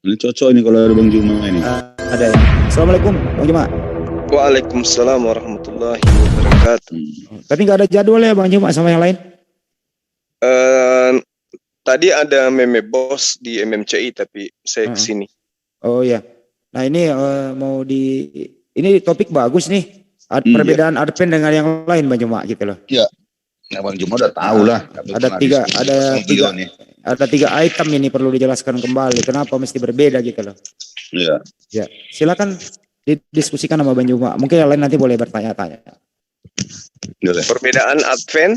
Ini cocok ini kalau ada Bang Juma ini. Ada ya. Assalamualaikum Bang Juma. Waalaikumsalam warahmatullahi wabarakatuh. Tapi nggak ada jadwal ya Bang Juma sama yang lain? Tadi ada meme bos di MMCI tapi saya kesini. Oh ya. Nah ini ini topik bagus nih. Perbedaan Advent dengan yang lain Bang Juma gitu loh. Iya. Nah, Bang Juma udah tahu lah. Ada tiga item ini perlu dijelaskan kembali. Kenapa mesti berbeda gitu loh. Iya. Ya, silakan didiskusikan sama Bang Juma. Mungkin yang lain nanti boleh bertanya-tanya. Perbedaan Advent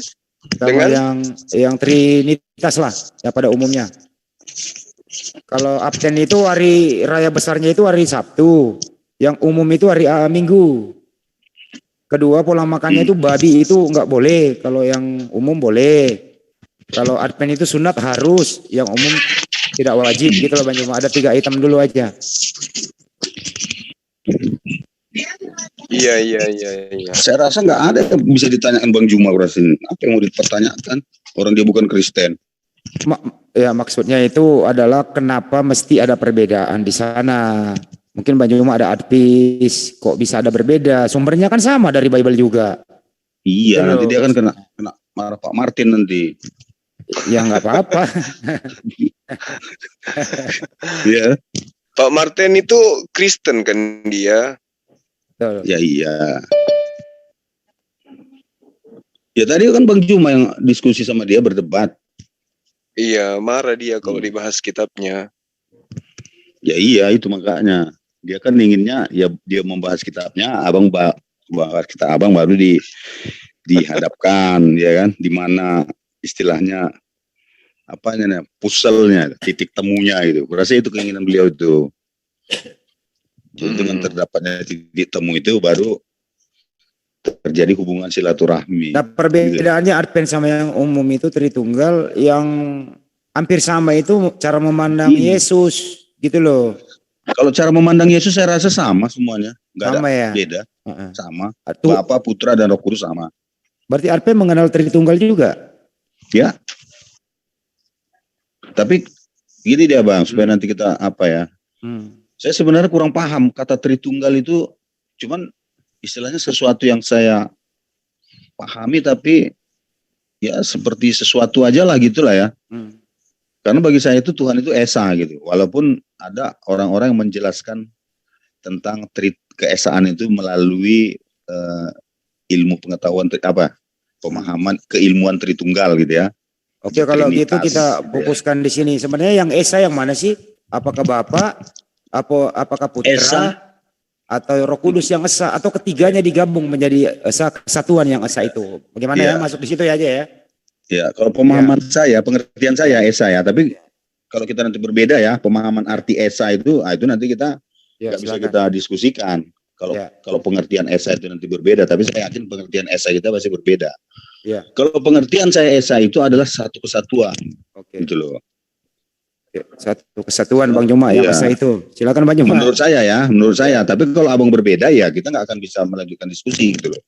dengan yang Trinitas lah ya pada umumnya. Kalau Advent itu hari raya besarnya itu hari Sabtu, yang umum itu hari Minggu. Kedua, pola makannya itu babi itu nggak boleh, kalau yang umum boleh. Kalau Advent itu sunat harus, yang umum tidak wajib gitu loh Bang Juma. Ada 3 item dulu aja. Iya. Saya rasa nggak ada yang bisa ditanyakan Bang Juma ini. Apa yang mau dipertanyakan? Orang dia bukan Kristen. Maksudnya itu adalah kenapa mesti ada perbedaan di sana. Mungkin Bang Juma ada advis, kok bisa ada berbeda? Sumbernya kan sama dari Bible juga. Iya, nanti dia kan kena marah Pak Martin nanti. Ya nggak apa-apa. Iya. Pak Martin itu Kristen kan dia? Betul. Ya iya. Ya tadi kan Bang Juma yang diskusi sama dia berdebat. Iya, marah dia kalau dibahas kitabnya. Ya iya itu makanya. Dia kan inginnya ya dia membahas kitabnya, abang bahas kitab abang baru dihadapkan ya kan, di mana istilahnya apanya puzzle-nya, titik temunya itu. Kurasa itu keinginan beliau itu. Jadi dengan terdapatnya titik temu itu baru terjadi hubungan silaturahmi. Nah perbedaannya Advent sama yang umum itu Tritunggal, yang hampir sama itu cara memandang Yesus gitu loh. Kalau cara memandang Yesus saya rasa sama semuanya, nggak ada ya? beda, sama. Bapa, Putra dan Roh Kudus sama. Berarti Advent mengenal Tritunggal juga? Ya. Tapi gini dia Bang, supaya nanti kita apa ya? Saya sebenarnya kurang paham kata Tritunggal itu, cuman istilahnya sesuatu yang saya pahami tapi ya seperti sesuatu aja lah gitulah ya. Karena bagi saya itu Tuhan itu Esa gitu. Walaupun ada orang-orang yang menjelaskan tentang keesaan itu melalui ilmu pengetahuan pemahaman keilmuan Tritunggal gitu ya. Oke, kalau gitu kita fokuskan di sini. Sebenarnya yang Esa yang mana sih? Apakah Bapa? Apakah Putra? Esa, atau Roh Kudus yang Esa, atau ketiganya digabung menjadi Esa, kesatuan yang Esa itu? Bagaimana ya? Masuk di situ aja ya. Ya, kalau pemahaman saya, pengertian saya Esa ya, tapi kalau kita nanti berbeda ya, pemahaman arti Esa itu nanti kita bisa kita diskusikan. Kalau pengertian Esa itu nanti berbeda, tapi saya yakin pengertian Esa kita pasti berbeda. Ya. Kalau pengertian saya Esa itu adalah satu kesatuan, gitu loh. Satu kesatuan Bang Juma yang Esa itu. Silakan Bang Juma. Menurut saya. Tapi kalau abang berbeda ya kita nggak akan bisa melanjutkan diskusi gitu loh.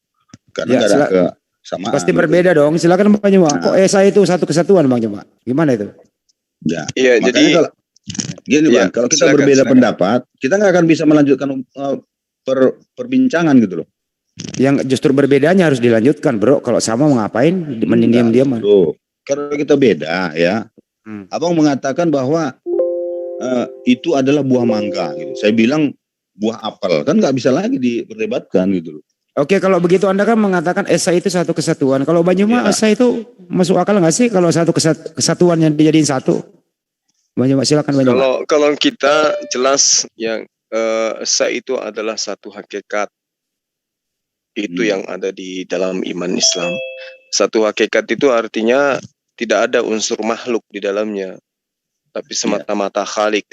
Karena nggak ada kesamaan. Pasti berbeda dong. Silakan Bang Juma. Kok Esa itu satu kesatuan Bang Juma? Gimana itu? Ya. Iya, jadi kalau gini Bang, kalau kita berbeda pendapat, kita nggak akan bisa melanjutkan perbincangan gitu loh. Yang justru berbedanya harus dilanjutkan, Bro. Kalau sama mau ngapain? Mending diam-diam. Kalau kita beda ya. Abang mengatakan bahwa itu adalah buah mangga gitu. Saya bilang buah apel, kan nggak bisa lagi diperdebatkan gitu loh. Oke, kalau begitu Anda kan mengatakan Esa itu satu kesatuan. Kalau Bang Juma Esa itu masuk akal nggak sih kalau satu kesatuan yang dijadiin satu? Bang Juma silakan Bang Juma. Kalau kita jelas yang Esa itu adalah satu hakikat. Itu yang ada di dalam iman Islam. Satu hakikat itu artinya tidak ada unsur makhluk di dalamnya, tapi semata-mata Khalik,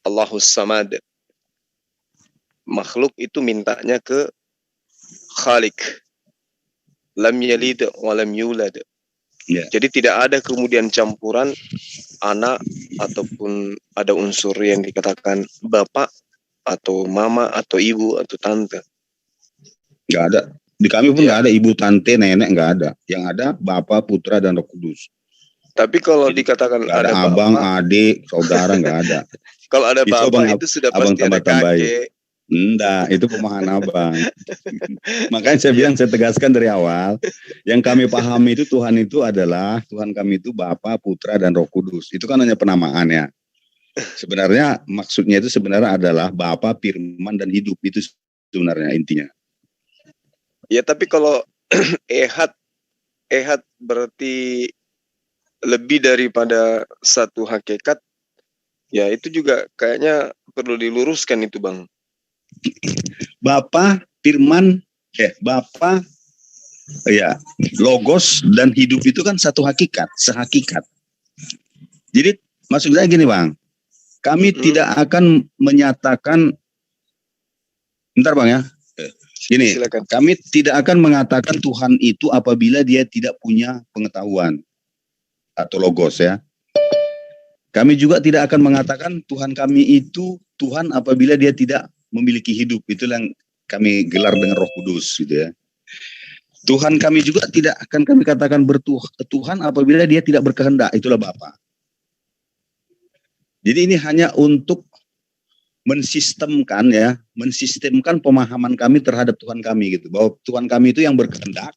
Allahus Samad. Makhluk itu mintanya ke Khalik, lam yalid wa lam yulad. Jadi tidak ada kemudian campuran anak ataupun ada unsur yang dikatakan bapak atau mama atau ibu atau tante. Nggak ada. Di kami pun nggak ada ibu, tante, nenek, nggak ada. Yang ada Bapa, Putra, dan Roh Kudus. Tapi kalau dikatakan ada abang, adik, saudara, nggak ada. Kalau ada Itu bapak itu sudah pasti ada tambah-tambahin. kakek. Enggak, itu pemahaman abang. Makanya saya bilang, saya tegaskan dari awal, yang kami pahami itu Tuhan itu adalah, Tuhan kami itu Bapa, Putra, dan Roh Kudus. Itu kan hanya penamaan ya. Sebenarnya maksudnya itu sebenarnya adalah Bapa, Firman, dan hidup. Itu sebenarnya intinya. Ya tapi kalau ehad berarti lebih daripada satu hakikat, ya itu juga kayaknya perlu diluruskan itu Bang. Bapa, Firman, Bapa, ya, Logos dan hidup itu kan satu hakikat, sehakikat. Jadi maksudnya gini Bang, kami tidak akan menyatakan, bentar Bang ya, gini, silakan. Kami tidak akan mengatakan Tuhan itu apabila dia tidak punya pengetahuan atau Logos ya. Kami juga tidak akan mengatakan Tuhan kami itu Tuhan apabila dia tidak memiliki hidup. Itulah yang kami gelar dengan Roh Kudus gitu ya. Tuhan kami juga tidak akan kami katakan Tuhan apabila dia tidak berkehendak. Itulah Bapa. Jadi ini hanya untuk mensistemkan pemahaman kami terhadap Tuhan kami gitu. Bahwa Tuhan kami itu yang berkehendak,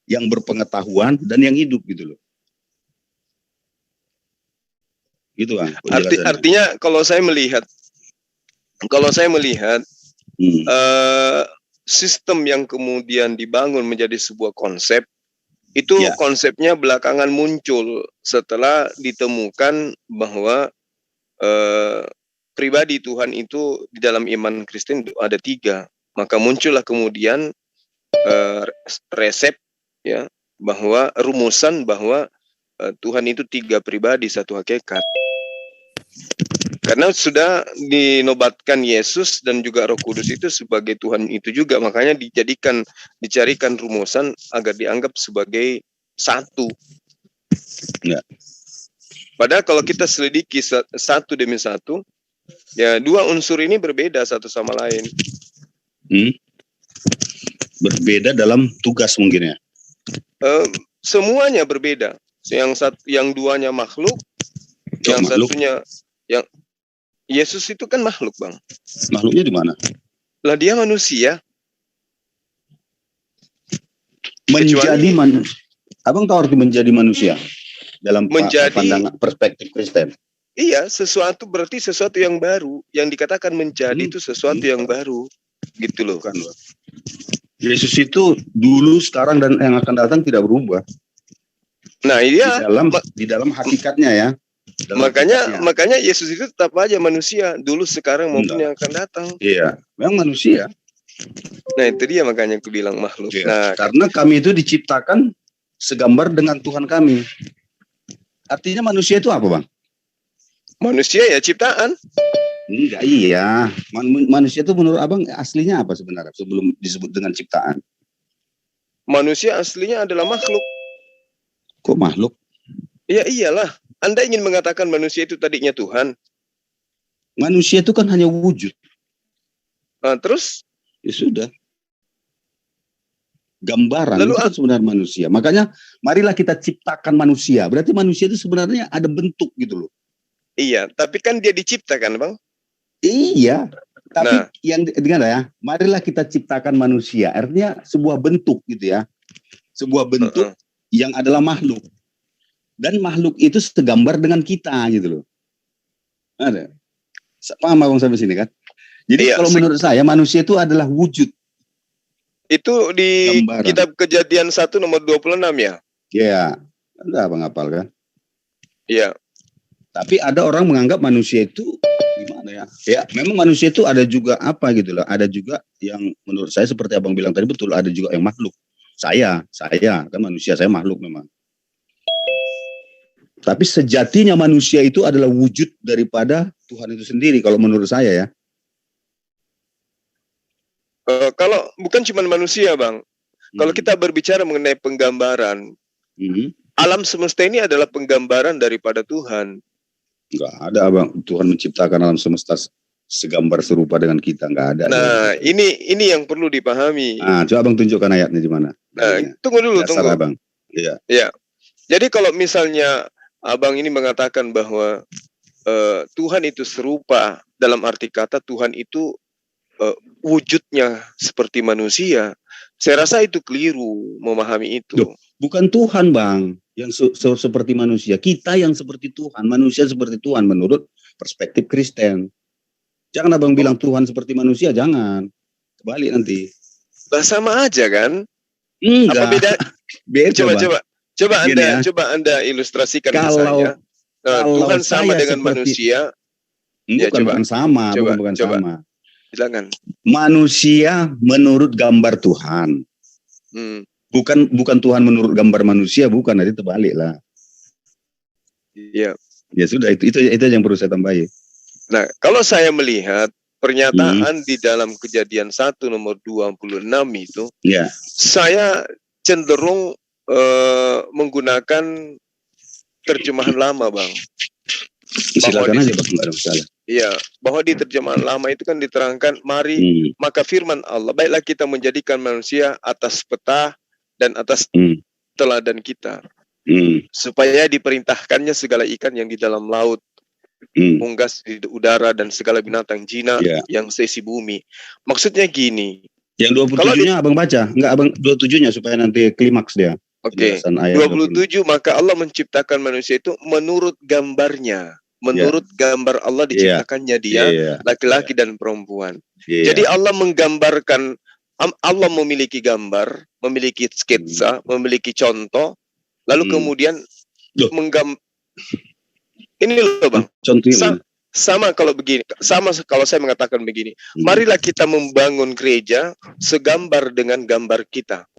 yang berpengetahuan dan yang hidup gitu loh. Gitu Bang. Artinya kalau saya melihat sistem yang kemudian dibangun menjadi sebuah konsep itu konsepnya belakangan muncul setelah ditemukan bahwa pribadi Tuhan itu di dalam iman Kristen ada 3, maka muncullah kemudian resep ya bahwa rumusan bahwa Tuhan itu 3 pribadi satu hakikat. Karena sudah dinobatkan Yesus dan juga Roh Kudus itu sebagai Tuhan itu juga, makanya dicarikan rumusan agar dianggap sebagai satu. Ya. Padahal kalau kita selidiki satu demi satu, ya 2 unsur ini berbeda satu sama lain. Berbeda dalam tugas mungkin ya. Semuanya berbeda. Yang 2-nya makhluk, yang satunya yang Yesus itu kan makhluk Bang. Makhluknya di mana? Lah dia manusia. Menjadi manusia. Abang tahu arti menjadi manusia dalam pandangan perspektif Kristen? Iya, berarti sesuatu yang baru. Yang dikatakan menjadi itu sesuatu yang baru. Gitu loh. Bukan, Yesus itu dulu, sekarang, dan yang akan datang tidak berubah. Nah, iya. Di dalam hakikatnya ya. Makanya Yesus itu tetap aja manusia dulu, sekarang maupun yang akan datang. Iya, memang manusia. Nah itu dia makanya aku bilang makhluk. Iya. Nah karena kami itu diciptakan segambar dengan Tuhan kami. Artinya manusia itu apa Bang? Manusia ya ciptaan. Enggak, iya. Manusia itu menurut Abang aslinya apa sebenarnya sebelum disebut dengan ciptaan? Manusia aslinya adalah makhluk. Kok makhluk? Ya iyalah. Anda ingin mengatakan manusia itu tadinya Tuhan? Manusia itu kan hanya wujud. Terus? Ya sudah. Gambaran itu kan sebenarnya manusia. Makanya marilah kita ciptakan manusia. Berarti manusia itu sebenarnya ada bentuk gitu loh. Iya, tapi kan dia diciptakan Bang. Iya. Tapi yang dengar ya, marilah kita ciptakan manusia. Artinya sebuah bentuk gitu ya. Sebuah bentuk yang adalah makhluk. Dan makhluk itu segambar dengan kita gitu loh. Ada. Paham Abang sampai sini kan? Jadi kalau menurut saya manusia itu adalah wujud. Itu di gambaran. Kitab Kejadian 1 nomor 26 ya? Iya. Ada Abang hafal kan? Iya. Tapi ada orang menganggap manusia itu gimana ya? Ya memang manusia itu ada juga apa gitu loh. Ada juga yang menurut saya seperti Abang bilang tadi betul. Ada juga yang makhluk. Saya kan manusia, saya makhluk memang. Tapi sejatinya manusia itu adalah wujud daripada Tuhan itu sendiri kalau menurut saya ya. Kalau bukan cuma manusia Bang. Kalau kita berbicara mengenai penggambaran, alam semesta ini adalah penggambaran daripada Tuhan. Enggak ada Bang, Tuhan menciptakan alam semesta segambar serupa dengan kita, enggak ada. Nah, ini yang perlu dipahami. Nah, coba Abang tunjukkan ayatnya di mana. Nah, tunggu dulu. Abang. Iya. Ya. Jadi kalau misalnya Abang ini mengatakan bahwa Tuhan itu serupa, dalam arti kata Tuhan itu wujudnya seperti manusia, saya rasa itu keliru memahami itu. Loh, bukan Tuhan, Bang, yang seperti manusia. Kita yang seperti Tuhan, manusia seperti Tuhan menurut perspektif Kristen. Jangan Abang bilang Tuhan seperti manusia, jangan. Kebalik nanti. Sama aja kan? Enggak. Apa beda? Beda, Coba Anda ilustrasikan ke saya. Tuhan sama dengan manusia. Bukan sama. Silakan. Manusia menurut gambar Tuhan. Bukan Tuhan menurut gambar manusia, bukan, nanti terbalik lah. Iya. Ya sudah, itu yang perlu saya tambahin. Nah, kalau saya melihat pernyataan di dalam Kejadian 1 nomor 26 itu, saya cenderung menggunakan terjemahan lama, Bang. Silakan aja, Bang, enggak ada masalah. Iya, bahwa di terjemahan lama itu kan diterangkan, mari maka firman Allah, baiklah kita menjadikan manusia atas peta dan atas teladan kita, supaya diperintahkannya segala ikan yang di dalam laut, unggas di udara, dan segala binatang jinak yang seisi bumi. Maksudnya gini. Yang 27-nya Abang baca, enggak Abang 27-nya supaya nanti klimaks dia. Oke, 27, maka Allah menciptakan manusia itu menurut gambarnya. Menurut gambar Allah diciptakannya dia, laki-laki dan perempuan. Jadi Allah menggambarkan, Allah memiliki gambar, memiliki sketsa, memiliki contoh, lalu kemudian ini loh, Bang. Sama kalau begini, sama kalau saya mengatakan begini, marilah kita membangun gereja segambar dengan gambar kita.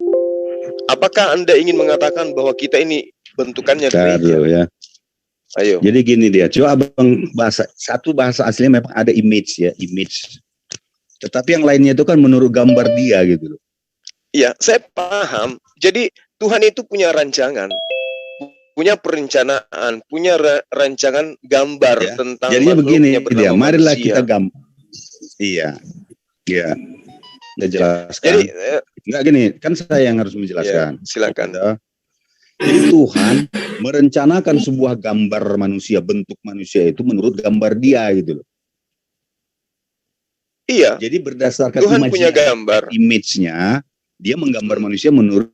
Apakah Anda ingin mengatakan bahwa kita ini bentukannya gereja? Ya. Ayo. Jadi gini dia, coba Abang bahasa aslinya memang ada image. Tetapi yang lainnya itu kan menurut gambar dia gitu loh. Iya, saya paham. Jadi Tuhan itu punya rancangan, punya perencanaan, punya rancangan gambar tentang jadinya begini dia, marilah manusia. Kita gambar. Iya. Udah jelaskan. Jadi enggak gini, kan saya yang harus menjelaskan. Silakan. Jadi Tuhan merencanakan sebuah gambar manusia, bentuk manusia itu menurut gambar dia gitu loh. Iya. Jadi berdasarkan Tuhan punya gambar, image-nya, dia menggambar manusia menurut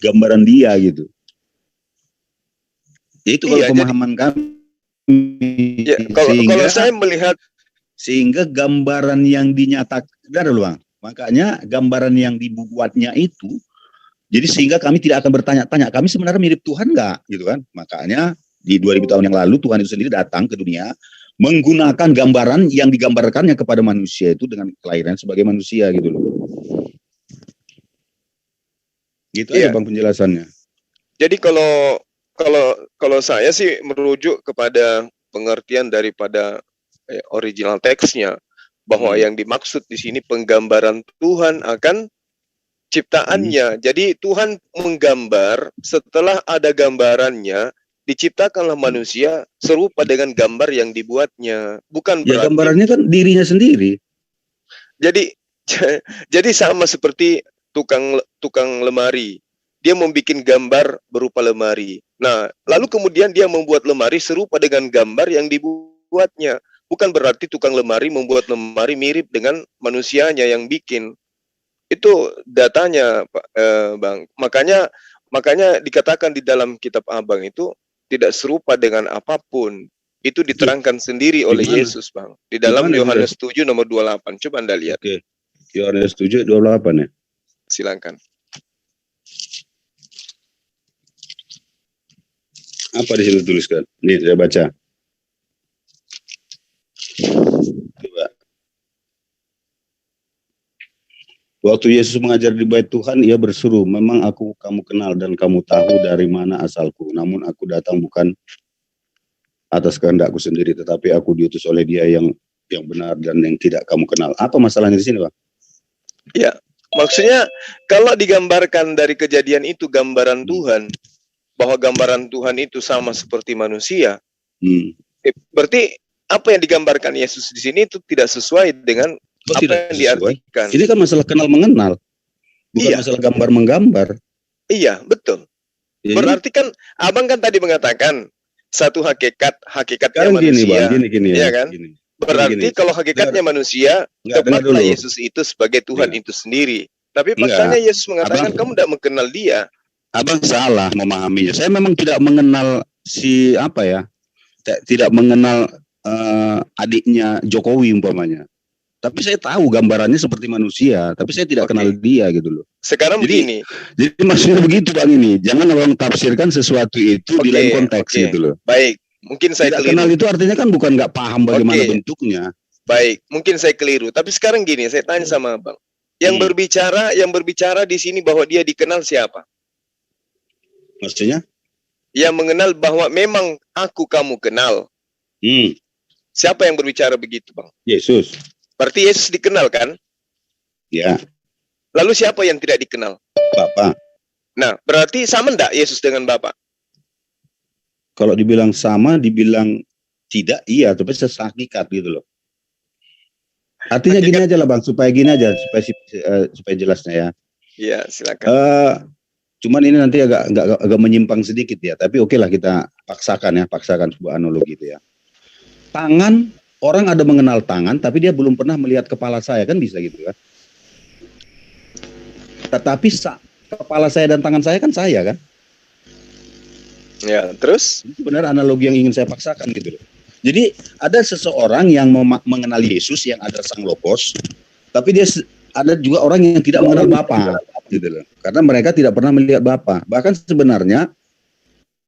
gambaran dia gitu. Itu kalau pemahaman kami. Ya, kalau saya melihat sehingga gambaran yang dinyatakan, Bang. Makanya gambaran yang dibuatnya itu, jadi sehingga kami tidak akan bertanya-tanya, kami sebenarnya mirip Tuhan nggak, gitu kan? Makanya di 2000 tahun yang lalu Tuhan itu sendiri datang ke dunia menggunakan gambaran yang digambarkannya kepada manusia itu dengan kelahiran sebagai manusia, gitu loh. Gitu aja, Bang, penjelasannya. Jadi kalau saya sih merujuk kepada pengertian daripada original teksnya, bahwa yang dimaksud di sini penggambaran Tuhan akan ciptaannya. Jadi Tuhan menggambar, setelah ada gambarannya, diciptakanlah manusia serupa dengan gambar yang dibuatnya. Bukan berarti gambarannya kan dirinya sendiri. Jadi sama seperti tukang lemari. Dia membuat gambar berupa lemari. Nah, lalu kemudian dia membuat lemari serupa dengan gambar yang dibuatnya. Bukan berarti tukang lemari membuat lemari mirip dengan manusianya yang bikin. Itu datanya, Bang. Makanya dikatakan di dalam kitab Abang itu tidak serupa dengan apapun. Itu diterangkan sendiri oleh Yesus, Bang. Di dalam Yohanes 7 nomor 28. Coba Anda lihat. Oke. Yohanes 7 28 ya. Silakan. Apa di situ tuliskan? Nih saya baca. Coba. Waktu Yesus mengajar di bait Tuhan, ia berseru, memang kamu kenal dan kamu tahu dari mana asalku. Namun aku datang bukan atas kehendakku sendiri, tetapi aku diutus oleh Dia yang benar dan yang tidak kamu kenal. Apa masalahnya di sini, Pak? Ya, maksudnya kalau digambarkan dari kejadian itu gambaran Tuhan, bahwa gambaran Tuhan itu sama seperti manusia, berarti apa yang digambarkan Yesus di sini itu tidak sesuai dengan apa yang diartikan. Ini kan masalah kenal mengenal, bukan masalah gambar menggambar. Iya, betul. Berarti kan Abang kan tadi mengatakan satu hakikatnya Sekarang gini manusia. Bang, gini Iya ya. kan? Gini. Berarti Gini. kalau hakikatnya manusia, Enggak, dengar tepatlah dulu. Yesus itu sebagai Tuhan Enggak. itu sendiri. Tapi Enggak. pasalnya Yesus mengatakan kamu tidak mengenal dia. Abang salah memahaminya. Saya memang tidak mengenal tidak mengenal adiknya Jokowi umpamanya. Tapi saya tahu gambarannya seperti manusia, tapi saya tidak kenal dia gitu loh. Sekarang begini. Jadi maksudnya begitu Bang ini. Jangan abang tafsirkan sesuatu itu di lain konteks gitu loh. Baik, mungkin saya tidak keliru. Kenal itu artinya kan bukan nggak paham bagaimana bentuknya. Baik, mungkin saya keliru. Tapi sekarang gini, saya tanya sama Abang. Yang berbicara di sini bahwa dia dikenal siapa? Maksudnya? Yang mengenal bahwa memang aku kamu kenal. Siapa yang berbicara begitu, Bang? Yesus. Berarti Yesus dikenal kan? Ya. Lalu siapa yang tidak dikenal? Bapa. Nah, berarti sama enggak Yesus dengan Bapa? Kalau dibilang sama, dibilang tidak, iya, tapi sehakikat gitu loh. Artinya gini aja lah Bang, supaya jelasnya ya. Iya, silakan. Cuman ini nanti agak menyimpang sedikit ya, tapi oke lah kita paksakan sebuah analogi gitu ya. Tangan, orang ada mengenal tangan, tapi dia belum pernah melihat kepala saya, kan bisa gitu kan. Tetapi kepala saya dan tangan saya kan saya kan. Ya, terus? Itu benar analogi yang ingin saya paksakan gitu loh. Jadi ada seseorang yang mengenal Yesus yang ada Sang Logos, tapi dia ada juga orang yang tidak mengenal Bapa gitu loh. Karena mereka tidak pernah melihat Bapa. Bahkan sebenarnya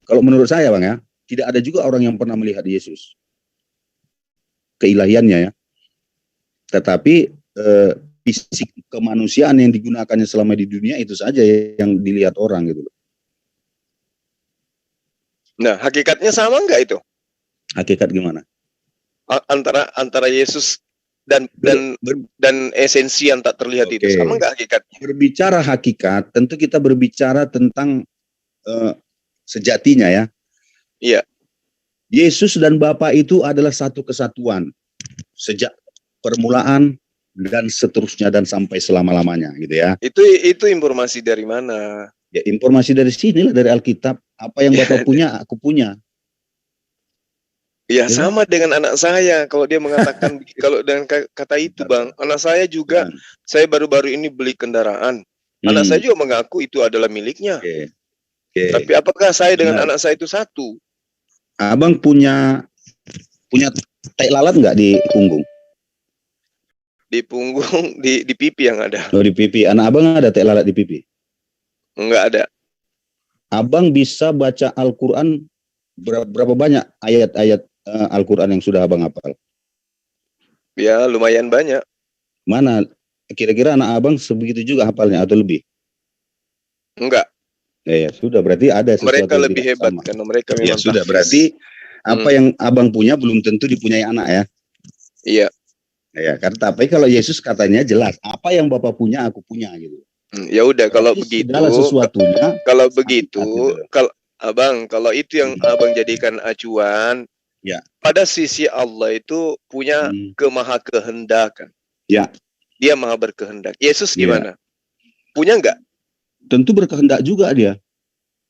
kalau menurut saya Bang ya, tidak ada juga orang yang pernah melihat Yesus. Keilahiannya ya. Tetapi fisik kemanusiaan yang digunakannya selama di dunia itu saja yang dilihat orang gitu loh. Nah, hakikatnya sama enggak itu? Hakikat gimana? Antara Yesus dan esensi yang tak terlihat itu sama enggak hakikatnya? Berbicara hakikat, tentu kita berbicara tentang sejatinya ya. Iya. Yesus dan Bapa itu adalah satu kesatuan sejak permulaan dan seterusnya dan sampai selama-lamanya gitu ya. Itu informasi dari mana? Ya informasi dari sinilah, dari Alkitab. Apa yang Bapak punya, aku punya. Ya sama dengan anak saya kalau dia mengatakan kalau dengan kata itu Bang, anak saya juga saya baru-baru ini beli kendaraan. Anak saya juga mengaku itu adalah miliknya. Tapi apakah saya dengan anak saya itu satu? Abang punya tai lalat nggak di punggung? Di punggung, di pipi yang ada. Oh, di pipi. Anak abang ada tai lalat di pipi? Enggak ada. Abang bisa baca Al-Quran berapa banyak ayat-ayat Al-Quran yang sudah abang hafal? Ya lumayan banyak. Mana kira-kira anak abang sebegitu juga hafalnya atau lebih? Enggak. Ya sudah, berarti ada sesuatu mereka yang lebih hebat sama. karena mereka memang sudah, berarti apa yang abang punya belum tentu dipunyai anak ya. Iya. Ya, karena tapi kalau Yesus katanya jelas, apa yang Bapak punya aku punya gitu. Ya udah kalau begitu. Segala sesuatunya. Kalau begitu, kalau itu yang abang jadikan acuan, ya. Pada sisi Allah itu punya kemaha kehendakan. Ya. Dia maha berkehendak. Yesus gimana? Punya enggak? Tentu berkehendak juga dia.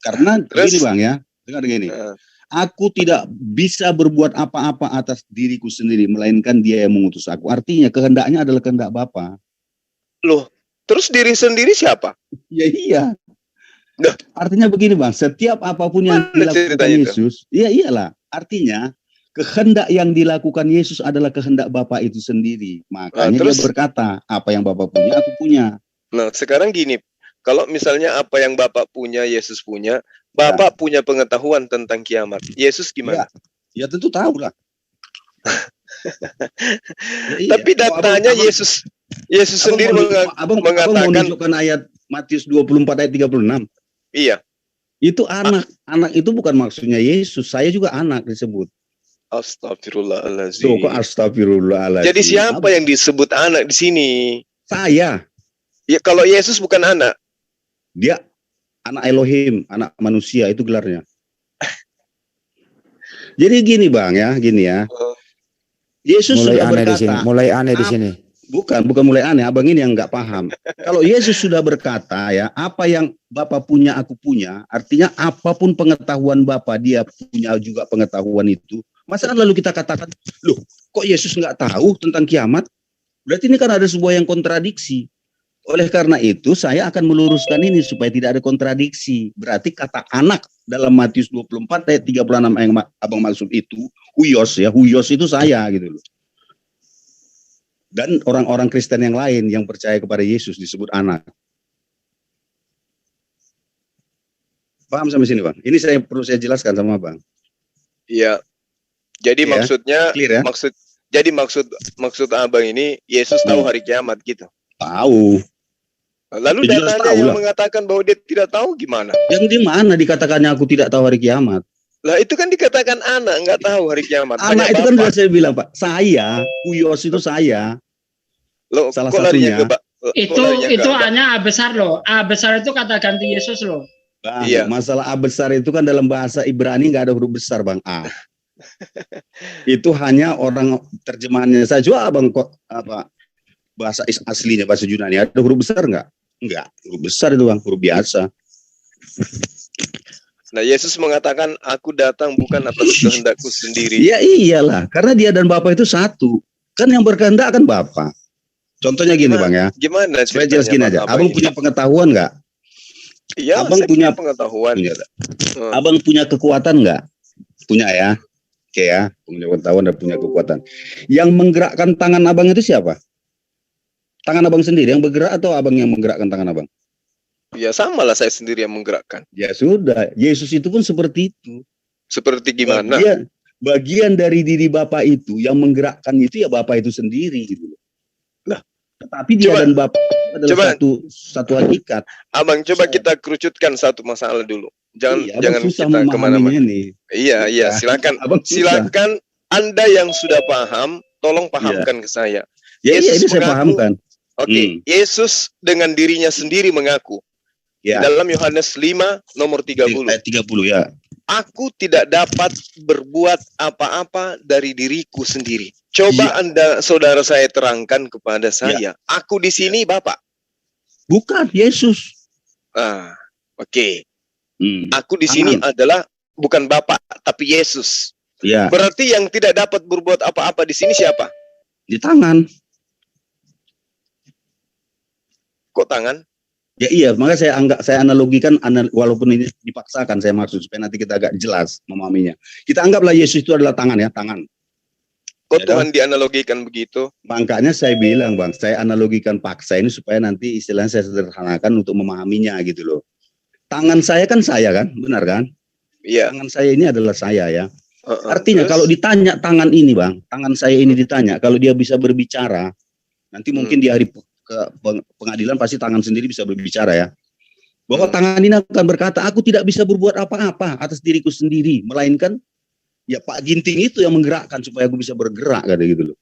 Karena gini Bang ya, dengar gini. Aku tidak bisa berbuat apa-apa atas diriku sendiri, melainkan Dia yang mengutus aku. Artinya kehendaknya adalah kehendak Bapa. Loh, terus diri sendiri siapa? Ya iya. Artinya begini Bang, setiap apapun yang dilakukan Yesus, ya iyalah. Artinya kehendak yang dilakukan Yesus adalah kehendak Bapa itu sendiri. Makanya Dia berkata, apa yang Bapa punya, aku punya. Nah, sekarang gini, kalau misalnya apa yang Bapak punya, Yesus punya, Bapak punya pengetahuan tentang kiamat. Yesus gimana? Ya tentu tahu lah. Tapi datanya Yesus sendiri mengatakan. Abang mau menunjukkan ayat Matius 24 ayat 36. Iya. Itu anak itu bukan maksudnya Yesus. Saya juga anak disebut. Astagfirullahaladzim. Tuh, kok astagfirullahaladzim. Jadi siapa yang disebut anak di sini? Saya. Ya kalau Yesus bukan anak. Dia anak Elohim, anak manusia, itu gelarnya. Jadi gini Bang ya, gini ya. Yesus mulai sudah aneh berkata, di sini, mulai aneh di sini. Bukan mulai aneh. Abang ini yang nggak paham. Kalau Yesus sudah berkata ya, apa yang Bapa punya aku punya, artinya apapun pengetahuan Bapa dia punya juga pengetahuan itu. Masa lalu kita katakan, loh kok Yesus nggak tahu tentang kiamat? Berarti ini kan ada sebuah yang kontradiksi. Oleh karena itu saya akan meluruskan ini supaya tidak ada kontradiksi. Berarti kata anak dalam Matius 24 ayat 36 yang abang maksud itu, huios ya, huios itu saya gitu loh. Dan orang-orang Kristen yang lain yang percaya kepada Yesus disebut anak. Paham sampai sini, Bang? Ini perlu saya jelaskan sama Bang. Iya. Jadi ya, maksudnya clear, ya? maksud Abang ini Yesus tahu hari kiamat gitu. Tahu. Lalu datanya yang mengatakan bahwa dia tidak tahu gimana? Yang di mana dikatakannya aku tidak tahu hari kiamat? Lah itu kan dikatakan anak nggak tahu hari kiamat. Anak itu kan sudah saya bilang, Pak. Saya, huios itu saya. Loh, salah satunya. Itu hanya A besar loh. A besar itu kata ganti Yesus loh. Bang, iya. Masalah A besar itu kan dalam bahasa Ibrani nggak ada huruf besar, Bang. A. Itu hanya orang terjemahannya saya. Coba Abang kok apa bahasa aslinya, bahasa Yunani ada huruf besar nggak? Enggak, huruf besar itu, Bang, huruf biasa. Nah, Yesus mengatakan, aku datang bukan atas kehendakku sendiri. Ya iyalah, karena dia dan Bapa itu satu. Kan yang berkehendak kan Bapa. Contohnya gini, Bang ya. Gimana? Supaya jelas gini aja. Abang punya pengetahuan nggak? Iya, Abang punya pengetahuan. Abang punya kekuatan nggak? Punya ya. Oke ya, punya pengetahuan dan punya kekuatan. Yang menggerakkan tangan Abang itu siapa? Tangan Abang sendiri yang bergerak atau Abang yang menggerakkan tangan Abang? Ya sama lah, saya sendiri yang menggerakkan. Ya sudah, Yesus itu pun seperti itu. Seperti gimana? Bagian dari diri Bapa itu yang menggerakkan itu ya Bapa itu sendiri gitu. Lah, tetapi dia dan Bapa adalah satu hakikat. Abang coba kita kerucutkan satu masalah dulu. Jangan kita kemana-mana. Iya, silakan Anda yang sudah paham, tolong pahamkan ke saya. Ya, ini saya pahamkan. Oke, Yesus dengan dirinya sendiri mengaku. Ya. Dalam Yohanes 5 nomor 30. Ayat 30 ya. Aku tidak dapat berbuat apa-apa dari diriku sendiri. Coba Anda, saudara saya, terangkan kepada saya. Aku di sini Bapak. Bukan, Yesus. Oke. Aku di sini adalah bukan Bapak, tapi Yesus. Ya. Berarti yang tidak dapat berbuat apa-apa di sini siapa? Di tangan. Kok tangan? Ya iya, makanya saya analogikan, walaupun ini dipaksakan saya maksud supaya nanti kita agak jelas memahaminya. Kita anggaplah Yesus itu adalah tangan ya, tangan. Kok Tuhan dianalogikan begitu? Makanya saya bilang, Bang, saya analogikan paksa ini supaya nanti istilahnya saya sederhanakan untuk memahaminya gitu loh. Tangan saya kan, benar kan? Iya. Tangan saya ini adalah saya ya. Artinya kalau ditanya tangan ini, Bang, tangan saya ini ditanya, kalau dia bisa berbicara, nanti mungkin di hari ke pengadilan pasti tangan sendiri bisa berbicara ya. Bahwa tangan ini akan berkata, aku tidak bisa berbuat apa-apa atas diriku sendiri, melainkan ya Pak Ginting itu yang menggerakkan supaya aku bisa bergerak kayak gitu loh.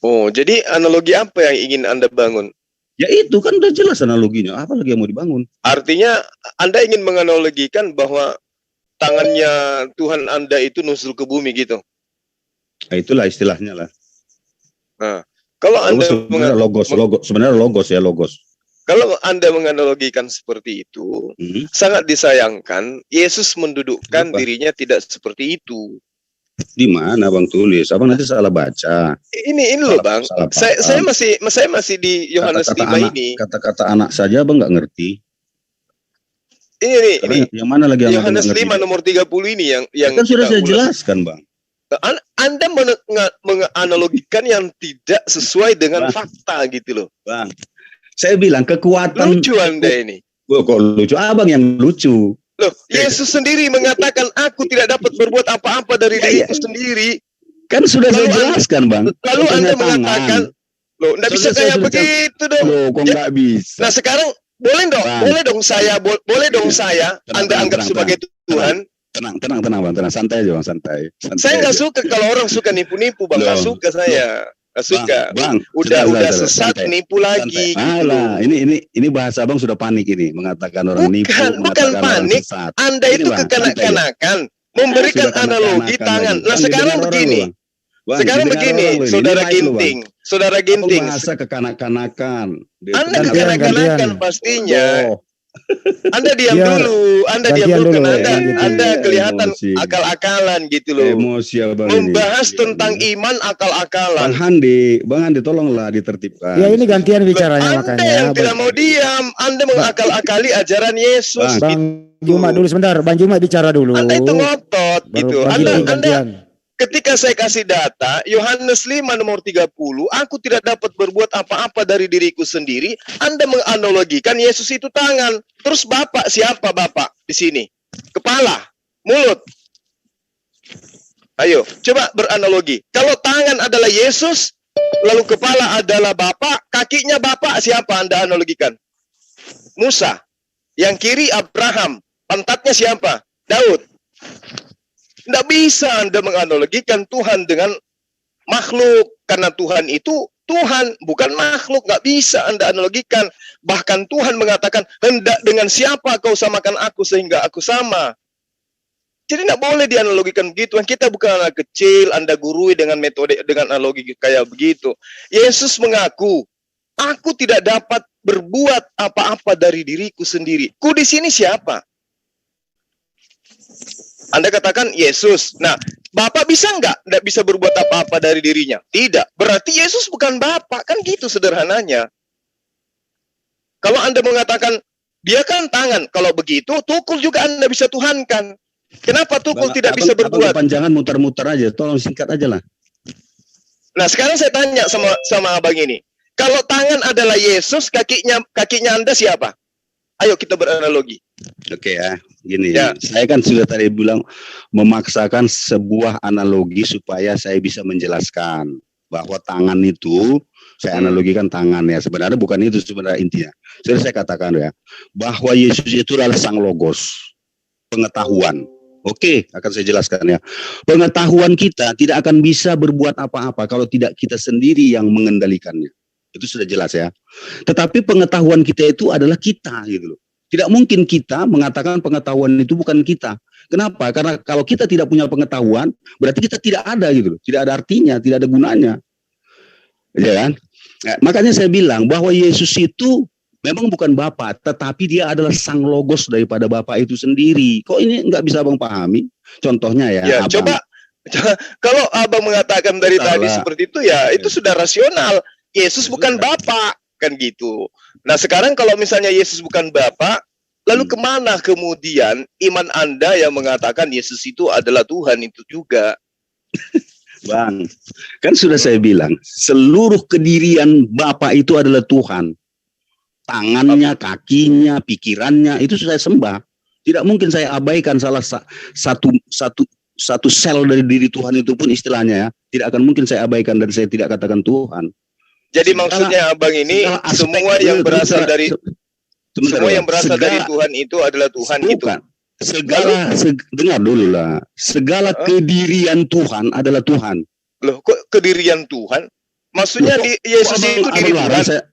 Oh, jadi analogi apa yang ingin Anda bangun? Ya itu kan udah jelas analoginya, apa lagi yang mau dibangun? Artinya Anda ingin menganalogikan bahwa tangannya Tuhan Anda itu nusul ke bumi gitu. Nah, itulah istilahnya lah. Nah, kalau Anda sebenarnya logos. Kalau Anda menganalogikan seperti itu, sangat disayangkan Yesus mendudukkan dirinya tidak seperti itu. Di mana Bang tulis? Abang nanti salah baca. Ini loh Bang. Saya masih di Yohanes 5 ini. Kata-kata anak saja Abang nggak ngerti. Ini. Yang mana lagi yang Yohanes 5 nomor 30 ini yang kan sudah saya jelaskan, Bang. Anda menganalogikan yang tidak sesuai dengan fakta gitu loh. Bang, saya bilang kekuatan. Lucu Anda ini. Kok lucu? Abang yang lucu. Loh, Yesus sendiri mengatakan aku tidak dapat berbuat apa-apa dari diriku sendiri. Kan sudah saya jelaskan, Bang. Lalu Anda mengatakan, loh, enggak bisa kayak begitu dong. Loh, kok enggak bisa? Nah, sekarang boleh dong saya Anda anggap sebagai Tuhan. Tenang Bang, santai aja Bang, santai. Saya nggak suka kalau orang suka nipu-nipu Bang, nggak suka saya. Nggak suka. Bang, udah sesat santai. Nipu lagi. Alah, ini bahasa Bang sudah panik ini, mengatakan orang nipu, bukan panik. Anda itu kekanak-kanakan, memberikan analogi tangan. Nah sekarang begini, Bang, sekarang begini, saudara Ginting. Bahasa kekanak-kanakan. Anda kekanak-kanakan pastinya. Anda diam dulu, Anda kelihatan akal-akalan gitu loh. Emosi abang membahas ini. Tentang iman akal-akalan. Bang Handi, tolonglah ditertibkan. Ya ini gantian bicaranya makanya. Anda yang tidak mau diam, Anda mengakal-akali ajaran Yesus. Bang Juma dulu sebentar, Bang Juma bicara dulu. Anda itu ngotot gitu. Anda ketika saya kasih data, Yohanes 5 nomor 30, aku tidak dapat berbuat apa-apa dari diriku sendiri. Anda menganalogikan Yesus itu tangan. Terus Bapak siapa Bapak di sini? Kepala, mulut. Ayo, coba beranalogi. Kalau tangan adalah Yesus, lalu kepala adalah Bapak, kakinya Bapak siapa Anda analogikan? Musa. Yang kiri Abraham. Pantatnya siapa? Daud. Tidak bisa Anda menganalogikan Tuhan dengan makhluk. Karena Tuhan itu Tuhan, bukan makhluk. Nggak bisa Anda analogikan. Bahkan Tuhan mengatakan, hendak dengan siapa kau samakan aku sehingga aku sama. Jadi tidak boleh dianalogikan begitu. Kita bukan anak kecil, Anda gurui dengan metode, dengan analogi kayak begitu. Yesus mengaku, aku tidak dapat berbuat apa-apa dari diriku sendiri. Ku di sini siapa? Anda katakan Yesus. Nah, Bapak bisa nggak bisa berbuat apa-apa dari dirinya? Tidak. Berarti Yesus bukan Bapak. Kan gitu sederhananya. Kalau Anda mengatakan, dia kan tangan. Kalau begitu, tukul juga Anda bisa tuhankan. Kenapa tukul tidak bisa berbuat? Panjangan muter-muter aja. Tolong singkat aja lah. Nah, sekarang saya tanya sama abang ini. Kalau tangan adalah Yesus, kakinya Anda siapa? Ayo kita beranalogi. Oke ya, gini. Ya. Saya kan sudah tadi bilang memaksakan sebuah analogi supaya saya bisa menjelaskan bahwa tangan itu saya analogikan tangan ya. Sebenarnya bukan itu sebenarnya intinya. Sudah saya katakan ya, bahwa Yesus itu adalah sang logos, pengetahuan. Oke, akan saya jelaskan ya. Pengetahuan kita tidak akan bisa berbuat apa-apa kalau tidak kita sendiri yang mengendalikannya. Itu sudah jelas ya. Tetapi pengetahuan kita itu adalah kita gitu loh. Tidak mungkin kita mengatakan pengetahuan itu bukan kita. Kenapa? Karena kalau kita tidak punya pengetahuan, berarti kita tidak ada gitu loh. Tidak ada artinya, tidak ada gunanya. Ya kan? Nah, makanya saya bilang bahwa Yesus itu memang bukan Bapa, tetapi dia adalah sang logos daripada Bapa itu sendiri. Kok ini nggak bisa Abang pahami? Contohnya ya. Ya, coba kalau Abang mengatakan dari tadi seperti itu ya, itu sudah rasional. Yesus bukan Bapa, kan gitu. Nah sekarang kalau misalnya Yesus bukan Bapa, lalu kemana kemudian iman Anda yang mengatakan Yesus itu adalah Tuhan itu juga? Bang, kan sudah saya bilang, seluruh kedirian Bapa itu adalah Tuhan. Tangannya, kakinya, pikirannya, itu saya sembah. Tidak mungkin saya abaikan salah satu sel dari diri Tuhan itu pun istilahnya ya. Tidak akan mungkin saya abaikan dan saya tidak katakan Tuhan. Jadi maksudnya Abang ini semua yang berasal dari dari Tuhan itu adalah Tuhan itu. Dengar dulu lah. Segala kedirian Tuhan adalah Tuhan. Loh, kok kedirian Tuhan? Maksudnya Yesus itu diri Tuhan.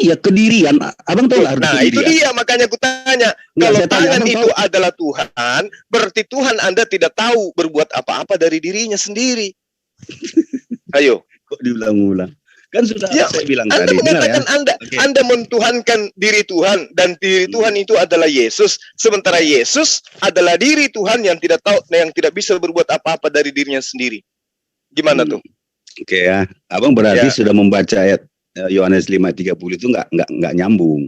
Iya, kedirian. Abang tahu lah. Nah, itu dia makanya aku tanya. Kalau tangan itu adalah Tuhan, berarti Tuhan Anda tidak tahu berbuat apa-apa dari dirinya sendiri. Ayo. Kok diulang-ulang? Kan sudah ya, saya bilang Anda tadi. Mengatakan ya? Anda mentuhankan diri Tuhan dan diri Tuhan itu adalah Yesus, sementara Yesus adalah diri Tuhan yang tidak tahu, yang tidak bisa berbuat apa-apa dari dirinya sendiri. Gimana tuh? Oke ya, Abang berarti sudah membaca ayat Yohanes 5:30 itu nggak nyambung.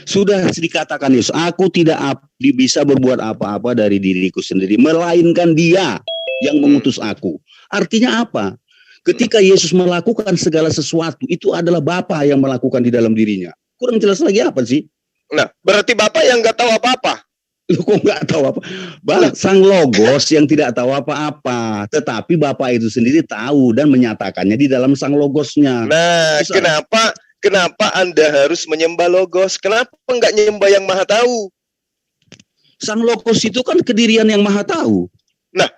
Sudah dikatakan Yesus, aku tidak bisa berbuat apa-apa dari diriku sendiri, melainkan Dia yang mengutus aku. Artinya apa? Ketika Yesus melakukan segala sesuatu, itu adalah Bapa yang melakukan di dalam dirinya. Kurang jelas lagi apa sih? Nah, berarti Bapa yang nggak tahu apa-apa. Lu kok nggak tahu apa? Sang logos yang tidak tahu apa-apa. Tetapi Bapa itu sendiri tahu dan menyatakannya di dalam sang logosnya. Nah, kenapa Anda harus menyembah logos? Kenapa nggak nyembah yang maha tahu? Sang logos itu kan kedirian yang maha tahu. Nah,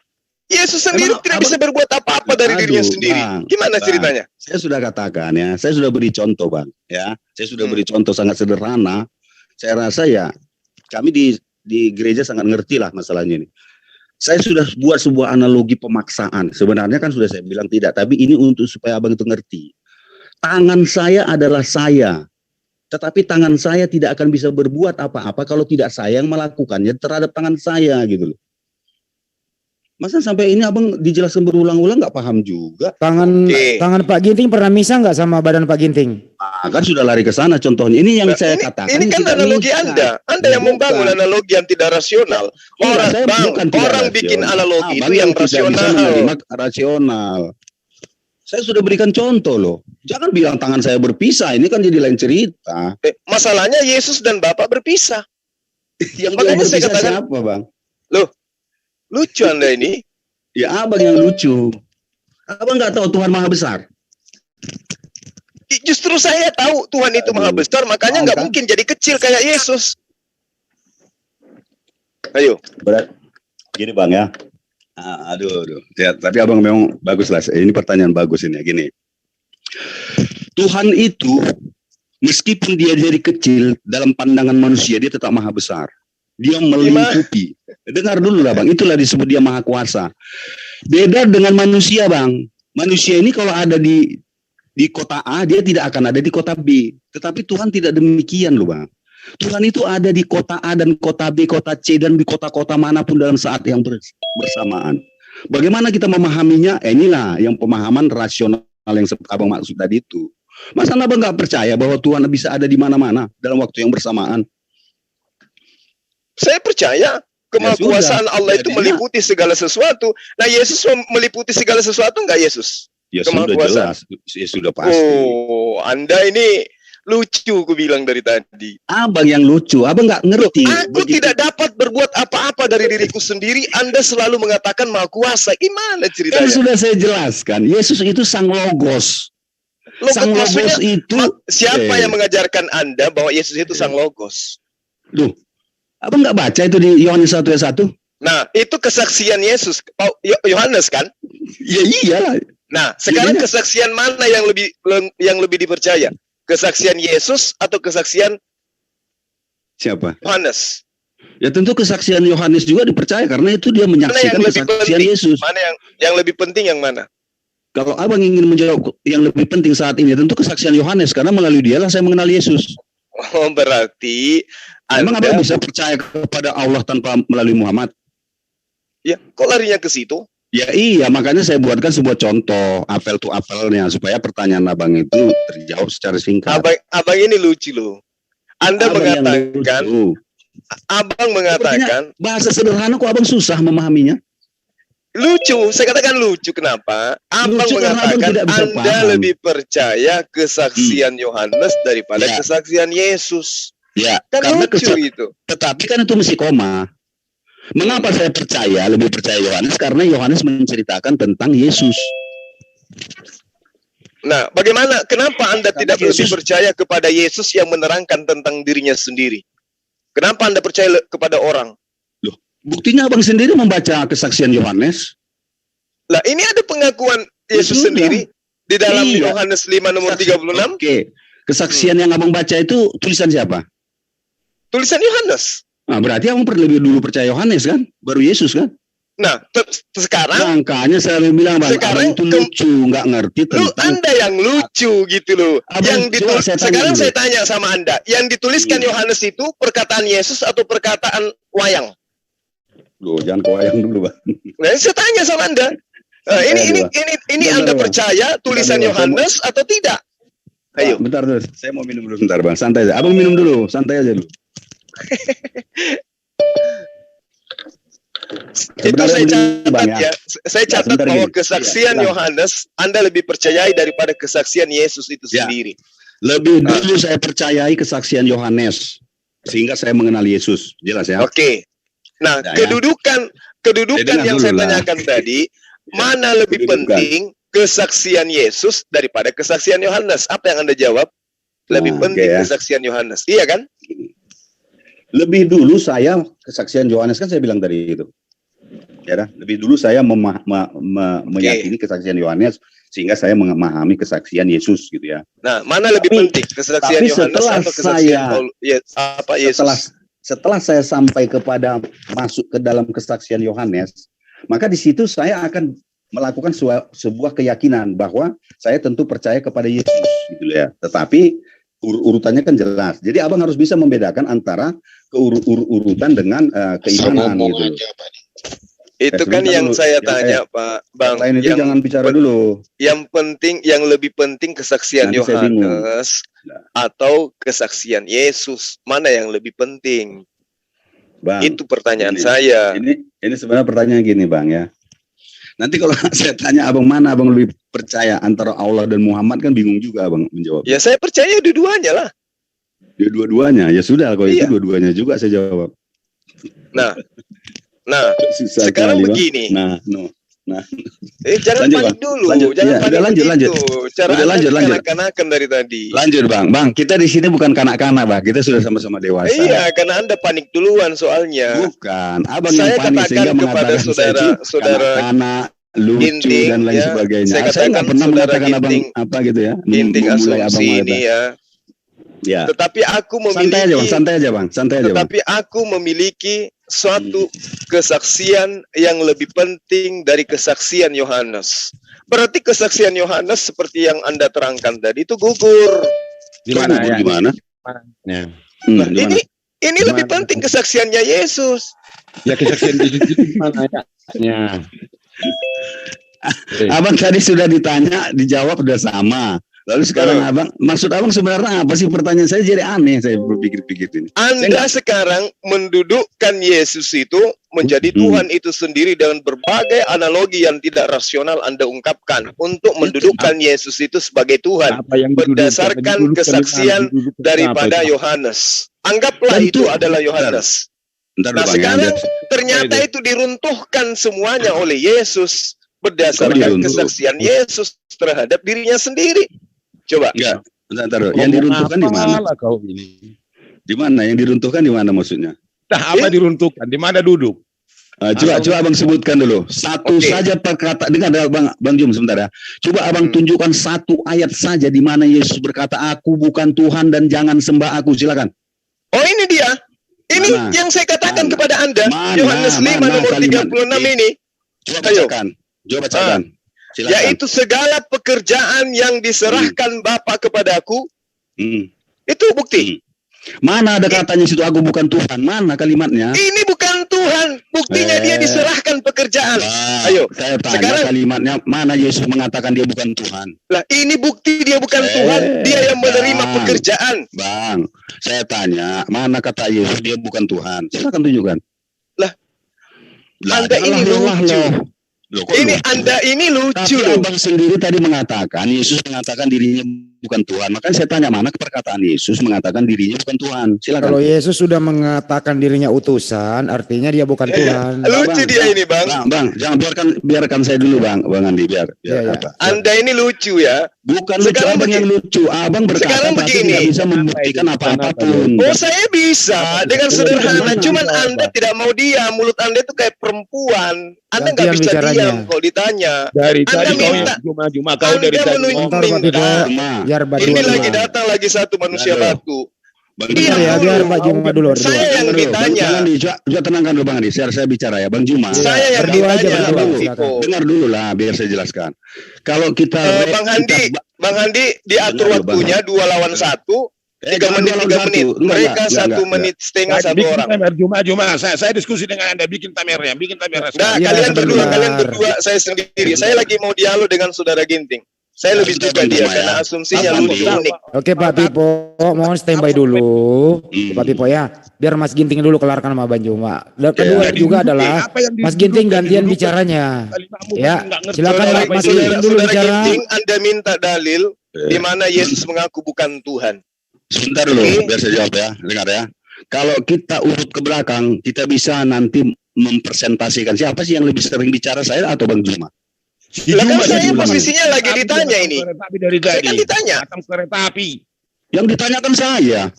Yesus sendiri tidak bisa berbuat apa-apa dari dirinya sendiri. Gimana ceritanya? Saya sudah katakan ya, saya sudah beri contoh Bang. Ya, saya sudah beri contoh sangat sederhana. Saya rasa ya, kami di gereja sangat ngerti lah masalahnya ini. Saya sudah buat sebuah analogi pemaksaan. Sebenarnya kan sudah saya bilang tidak, tapi ini untuk supaya abang itu ngerti. Tangan saya adalah saya, tetapi tangan saya tidak akan bisa berbuat apa-apa kalau tidak saya yang melakukannya terhadap tangan saya gitu loh. Masa sampai ini abang dijelaskan berulang-ulang nggak paham juga? Tangan Pak Ginting pernah misah nggak sama badan Pak Ginting? Nah, kan sudah lari ke sana contohnya. Ini yang saya katakan. Ini kan analogi Anda. Anda yang membangun analogi yang tidak rasional. Orang bikin analogi itu yang rasional. Saya sudah berikan contoh loh. Jangan bilang tangan saya berpisah. Ini kan jadi lain cerita. Masalahnya Yesus dan Bapak berpisah. Yang makanya saya katakan siapa, Bang? Loh, lucu Anda ini. Ya abang yang lucu. Abang nggak tahu Tuhan Maha Besar. Justru saya tahu Tuhan itu Maha Besar, makanya nggak mungkin jadi kecil kayak Yesus. Ayo. Berat. Gini Bang ya. Aduh. Ya, tapi abang memang bagus lah. Ini pertanyaan bagus ini. Gini. Tuhan itu meskipun dia jadi kecil dalam pandangan manusia, dia tetap Maha Besar. Dia melingkupi. Dengar dulu lah Bang, itulah disebut dia Maha Kuasa. Beda dengan manusia Bang. Manusia ini kalau ada di kota A, dia tidak akan ada di kota B. Tetapi Tuhan tidak demikian loh Bang. Tuhan itu ada di kota A dan kota B, kota C, dan di kota-kota manapun dalam saat yang bersamaan. Bagaimana kita memahaminya? Inilah yang pemahaman rasional yang abang maksud tadi itu. Masa abang nggak percaya bahwa Tuhan bisa ada di mana-mana dalam waktu yang bersamaan? Saya percaya kemahakuasaan Allah itu meliputi segala sesuatu. Nah, Yesus meliputi segala sesuatu enggak Yesus? Ya sudah jelas, ya sudah pasti. Oh, Anda ini lucu, aku bilang dari tadi. Abang yang lucu, abang nggak ngerti. Aku tidak dapat berbuat apa-apa dari diriku sendiri. Anda selalu mengatakan Maha Kuasa. Gimana ceritanya? Kan sudah saya jelaskan, Yesus itu Sang Logos. Sang Logos itu siapa yang mengajarkan Anda bahwa Yesus itu Sang Logos? Duh. Abang nggak baca itu di Yohanes 1 ayat 1? Nah, itu kesaksian Yesus. Yohanes kan? Ya iyalah. Nah, sekarang kesaksian mana yang lebih dipercaya? Kesaksian Yesus atau kesaksian siapa? Yohanes. Ya tentu kesaksian Yohanes juga dipercaya karena itu dia menyaksikan kesaksian Yesus. Mana yang lebih penting yang mana? Kalau abang ingin menjawab yang lebih penting saat ini, tentu kesaksian Yohanes karena melalui dialah saya mengenal Yesus. Oh, berarti emang abang bisa percaya kepada Allah tanpa melalui Muhammad? Ya, kok larinya ke situ? Ya iya, makanya saya buatkan sebuah contoh apel to apelnya supaya pertanyaan abang itu terjawab secara singkat. Abang ini lucu loh. Anda mengatakan, abang mengatakan bahasa sederhana kok abang susah memahaminya? Lucu, saya katakan lucu. Kenapa? Abang lucu mengatakan Anda lebih percaya kesaksian Yohanes daripada kesaksian Yesus. Ya, kan karena lucu itu. Tetapi kan itu mesti koma. Mengapa saya lebih percaya Yohanes? Karena Yohanes menceritakan tentang Yesus. Nah, bagaimana? Kenapa Anda tidak lebih percaya kepada Yesus yang menerangkan tentang dirinya sendiri? Kenapa Anda percaya kepada orang? Loh, buktinya abang sendiri membaca kesaksian Yohanes. Lah, ini ada pengakuan Yesus sendiri di dalam Yohanes 5 nomor 36. Oke. Kesaksian yang abang baca itu tulisan siapa? Tulisan Yohanes. Nah, berarti abang lebih dulu percaya Yohanes kan? Baru Yesus kan? Nah, sekarang makanya saya bilang Bang, abang itu lucu, nggak ngerti tentang Anda yang lucu gitu loh. Sekarang saya tanya sama Anda, yang dituliskan Yohanes itu perkataan Yesus atau perkataan wayang? Loh, jangan ke wayang dulu, Bang. Nah, saya tanya sama Anda. Ini Anda percaya tulisan Yohanes atau tidak? Ayo. Bentar dulu, saya mau minum dulu sebentar Bang, santai aja. Abang minum dulu, santai aja dulu. Itu saya catat ya. Saya catat bahwa kesaksian Yohanes Anda lebih percayai daripada kesaksian Yesus itu sendiri. Lebih dulu saya percayai kesaksian Yohanes sehingga saya mengenal Yesus. Jelas ya? Oke. Nah, kedudukan yang saya tanyakan tadi, mana lebih penting kesaksian Yesus daripada kesaksian Yohanes? Apa yang Anda jawab? Lebih penting kesaksian Yohanes. Iya kan? Lebih dulu saya kesaksian Yohanes kan saya bilang tadi itu. Ya, lebih dulu saya meyakini kesaksian Yohanes sehingga saya memahami kesaksian Yesus gitu ya. Nah, mana lebih penting kesaksian Yohanes atau kesaksian Yesus? Setelah saya sampai masuk ke dalam kesaksian Yohanes, Maka di situ saya akan melakukan sebuah keyakinan bahwa saya tentu percaya kepada Yesus, gitu ya. Tetapi urutannya kan jelas. Jadi abang harus bisa membedakan antara urutan dengan keimanan, gitu loh. Itu kan yang saya tanya, Pak Bang. Lain itu jangan bicara dulu. Yang penting, yang lebih penting kesaksian Yohanes atau kesaksian Yesus, mana yang lebih penting? Bang, itu pertanyaan saya. Ini sebenarnya pertanyaan gini, Bang, ya. Nanti kalau saya tanya abang mana abang lebih percaya antara Allah dan Muhammad, kan bingung juga abang menjawab. Ya saya percaya dua-duanya lah. Dua-duanya, ya sudah kalau itu dua-duanya juga saya jawab. Nah, sekarang begini. Jangan panik dulu, jangan panik lanjut. Cara lanjut. Kanak-kanakan dari tadi. Lanjut, Bang. Kita di sini bukan kanak-kanak, Bang. Kita sudah sama-sama dewasa. Iya, karena Anda panik duluan soalnya. Bukan, abang yang panik sehingga mengatakan saudara kanak, lucu Ginting, dan lain sebagainya. Saya nggak pernah mengatakan abang apa gitu ya. Ginting asumsi ini ya. Tetapi aku memiliki santai aja, Bang. Tetapi aku memiliki suatu kesaksian yang lebih penting dari kesaksian Yohanes. Berarti kesaksian Yohanes seperti yang Anda terangkan tadi itu gugur. Gimana? Ya. Nah, ini lebih penting kesaksiannya Yesus. Ya, kesaksian Yesus itu gimana ya? Abang tadi sudah ditanya, dijawab udah sama. Lalu sekarang maksud abang sebenarnya apa sih, pertanyaan saya jadi aneh, saya berpikir-pikir ini. Anda sekarang mendudukkan Yesus itu menjadi Tuhan itu sendiri dengan berbagai analogi yang tidak rasional Anda ungkapkan untuk mendudukkan Yesus itu sebagai Tuhan berdasarkan kesaksian daripada Yohanes. Anggaplah itu adalah Yohanes. Nah sekarang ternyata itu diruntuhkan semuanya oleh Yesus berdasarkan kesaksian Yesus terhadap dirinya sendiri. Coba. Enggak, bentar. Yang diruntuhkan di mana? Di mana? Yang diruntuhkan di mana maksudnya? Nah, apa diruntuhkan? Di mana duduk? Coba abang sebutkan dulu. Satu saja perkataan. Dengar Bang Jum sebentar ya. Coba abang tunjukkan satu ayat saja di mana Yesus berkata, "Aku bukan Tuhan dan jangan sembah aku." Silakan. Oh, ini dia. Ini yang saya katakan kepada Anda. Yohanes 5 nomor 36 ini. Coba bacakan. Silakan. Yaitu segala pekerjaan yang diserahkan Bapa kepadaku. Itu bukti. Mana ada katanya situ aku bukan Tuhan? Mana kalimatnya? Ini bukan Tuhan. Buktinya dia diserahkan pekerjaan. Ayo, saya tanya sekarang, kalimatnya mana Yesus mengatakan dia bukan Tuhan? Lah, ini bukti dia bukan Tuhan. Dia yang menerima pekerjaan. Bang, saya tanya, mana kata Yesus dia bukan Tuhan? Silakan tunjukkan. Lah, Anda ini lucu. Ini Anda ini lucu loh. Abang sendiri tadi mengatakan Yesus mengatakan dirinya bukan Tuhan. Makanya saya tanya mana perkataan Yesus mengatakan dirinya bukan Tuhan. Silakan. Kalau Yesus sudah mengatakan dirinya utusan, artinya dia bukan Tuhan. Lucu dia ini, Bang. Bang, jangan biarkan saya dulu, Bang Andi, biar. Anda ini lucu ya. Bukan lucu, abang yang lucu. Abang berkata sekarang begini, tidak bisa membuktikan apa-apapun. Oh, saya bisa dengan sederhana. Cuman Anda tidak mau diam. Mulut Anda itu kayak perempuan. Anda nggak bisa diam kalau ditanya. Dari Anda tadi minta. Cuma kau dari tadi. Ini lagi datang lagi satu manusia batu. Biar Pak Juma dulu. Saya yang ditanya. Juga tenangkan dulu Bang Andi. Saya bicara ya, Bang Juma. Saya yang ditanya. Dengar dulu lah, biar saya jelaskan. Kalau kita Bang Andi diatur waktunya 2 lawan 1. 3 menit. Mereka 1 menit setengah 1 orang. Juma. Saya diskusi dengan Anda, bikin tamernya. Nah, kalian berdua, saya sendiri. Saya lagi mau dialog dengan Saudara Ginting. Saya lebih suka dia karena asumsinya lucu unik. Oke Pak Pipo, mohon standby dulu. Pak Pipo ya, biar Mas Ginting dulu kelarkan sama Bang Juma. Dan kedua juga adalah Mas Ginting gantian bicaranya. Ya, silakan Mas Ginting dulu bicara. Anda minta dalil di mana Yesus mengaku bukan Tuhan. Sebentar dulu, biar saya jawab ya. Dengar ya. Kalau kita urut ke belakang, kita bisa nanti mempresentasikan siapa sih yang lebih sering bicara, saya atau Bang Juma? Kan saya posisinya lagi ditanya ini. Saya kan ditanya. Kereta api. Yang ditanyakan saya.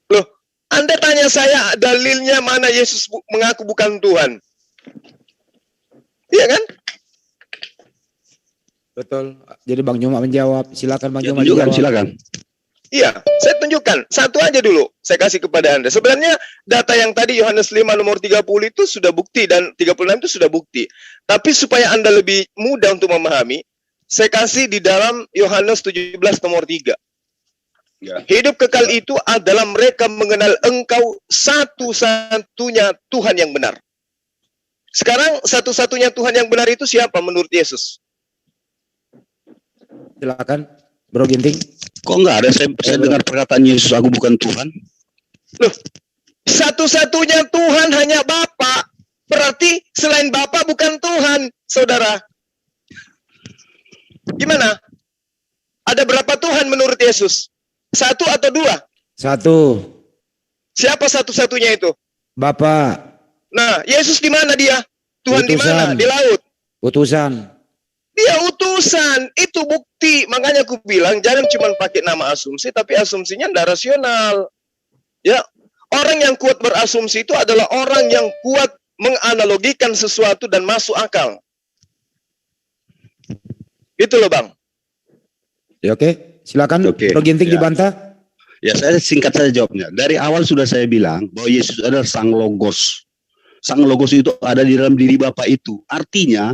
Loh, Anda tanya saya dalilnya mana Yesus mengaku bukan Tuhan. Iya kan? Betul. Jadi Bang Juma menjawab. Silakan Bang Juma juga. Silakan. Iya, saya tunjuk tunjukkan. Satu aja dulu saya kasih kepada Anda. Sebenarnya data yang tadi Yohanes 5 nomor 30 itu sudah bukti dan 36 itu sudah bukti. Tapi supaya Anda lebih mudah untuk memahami, saya kasih di dalam Yohanes 17 nomor 3. Ya. Hidup kekal itu adalah mereka mengenal Engkau satu-satunya Tuhan yang benar. Sekarang satu-satunya Tuhan yang benar itu siapa menurut Yesus? Silakan, Bro Ginting. Kok enggak ada saya dengar perkataan Yesus, aku bukan Tuhan? Loh, satu-satunya Tuhan hanya Bapa. Berarti selain Bapa bukan Tuhan, saudara. Gimana? Ada berapa Tuhan menurut Yesus? 1 atau 2? 1. Siapa satu-satunya itu? Bapak. Nah, Yesus di mana dia? Tuhan di mana? Utusan. Di laut. Utusan. Dia utusan. Itu bukti. Makanya aku bilang jangan cuma pakai nama asumsi, tapi asumsinya tidak rasional. Ya, orang yang kuat berasumsi itu adalah orang yang kuat menganalogikan sesuatu dan masuk akal. Itu loh, Bang. Ya, oke. Silakan, Oke, Bro Ginting ya. dibantah. Ya, saya singkat saja jawabnya. Dari awal sudah saya bilang bahwa Yesus adalah Sang Logos. Sang Logos itu ada di dalam diri Bapa itu. Artinya,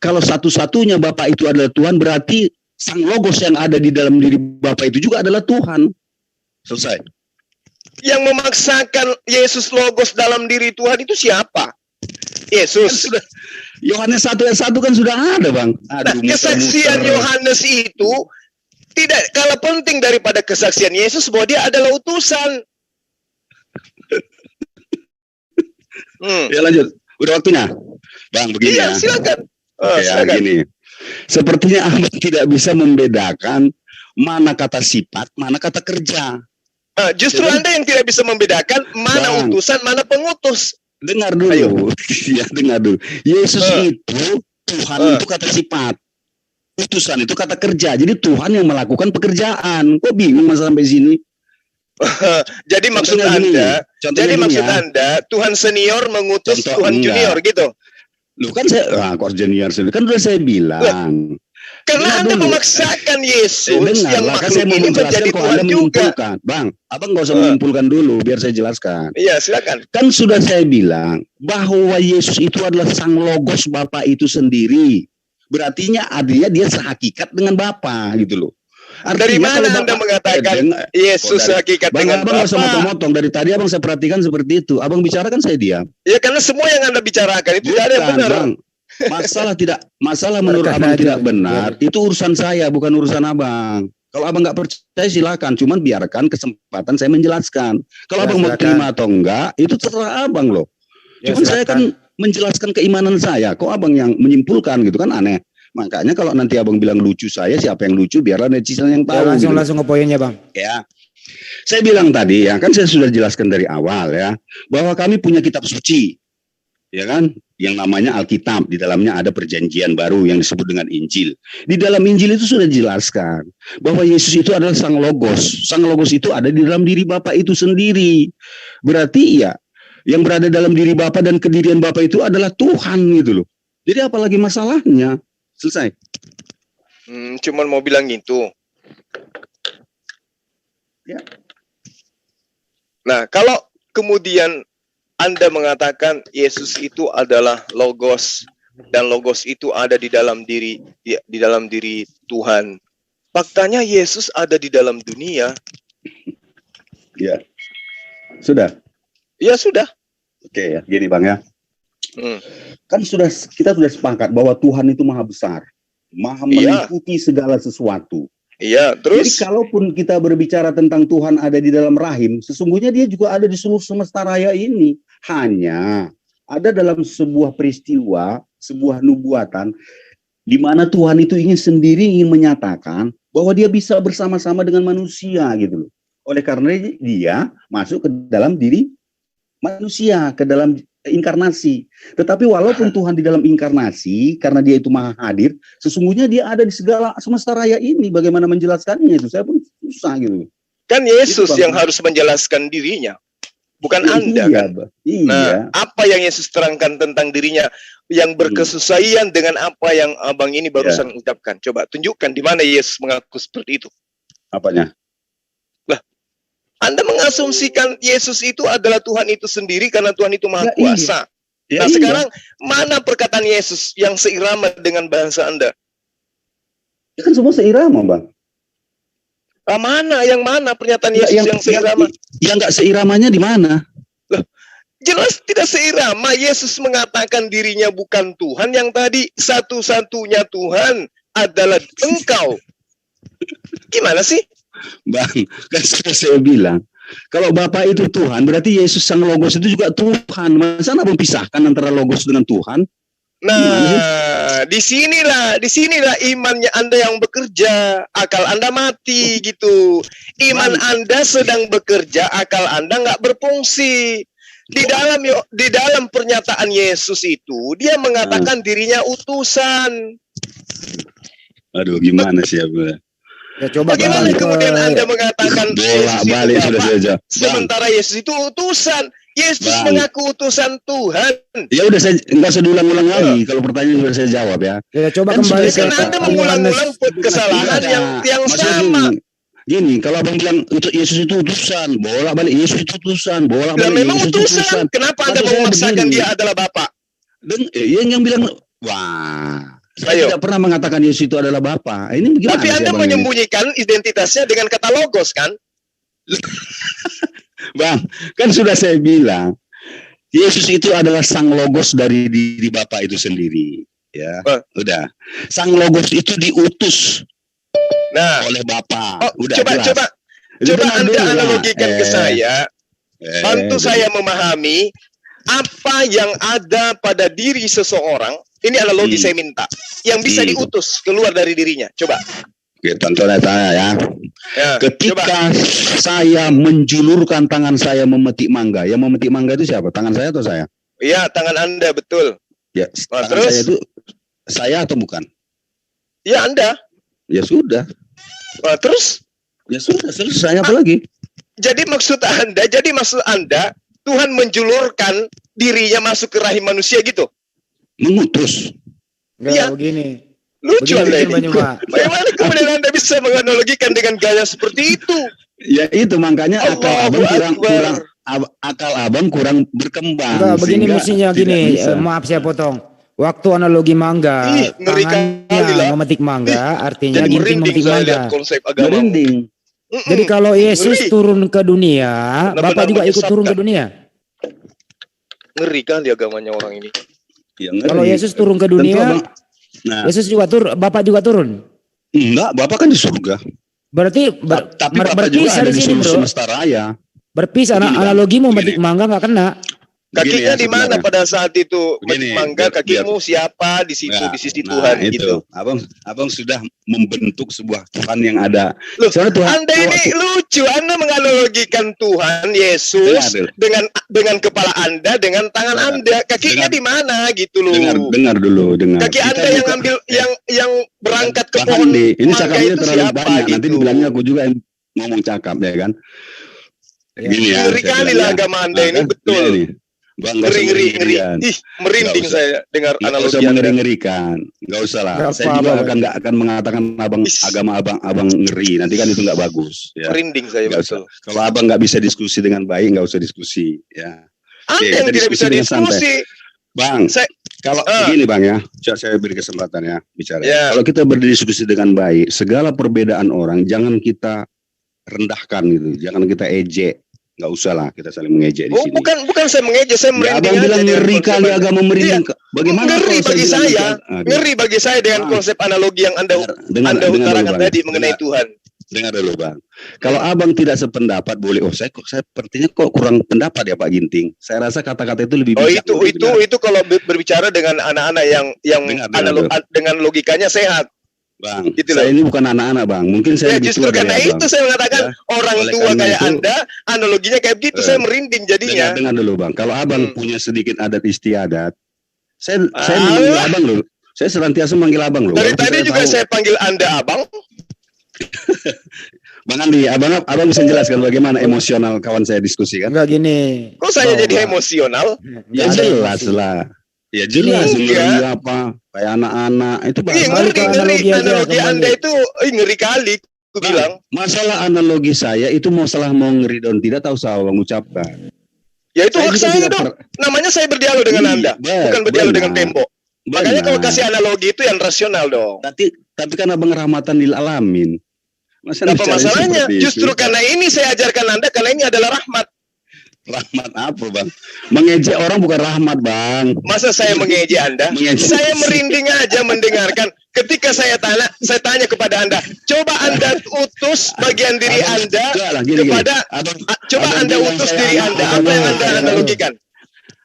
kalau satu-satunya Bapa itu adalah Tuhan, berarti Sang Logos yang ada di dalam diri Bapa itu juga adalah Tuhan. Selesai. Yang memaksakan Yesus Logos dalam diri Tuhan itu siapa? Yesus. Kan sudah, Yohanes 1 ayat 1 kan sudah ada, Bang. Aduh, Nah, kesaksian Yohanes itu tidak kalah penting daripada kesaksian Yesus bahwa dia adalah utusan. Ya lanjut. Udah waktunya. Bang, begini Iya, ya. silakan. Oke, ya, Silakan. gini. Sepertinya Abang tidak bisa membedakan mana kata sifat, mana kata kerja. Justru Ya, Anda yang tidak bisa membedakan mana Bang. utusan, mana pengutus. Dengar dulu. Ayo. Ya, dengar dulu. Yesus itu Tuhan itu kata sifat. Utusan itu kata kerja. Jadi Tuhan yang melakukan pekerjaan. Kok bingung Mas sampai sini? Jadi maksud Contohnya gini, Anda, contohnya jadi gini maksud ya. Anda Tuhan senior mengutus Contoh Tuhan enggak. junior gitu. Lu kan kok junior sendiri. Kan udah saya bilang. Karena Dengar Anda dulu. memaksakan Yesus Dengar yang lah, kan makhluk saya mau ini menjelaskan menjadi kok Tuhan Anda juga. menyimpulkan. Bang, Abang nggak usah menyimpulkan dulu, biar saya jelaskan. Iya, silakan. Kan sudah saya bilang bahwa Yesus itu adalah Sang Logos Bapa itu sendiri. Berartinya artinya dia sehakikat dengan Bapa gitu loh. Artinya Dari mana kalau Anda Bapak- mengatakan Yesus hakikat Bang, dengan Abang nggak usah Bapa? motong-motong. Dari tadi Abang saya perhatikan seperti itu. Abang bicara kan saya diam. Ya karena semua yang Anda bicarakan itu tidak ada yang Bukan, benar. Bang. Masalah menurut Karena Abang aja. tidak benar, itu urusan saya, bukan urusan Abang. Kalau Abang nggak percaya silakan, cuman biarkan kesempatan saya menjelaskan. Kalau Ya, Abang mau silakan. terima atau enggak, itu terserah Abang loh. Ya, Cuman saya silakan. kan menjelaskan keimanan saya, kok Abang yang menyimpulkan gitu kan aneh. Makanya kalau nanti Abang bilang lucu saya, siapa yang lucu, biarlah netizen yang Ya, tahu. gitu. langsung ke poinnya, Bang. Ya. Saya bilang tadi ya, kan saya sudah jelaskan dari awal ya, bahwa kami punya kitab suci. Ya kan? Yang namanya Alkitab, di dalamnya ada perjanjian baru yang disebut dengan Injil. Di dalam Injil itu sudah dijelaskan bahwa Yesus itu adalah Sang Logos. Sang Logos itu ada di dalam diri Bapa itu sendiri. Berarti ya, yang berada dalam diri Bapa dan kedirian Bapa itu adalah Tuhan gitu loh. Jadi apalagi masalahnya? Selesai. Cuman mau bilang gitu. Ya. Nah, kalau kemudian Anda mengatakan Yesus itu adalah Logos dan Logos itu ada di dalam diri Tuhan. Faktanya Yesus ada di dalam dunia. Ya. Sudah. Ya sudah. Oke ya, gini Bang ya. Hmm. Kan kita sudah sepakat bahwa Tuhan itu maha besar, maha Iya. meliputi segala sesuatu. Iya, Jadi terus kalaupun kita berbicara tentang Tuhan ada di dalam rahim, sesungguhnya dia juga ada di seluruh semesta raya ini. Hanya ada dalam sebuah peristiwa, sebuah nubuatan, di mana Tuhan itu ingin menyatakan bahwa dia bisa bersama-sama dengan manusia gitu loh. Oleh karena dia masuk ke dalam diri manusia, ke dalam inkarnasi. Tetapi walaupun Tuhan di dalam inkarnasi, karena dia itu maha hadir, sesungguhnya dia ada di segala semesta raya ini. Bagaimana menjelaskannya itu? Saya pun susah gitu. kan Yesus Itu, Bang. yang harus menjelaskan dirinya, bukan Anda Iya, kan. Bang. Iya. Nah, apa yang Yesus terangkan tentang dirinya yang berkesesuaian dengan apa yang Abang ini barusan ucapkan? Coba tunjukkan di mana Yesus mengaku seperti itu. Apanya? Anda mengasumsikan Yesus itu adalah Tuhan itu sendiri karena Tuhan itu Maha Ya, iya. Kuasa. Ya, Nah iya. sekarang mana perkataan Yesus yang seirama dengan bahasa Anda? Ya kan semua seirama, Bang. Mana yang mana pernyataan Nggak, Yesus yang seirama? Yang nggak seiramanya di mana? Jelas tidak seirama. Yesus mengatakan dirinya bukan Tuhan, yang tadi satu-satunya Tuhan adalah Engkau. Gimana sih? Bang, kan sudah saya bilang, kalau Bapak itu Tuhan, berarti Yesus Sang Logos itu juga Tuhan. Masa Anda memisahkan antara Logos dengan Tuhan? Nah, disinilah imannya Anda yang bekerja, akal Anda mati gitu. Iman Anda sedang bekerja, akal Anda nggak berfungsi. Di dalam pernyataan Yesus itu, dia mengatakan dirinya utusan. Aduh, gimana sih ya, Bang? Ya coba Bagaimana kembali ke kemudian Anda mengatakan Bola Yesus itu balik sudah Bapa, saja. sementara Yesus itu utusan? Yesus Bang. mengaku utusan Tuhan. Ya udah, saya nggak usah diulang-ulang lagi. Kalau pertanyaan sudah saya jawab ya. ya coba Kan kembali sudah ke Karena Anda Yohanes. mengulang-ulang kesalahan yang Maksudnya sama. Gini, kalau abang bilang untuk Yesus itu utusan, bolak-balik Yesus itu utusan, Lah bolak-balik memang Yesus itu utusan. Kenapa Anda Maksud saya memaksakan begini. dia adalah Bapak? yang bilang, wah, saya Ayo. tidak pernah mengatakan Yesus itu adalah Bapa. Ini bagaimana Tapi sih, Anda abang ini? menyembunyikan identitasnya dengan kata logos kan? Bang, kan sudah saya bilang, Yesus itu adalah Sang Logos dari diri Bapa itu sendiri. Ya, Bang. udah. Sang Logos itu diutus Nah, oleh Bapa. oh, Udah coba jelas. Itu coba dengar Anda dulu lah. analogikan ke saya. Bantu saya memahami apa yang ada pada diri seseorang. Ini analogi saya minta. Yang bisa diutus keluar dari dirinya. Coba. Oke, tontonnya saya ya. Ya, Ketika coba. saya menjulurkan tangan saya memetik mangga, yang memetik mangga itu siapa? Tangan saya atau saya? Iya, tangan Anda betul. Ya, Nah, tangan terus? saya itu saya atau bukan? Ya Anda. Ya sudah. Nah, terus Ya sudah, selesai apa lagi? jadi maksud Anda Tuhan menjulurkan dirinya masuk ke rahim manusia gitu. Mengutus. Enggak Iya. begini. Lucu Anda Begini ini. Pak. Bagaimana kemudian Anda bisa menganalogikan dengan gaya seperti itu? Ya itu makanya akal Allahu abang Akbar. akal abang kurang berkembang. Enggak begini sehingga mestinya tidak gini. bisa. Maaf saya potong. Waktu analogi mangga, Ih, ngeri kali tangannya lah. memetik mangga, artinya Jadi ginting merinding memetik saya mangga. lihat konsep agama. Merinding. Jadi kalau Yesus Ngeri. turun ke dunia, Benar-benar Bapak juga ikut turun ke menyesatkan. dunia. Ngeri kali agamanya orang ini. Ya, ngeri. Kalau Yesus turun ke Tentu, dunia, Abang. Nah, Yesus juga Bapak juga turun. enggak, Bapak kan di surga. Berarti Tapi Bapak juga berpisah ada di di sini, seluruh Bro. semesta raya. Berpisah. Begini, Bang. Analogi mau Begini. metik mangga nggak kena. Begini Kakinya ya, di mana sebenarnya. pada saat itu? Begini, Mangga, biar- kakimu siapa di situ Nah, di sisi nah, Tuhan itu. gitu. Abang sudah membentuk sebuah Tuhan yang ada. Loh, Soalnya Tuhan, Anda ini lucu. Anda menganalogikan Tuhan Yesus dengan kepala Anda dengan tangan Dengar. Anda. Kakinya Dengar. di mana gitu loh. dengar dulu, dengar. Kaki Kita Anda yang bukan- ambil yang berangkat ke Bang pohon Andi, ini mangga cakapnya itu terlalu siapa banyak. Nanti gitu. dibilangnya aku juga yang ngomong cakap ya kan. Ya. Gini ya. Ngeri saya kali bilang lah ya. agama Anda Nah, ini, kan? betul. Iya nih. Bang, nggak usah Ngeri. ngeri-ngerian. Ih, merinding Nggak usah. saya dengar Nggak analogi usah Anda. mengeri-ngerikan. Nggak usah lah. Nggak Saya apa-apa, juga Bang. nggak akan mengatakan agama abang ngeri. Nanti kan itu nggak bagus. Ya. Merinding saya Nggak betul. Kalau abang nggak bisa diskusi dengan baik, nggak usah diskusi. Ya. Anda Oke, yang kita tidak bisa diskusi dengan santai. diskusi. Bang, Saya kalau begini bang ya, saya beri kesempatan ya bicara. Ya. Kalau kita berdiskusi dengan baik, segala perbedaan orang jangan kita rendahkan gitu, jangan kita ejek. Nggak usah lah kita saling mengejek di sini. bukan saya mengejek, saya Ya, merinding abang aja bilang dengan ngeri konsep kali Anda. agama merinding. Bagaimana Ngeri kalau bagi bilang saya. Aduh. Ngeri bagi saya dengan Ah. konsep analogi yang Anda Dengar utarakan dulu, Bang. tadi mengenai Tuhan. Dengar dulu bang. Kalau abang tidak sependapat boleh. Oh saya sepertinya kok kurang pendapat ya Pak Ginting. Saya rasa kata-kata itu lebih Oh bijak. itu kalau berbicara dengan anak-anak yang Dengar, dengan logikanya sehat. Bang, Gitu saya loh. ini bukan anak-anak bang. Mungkin saya Ya lebih justru tua dari karena abang. itu saya mengatakan Ya. orang Oleh tua karena kayak itu- Anda analoginya kayak begitu, saya merinding jadinya. Dengar dulu bang. Kalau abang punya sedikit adat istiadat, saya Alah. memanggil abang loh. Saya senantiasa manggil abang loh. Dari Walaupun tadi juga tahu. saya panggil Anda abang. Bang Andi, abang bisa jelaskan bagaimana emosional kawan saya diskusi kan? Enggak gini. Kok saya Bahwa- jadi emosional? Ya Nggak ada jelas emosi. lah. Ya jelas Iya. ngeri apa kayak anak-anak itu bang. Ih, Balik ngeri, ke analogi aja, analogi kembali. Anda itu ngeri kali. Aku bilang. Masalah analogi saya itu masalah mau ngeri dan tidak tahu saya mengucapkan. Ya itu hak saya juga dong. Namanya saya berdialog dengan Anda, bukan berdialog dengan tembok. Makanya kalau kasih analogi itu yang rasional dong. Tapi kan abang rahmatan lil alamin. Apa masalahnya? Justru karena ini saya ajarkan Anda, karena ini adalah rahmat. Rahmat apa, Bang? Mengejek orang bukan rahmat, Bang. Masa saya mengejek Anda? Saya merinding aja mendengarkan. Ketika saya tanya kepada Anda, coba Anda utus bagian diri Anda kepada, coba Anda utus diri Anda. Apa yang Anda analogikan?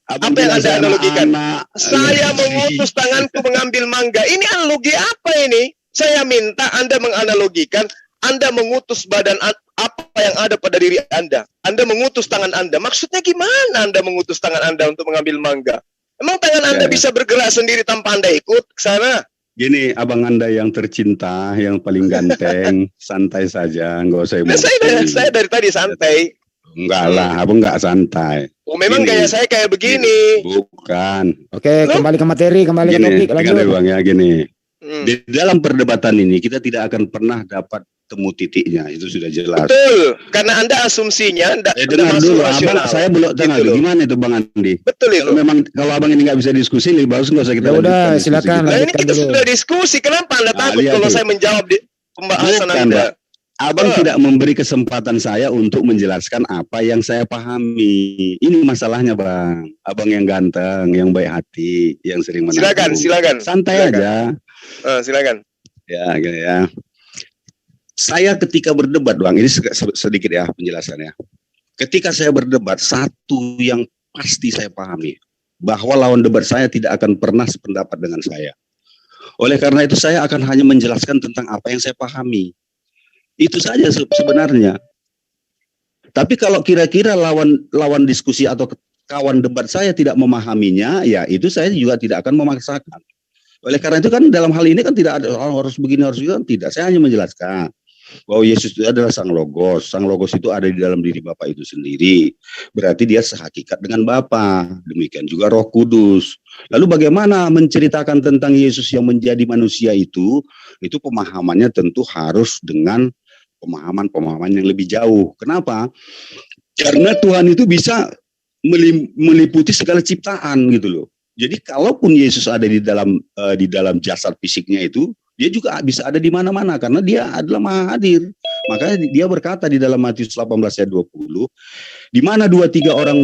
Apa yang Anda analogikan? Saya mengutus tanganku mengambil mangga. Ini analogi apa ini? Saya minta Anda menganalogikan. Anda mengutus badan apa yang ada pada diri Anda. Anda mengutus tangan Anda. Maksudnya gimana Anda mengutus tangan Anda untuk mengambil mangga? Emang tangan Anda bisa bergerak sendiri tanpa Anda ikut ke sana? Gini, abang Anda yang tercinta, yang paling ganteng, santai saja, nggak usah emosi. Saya dari tadi santai. Enggak lah, abang nggak santai. Oh, memang gaya saya kayak begini. Bukan. Oke, kembali ke materi, kembali ke topik. Lanjut. Bang, ya gini. Di dalam perdebatan ini kita tidak akan pernah dapat temu titiknya, itu sudah jelas. Betul, karena Anda asumsinya dengar dulu, abang, saya belum dengar gitu. Gimana itu Bang Andi? Betul itu. Kalau abang ini nggak bisa diskusi, lebih bagus nggak usah kita. Ya udah, silakan. Nah, ini kita sudah diskusi. Kenapa Anda takut kalau saya menjawab di pembahasan Anda? Abang tidak memberi kesempatan saya untuk menjelaskan apa yang saya pahami. Ini masalahnya, Bang. Abang yang ganteng, yang baik hati, yang sering menang. Silakan. Santai aja. Silakan. Ya, gini ya. Saya ketika berdebat, Bang, ini sedikit ya penjelasannya. Ketika saya berdebat, satu yang pasti saya pahami, bahwa lawan debat saya tidak akan pernah sependapat dengan saya. Oleh karena itu saya akan hanya menjelaskan tentang apa yang saya pahami. Itu saja sebenarnya. Tapi kalau kira-kira lawan diskusi atau kawan debat saya tidak memahaminya, ya itu saya juga tidak akan memaksakan. Oleh karena itu kan dalam hal ini kan tidak ada harus begini harus juga tidak. Saya hanya menjelaskan bahwa Yesus itu adalah Sang Logos. Sang Logos itu ada di dalam diri Bapa itu sendiri. Berarti dia sehakikat dengan Bapa. Demikian juga Roh Kudus. Lalu bagaimana menceritakan tentang Yesus yang menjadi manusia itu pemahamannya tentu harus dengan pemahaman yang lebih jauh. Kenapa? Karena Tuhan itu bisa meliputi segala ciptaan gitu loh. Jadi kalaupun Yesus ada di dalam jasad fisiknya itu, dia juga bisa ada di mana-mana karena dia adalah Maha Hadir. Makanya dia berkata di dalam Matius 18 ayat 20, di mana 2-3 orang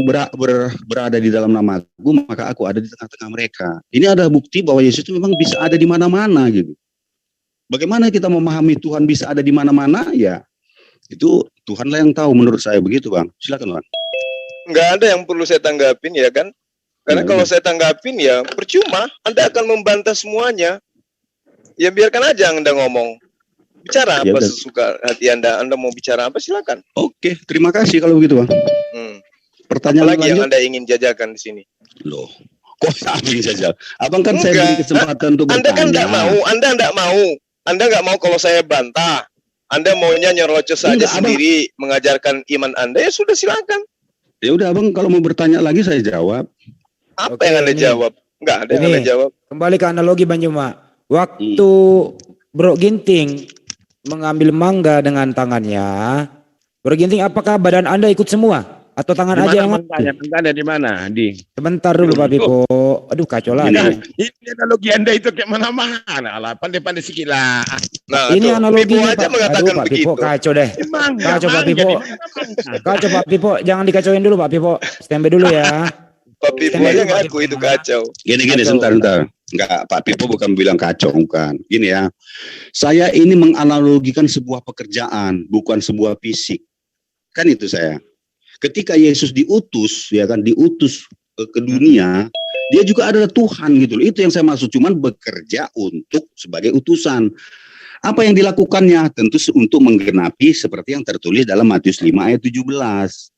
berada di dalam namaku, maka aku ada di tengah-tengah mereka. Ini adalah bukti bahwa Yesus itu memang bisa ada di mana-mana gitu. Bagaimana kita memahami Tuhan bisa ada di mana-mana? Ya, itu Tuhanlah yang tahu menurut saya begitu, Bang. Silakan, Bang. Nggak ada yang perlu saya tanggapin ya kan? Karena kalau saya tanggapin ya percuma, Anda akan membantah semuanya. Ya biarkan aja Anda ngomong. Bicara apa sesuka hati Anda mau bicara apa silakan. Oke, terima kasih kalau begitu, Bang. Pertanyaan lagi yang Anda ingin jajakan di sini? Loh, kok ingin jajal? Abang kan saya beri kesempatan untuk Anda bertanya. Kan enggak mau. Anda enggak mau kalau saya bantah. Anda maunya nyerocos saja sendiri mengajarkan iman Anda, ya sudah silakan. Ya udah Abang, kalau mau bertanya lagi saya jawab. Apa yang Anda jawab? Enggak ada yang Anda jawab. Kembali ke analogi Bang Juma. Waktu Bro Ginting mengambil mangga dengan tangannya, Bro Ginting, apakah badan Anda ikut semua? Atau tangan dimana aja yang mangganya di mana, Di? Sebentar dulu Pak Pipo. Aduh kacau lah. Ini analogi Anda itu kayak mana-mana lah, pandai-pandai sikit lah. Nah, ini analogi aja mengatakan Pak begitu. Pipo kacau deh. Kacau Pak Pipo. Kacau Pak Pipo, jangan dikacauin dulu Pak Pipo. Standby dulu ya. Pak Pipo aja ngaku itu kacau. Gini, sebentar. Enggak, Pak Pipo bukan bilang kacau, bukan. Gini ya, saya ini menganalogikan sebuah pekerjaan, bukan sebuah fisik. Kan itu saya. Ketika Yesus diutus, ya kan, diutus ke dunia, dia juga adalah Tuhan gitu loh. Itu yang saya maksud, cuman bekerja untuk sebagai utusan. Apa yang dilakukannya? Tentu untuk menggenapi seperti yang tertulis dalam Matius 5 ayat 17.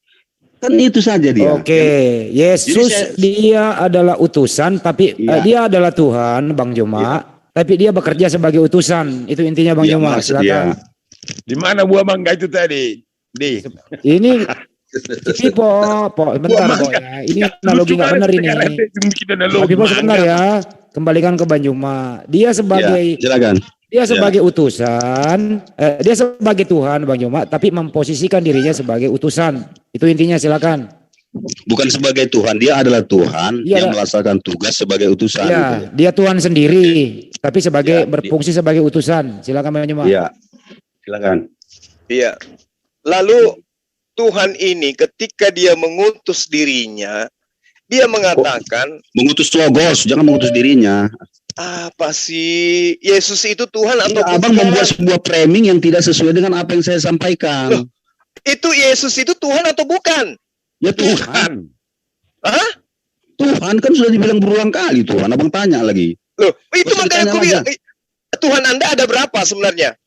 Kan itu saja dia. Oke, Yesus dia adalah utusan, tapi dia adalah Tuhan, Bang Juma. Tapi dia bekerja sebagai utusan. Itu intinya Bang Juma. Silakan. Di mana buah mangga itu tadi? Di. Ini Pipo, bentar ya. Ini analogi nggak benar ini. Pipo sebentar ya. Kembalikan ke Bang Juma. Dia sebagai silakan. Dia sebagai utusan, dia sebagai Tuhan Bang Joma, tapi memposisikan dirinya sebagai utusan. Itu intinya, silakan. Bukan sebagai Tuhan, dia adalah Tuhan yang melaksanakan tugas sebagai utusan. Iya, gitu. dia Tuhan sendiri, tapi sebagai berfungsi sebagai utusan. Silakan Bang Joma. Iya, silakan. Iya. Lalu Tuhan ini ketika dia mengutus dirinya, dia mengatakan, mengutus logos, jangan mengutus dirinya. apa sih? Yesus itu Tuhan atau bukan? Abang membuat sebuah framing yang tidak sesuai dengan apa yang saya sampaikan. Loh, itu Yesus itu Tuhan atau bukan? Ya Tuhan. Hah? Tuhan kan sudah dibilang berulang kali Tuhan. Abang tanya lagi. Loh, itu makanya aku bilang, aja. Tuhan Anda ada berapa sebenarnya?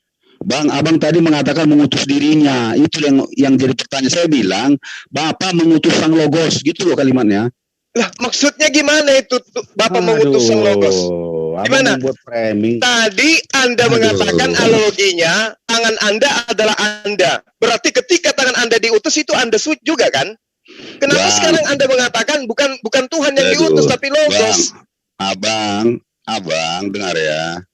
Bang, abang tadi mengatakan mengutus dirinya. Itu yang jadi pertanyaan. Saya bilang, Bapak mengutus sang logos. Gitu loh kalimatnya. Lah, maksudnya gimana itu Bapak mengutus sang logos? Gimana? Tadi Anda mengatakan analoginya, tangan Anda adalah Anda. Berarti ketika tangan Anda diutus itu Anda switch juga kan? Kenapa sekarang Anda mengatakan bukan Tuhan yang diutus tapi logos? Abang dengar ya.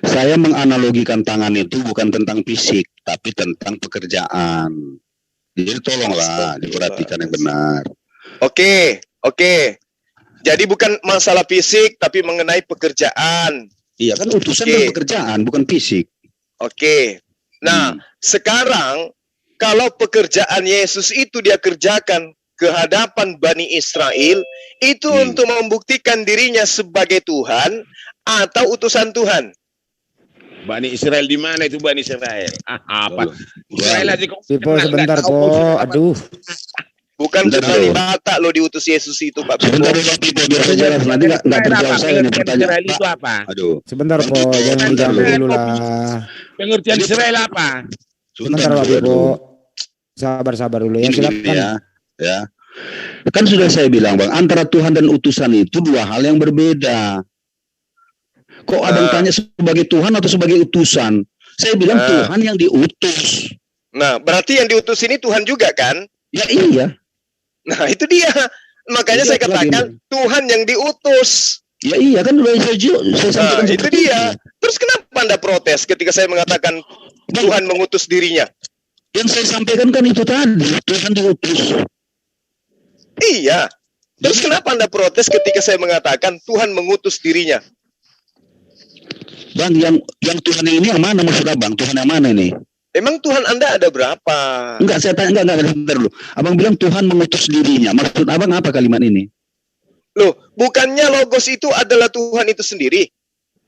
Saya menganalogikan tangan itu bukan tentang fisik, tapi tentang pekerjaan. Jadi tolonglah diperhatikan yang benar. Oke. Jadi bukan masalah fisik, tapi mengenai pekerjaan. Iya kan utusan dan pekerjaan, bukan fisik. Oke. Nah, sekarang kalau pekerjaan Yesus itu dia kerjakan ke hadapan Bani Israel, itu untuk membuktikan dirinya sebagai Tuhan atau utusan Tuhan. Bani Israel di mana itu Bani Israel? Apa? Israel aja kok. Sebentar, aduh. Bukan kembali Batak lo diutus Yesus itu, Pak. Sebentar dulu, Pipo, biar saya jelas. Nanti nggak terjawab saya ini pertanyaan. Itu apa? Aduh. Sebentar, Po. Jangan diganggu dulu lah. Pengertian Israel apa? Sebentar, Pak Pipo. Sabar dulu ya, silakan. Ya. Kan sudah saya bilang, Bang, antara Tuhan dan utusan itu dua hal yang berbeda. Kok abang tanya sebagai Tuhan atau sebagai utusan? Saya bilang Tuhan yang diutus. Nah, berarti yang diutus ini Tuhan juga kan? Ya iya. Nah, itu dia. Makanya saya katakan Tuhan yang diutus. Ya iya kan udah saya sampaikan. Itu dia. Terus kenapa Anda protes ketika saya mengatakan Tuhan mengutus dirinya? Yang saya sampaikan kan itu tadi, Tuhan diutus. Iya. Terus kenapa Anda protes ketika saya mengatakan Tuhan mengutus dirinya? Bang, yang Tuhan yang ini yang mana maksud Abang? Tuhan yang mana ini? Emang Tuhan Anda ada berapa? Enggak, saya tanya, enggak, sebentar dulu. Abang bilang Tuhan mengutus dirinya. Maksud Abang apa kalimat ini? Loh, bukannya logos itu adalah Tuhan itu sendiri?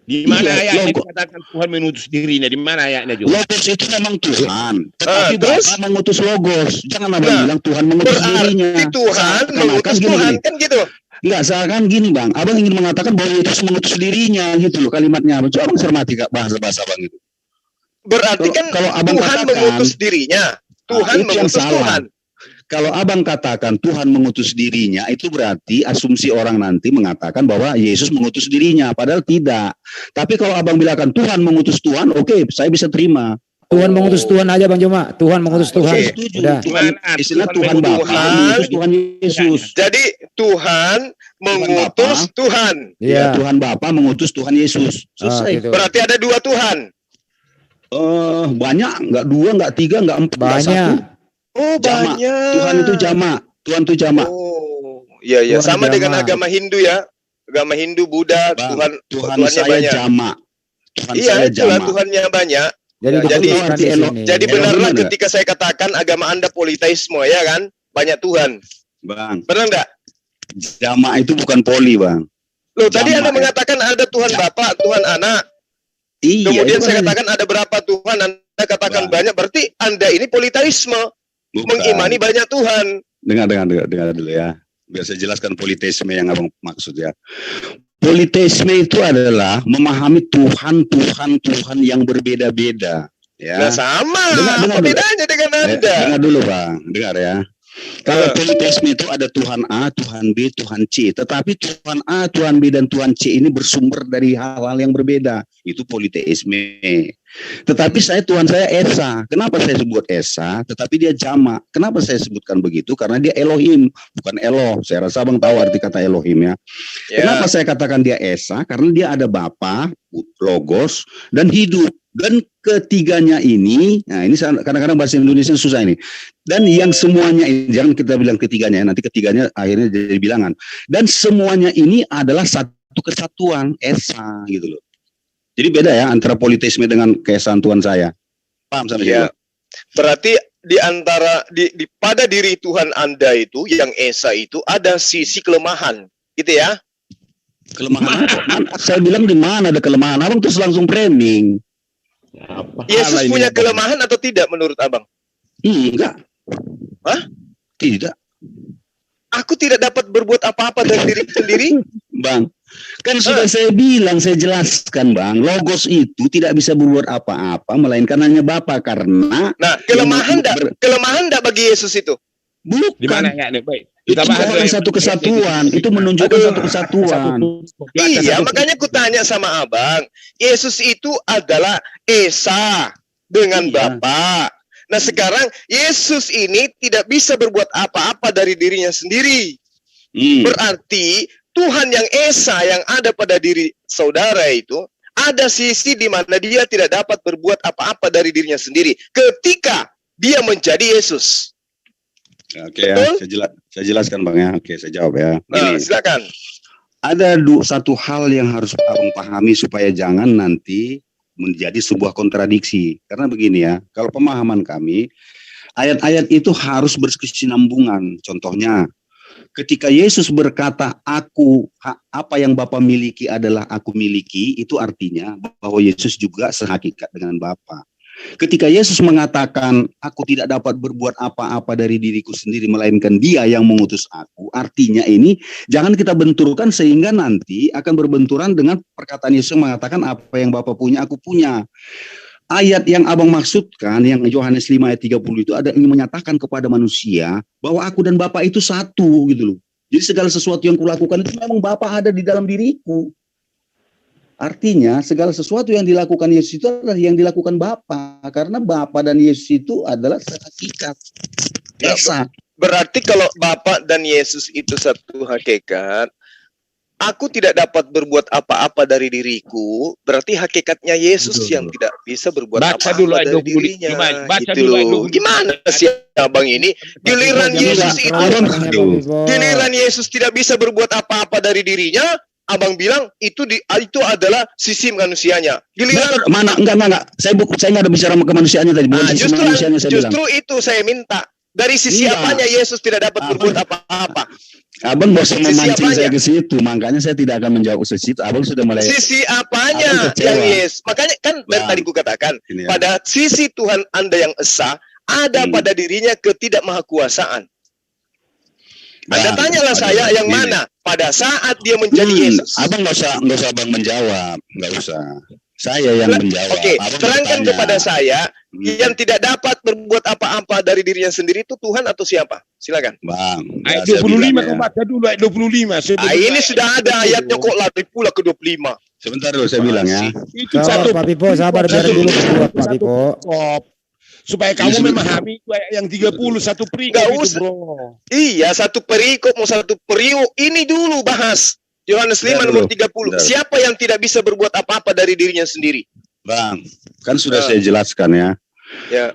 Di mana ayatnya dikatakan Tuhan mengutus dirinya? Di mana ayatnya juga? Logos itu memang Tuhan. Tetapi Bapa mengutus logos. Jangan Abang bilang Tuhan mengutus dirinya. Berarti Tuhan mengutus Tuhan, kan gitu? Enggak, seakan gini Bang. Abang ingin mengatakan bahwa Yesus mengutus dirinya gitu loh kalimatnya. Coba Abang cermati bahasa Abang itu. Berarti kan kalau Tuhan katakan, mengutus dirinya. Tuhan mengutus Tuhan. Kalau Abang katakan Tuhan mengutus dirinya, itu berarti asumsi orang nanti mengatakan bahwa Yesus mengutus dirinya. Padahal tidak. Tapi kalau Abang bilangkan Tuhan mengutus Tuhan, oke, saya bisa terima. Tuhan mengutus Tuhan aja Bang Joma. Tuhan mengutus Tuhan. Udah. Istilah Tuhan Bapa mengutus Tuhan Yesus. Jadi Tuhan mengutus Tuhan. Ya, Tuhan Bapa mengutus Tuhan Yesus. Selesai. Berarti ada dua Tuhan. Banyak, enggak dua, enggak tiga, enggak empat, banyak. Oh, jama. Banyak. Tuhan itu jama. Tuhan itu jama. Oh, iya ya, sama jama. Dengan agama Hindu ya. Agama Hindu, Buddha, Tuhannya saya banyak. Jama. Tuhan iya, saya jama. Tuhannya banyak. Jadi benarlah ketika saya katakan agama Anda politeisme ya kan? Banyak Tuhan. Bang. Benar enggak? Jama itu bukan poli, Bang. Loh, tadi Anda mengatakan ada Tuhan Bapa, Tuhan Anak. Iya, kemudian saya katakan ada berapa Tuhan, Anda katakan banyak, berarti Anda ini politeisme. Mengimani banyak Tuhan. Dengar dulu ya. Biar saya jelaskan politeisme yang Abang maksud ya. Politeisme itu adalah memahami Tuhan yang berbeda-beda. Ya. Nah, sama. Apa bedanya dengan Anda? Dengar dulu Bang, dengar ya. Kalau politeisme itu ada Tuhan A, Tuhan B, Tuhan C. Tetapi Tuhan A, Tuhan B, dan Tuhan C ini bersumber dari hal-hal yang berbeda. Itu politeisme. Tetapi Tuhan saya Esa. Kenapa saya sebut Esa? Tetapi dia jamak. Kenapa saya sebutkan begitu? Karena dia Elohim, bukan Eloh. Saya rasa abang tahu arti kata Elohim ya. Kenapa saya katakan dia Esa? Karena dia ada Bapa, Logos, dan hidup. Dan ketiganya ini, nah ini kadang-kadang bahasa Indonesia susah ini. Dan yang semuanya, jangan kita bilang ketiganya, nanti ketiganya akhirnya jadi bilangan. Dan semuanya ini adalah satu kesatuan, Esa gitu loh. Jadi beda ya antara politeisme dengan keesaan Tuhan saya. Paham sampai ya. Berarti di antara pada diri Tuhan Anda itu yang Esa itu ada sisi kelemahan, gitu ya? Kelemahan apa? Saya bilang di mana ada kelemahan? Abang terus langsung framing. Yesus punya kelemahan atau tidak menurut abang? Enggak. Hah? Tidak. Aku tidak dapat berbuat apa-apa dari diri sendiri. Bang, kan sudah saya bilang, saya jelaskan Bang, Logos itu tidak bisa berbuat apa-apa melainkan hanya Bapa karena. Nah, kelemahan enggak bagi Yesus itu? Bukan. Di mana ya nih, baik. Itu bukan satu kesatuan, itu menunjukkan satu kesatuan. Iya, makanya aku tanya sama abang, Yesus itu adalah Esa dengan Bapa. Nah sekarang Yesus ini tidak bisa berbuat apa-apa dari dirinya sendiri. Berarti Tuhan yang Esa yang ada pada diri saudara itu ada sisi di mana dia tidak dapat berbuat apa-apa dari dirinya sendiri ketika dia menjadi Yesus. Oke ya, saya jelaskan Bang ya. Oke, saya jawab ya. Nah, silakan. Ada satu hal yang harus abang pahami supaya jangan nanti menjadi sebuah kontradiksi. Karena begini ya, kalau pemahaman kami, ayat-ayat itu harus berkesinambungan. Contohnya, ketika Yesus berkata, apa yang Bapa miliki adalah aku miliki, itu artinya bahwa Yesus juga sehakikat dengan Bapa. Ketika Yesus mengatakan, aku tidak dapat berbuat apa-apa dari diriku sendiri, melainkan Dia yang mengutus aku. Artinya ini, jangan kita benturkan sehingga nanti akan berbenturan dengan perkataan Yesus yang mengatakan, apa yang Bapa punya, aku punya. Ayat yang abang maksudkan, yang Yohanes 5 ayat 30 itu ada yang menyatakan kepada manusia, bahwa aku dan Bapa itu satu gitu loh. Jadi segala sesuatu yang kulakukan itu memang Bapa ada di dalam diriku. Artinya segala sesuatu yang dilakukan Yesus itu adalah yang dilakukan Bapa, karena Bapa dan Yesus itu adalah sehakikat. Esa. Berarti kalau Bapa dan Yesus itu satu hakikat, aku tidak dapat berbuat apa-apa dari diriku, berarti hakikatnya Yesus yang tidak bisa berbuat apa-apa dari dirinya. Gimana sih abang ini? Giliran Yesus tidak bisa berbuat apa-apa dari dirinya, abang bilang itu adalah sisi manusianya. Giliran enggak. Saya nggak ada bicara kemanusiaannya tadi. Justru itu saya minta. Dari sisi apanya Yesus tidak dapat berbuat apa-apa? Abang nggak usah memancing saya ke situ, makanya saya tidak akan menjawab ke situ. Abang sudah mulai. Sisi apanya yang Yesus? Makanya kan dari tadi ku katakan, pada sisi Tuhan Anda yang esa ada pada dirinya ketidakmahakuasaan. Anda tanyalah saya yang mana pada saat dia menjadi Yesus. Abang nggak usah abang menjawab, nggak usah. Saya yang menjawab. Oke, terangkan kepada saya yang tidak dapat berbuat apa-apa dari dirinya sendiri itu Tuhan atau siapa? Silakan. Bang. Ayat 25 kau baca dulu ayat 25. Ini sudah ada ayatnya kok lari pula ke 25. Sebentar dulu saya bilang ya. Itu satu. Pak Pipo, sabar dulu Pak Pipo. Supaya kamu memahami yang 31 perikop itu, bro. Iya, satu perikop mau satu periuk. Ini dulu bahas. Yohanes 5 nomor 30. Siapa yang tidak bisa berbuat apa-apa dari dirinya sendiri? Bang, kan sudah saya jelaskan ya.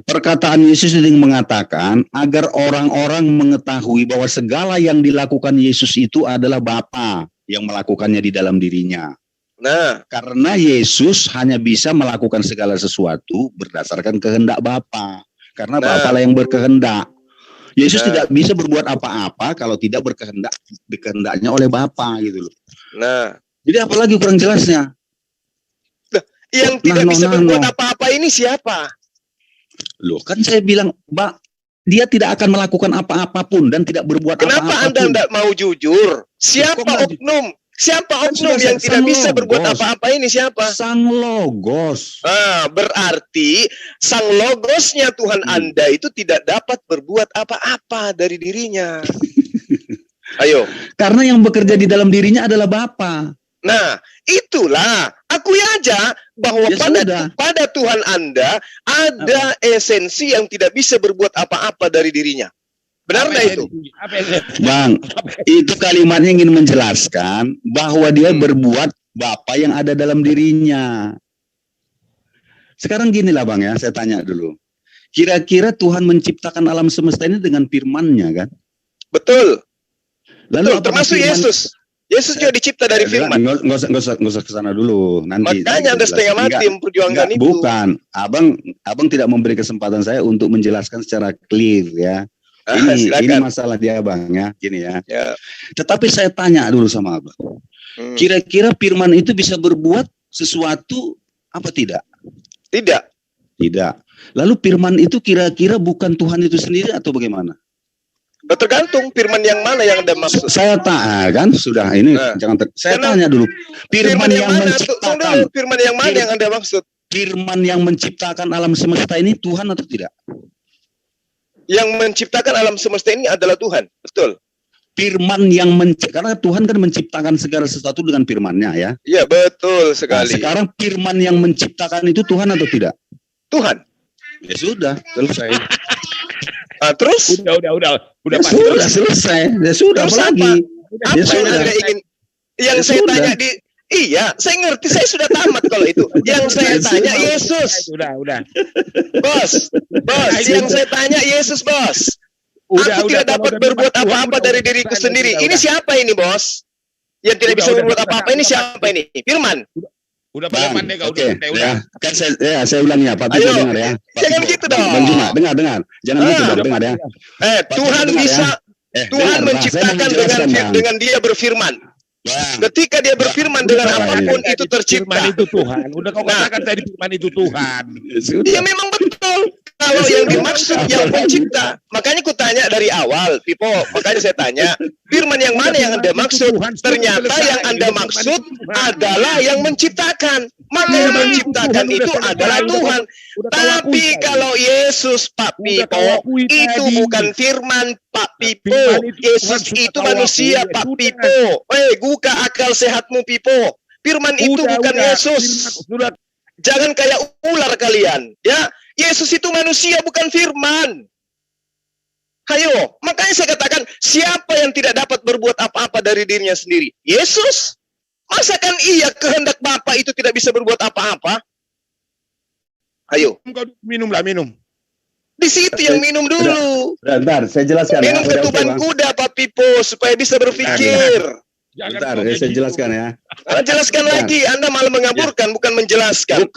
Perkataan Yesus yang mengatakan agar orang-orang mengetahui bahwa segala yang dilakukan Yesus itu adalah Bapa yang melakukannya di dalam dirinya. Nah, karena Yesus hanya bisa melakukan segala sesuatu berdasarkan kehendak Bapa. Karena Bapa lah yang berkehendak. Yesus tidak bisa berbuat apa-apa kalau tidak berkehendaknya oleh Bapa gitu loh. Nah, jadi apalagi kurang jelasnya? Yang tidak bisa berbuat apa-apa ini siapa? Loh, kan saya bilang, Mbak, dia tidak akan melakukan apa-apapun dan tidak berbuat apa-apa. Kenapa Anda tidak mau jujur? Siapa oknum? Siapa oknum yang tidak bisa berbuat apa-apa ini? Siapa? Sang Logos. Berarti Sang Logosnya Tuhan Anda itu tidak dapat berbuat apa-apa dari dirinya. Ayo. Karena yang bekerja di dalam dirinya adalah Bapa. Nah, itulah. Akui aja bahwa pada Tuhan Anda ada esensi yang tidak bisa berbuat apa-apa dari dirinya. Benar nggak itu? Bang, itu kalimatnya ingin menjelaskan bahwa dia berbuat Bapa yang ada dalam dirinya. Sekarang ginilah Bang ya, saya tanya dulu. Kira-kira Tuhan menciptakan alam semesta ini dengan firman-Nya kan? Betul. Lalu betul, termasuk Yesus. Yesus juga dicipta dari firman. Nggak usah ke sana dulu. Nanti. Makanya Anda setengah mati memperjuangkan itu. Bukan. Abang tidak memberi kesempatan saya untuk menjelaskan secara clear ya. Ini masalah dia Bang ya, gini ya. Tetapi saya tanya dulu sama Abang. Kira-kira firman itu bisa berbuat sesuatu apa tidak? Tidak. Tidak. Lalu firman itu kira-kira bukan Tuhan itu sendiri atau bagaimana? Tergantung firman yang mana yang Anda maksud. Saya kan sudah ini saya tanya dulu. Firman yang menciptakan. Firman yang mana yang Anda maksud? Firman yang menciptakan alam semesta ini Tuhan atau tidak? Yang menciptakan alam semesta ini adalah Tuhan, betul. Firman yang karena Tuhan kan menciptakan segala sesuatu dengan firman-Nya ya. Iya, betul sekali. Sekarang firman yang menciptakan itu Tuhan atau tidak? Tuhan. Ya sudah, selesai. Terus? Udah sudah selesai. Ya sudah, terus apa lagi? Apa yang Anda ingin? Yang saya tanya iya, saya ngerti, saya sudah tamat kalau itu. Yang saya tanya Yesus. Udah. Bos, yang saya tanya Yesus, Bos. Aku tidak dapat berbuat apa-apa dari diriku sendiri. Ini siapa ini, Bos? Yang tidak bisa berbuat apa-apa ini siapa ini? Firman. Udah pada pandai kau udah. Kan saya ulangi ya, Pak Tito dengar ya. Jangan gitu dong. Bang Juma, dengar. Jangan gitu dong, dengar ya. Tuhan bisa Tuhan menciptakan dengan dia berfirman. Ketika dia berfirman dengan apapun itu tercipta. Firman itu Tuhan. Udah kau katakan tadi firman itu Tuhan. Dia memang betul. Kalau yang dimaksud yang pencipta, makanya ku tanya dari awal, Pipo. Makanya saya tanya, firman yang mana yang Anda maksud? Ternyata yang Anda maksud adalah yang menciptakan. Maka yang menciptakan itu adalah Tuhan. Tapi kalau Yesus, Pak Pipo, itu bukan firman, Pak Pipo. Yesus itu manusia, Pak Pipo. Buka akal sehatmu, Pipo. Firman itu bukan Yesus. Jangan kayak ular kalian, ya. Yesus itu manusia, bukan firman. Hayo, makanya saya katakan, siapa yang tidak dapat berbuat apa-apa dari dirinya sendiri? Yesus. Masakan iya kehendak Bapa itu tidak bisa berbuat apa-apa? Ayo. Minum. Di situ yang minum dulu. Bentar, saya jelaskan. Minum ketuban kuda, Pak Pipo, supaya bisa berpikir. Bentar, saya jelaskan ya. Jelaskan lagi, Anda malah mengaburkan, bukan menjelaskan.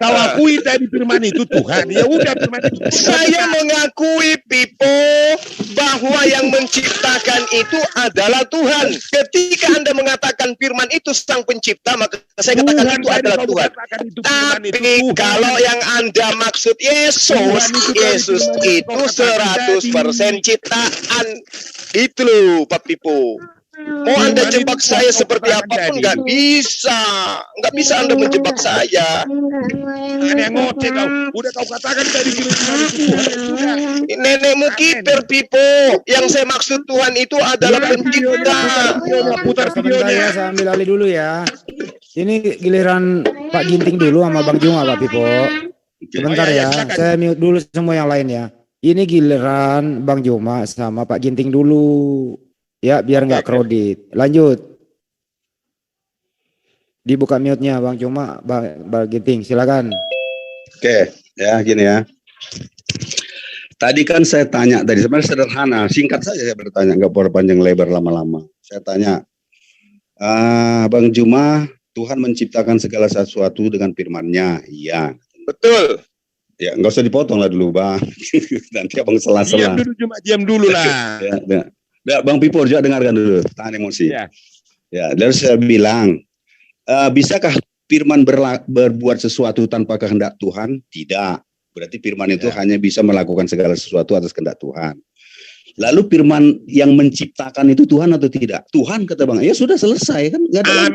Kau akui tadi firman itu Tuhan. Ya udah firman itu. Saya mengakui Pipo bahwa yang menciptakan itu adalah Tuhan. Ketika Anda mengatakan firman itu sang pencipta, maka saya katakan itu adalah Tuhan. Tapi kalau yang Anda maksud Yesus itu 100% ciptaan. Itu loh, Pak Pipo. Mau Anda jebak saya seperti apapun nggak bisa Anda menjebak saya. Yang ngoceh kau, udah kau katakan tadi firman itu Tuhan. Nenekmu kiper, Pipo. Yang saya maksud Tuhan itu adalah pencipta. Putar videonya, saya ambil alih dulu ya. Ini giliran Pak Ginting dulu sama Bang Juma, Pak Pipo. Sebentar ya, saya mute dulu semua yang lain ya. Ini giliran Bang Juma sama Pak Ginting dulu. Ya, biar nggak kredit. Lanjut. Dibuka mute-nya Bang Juma, Bang Ginting, silakan. Oke, ya gini ya. Tadi kan saya tanya, tadi sebenarnya sederhana, singkat saja saya bertanya, nggak panjang lebar lama-lama. Saya tanya, Bang Juma, Tuhan menciptakan segala sesuatu dengan firman-Nya. Iya. Betul. Ya, nggak usah dipotong lah dulu, Bang. Nanti abang sela-sela. Diam dulu lah. Ya, Bang Pipo juga dengarkan dulu, tahan emosi. Ya, lalu saya bilang, bisakah firman berbuat sesuatu tanpa kehendak Tuhan? Tidak. Berarti firman itu hanya bisa melakukan segala sesuatu atas kehendak Tuhan. Lalu firman yang menciptakan itu Tuhan atau tidak? Tuhan, kata Bang. Ya sudah selesai kan? Gak ada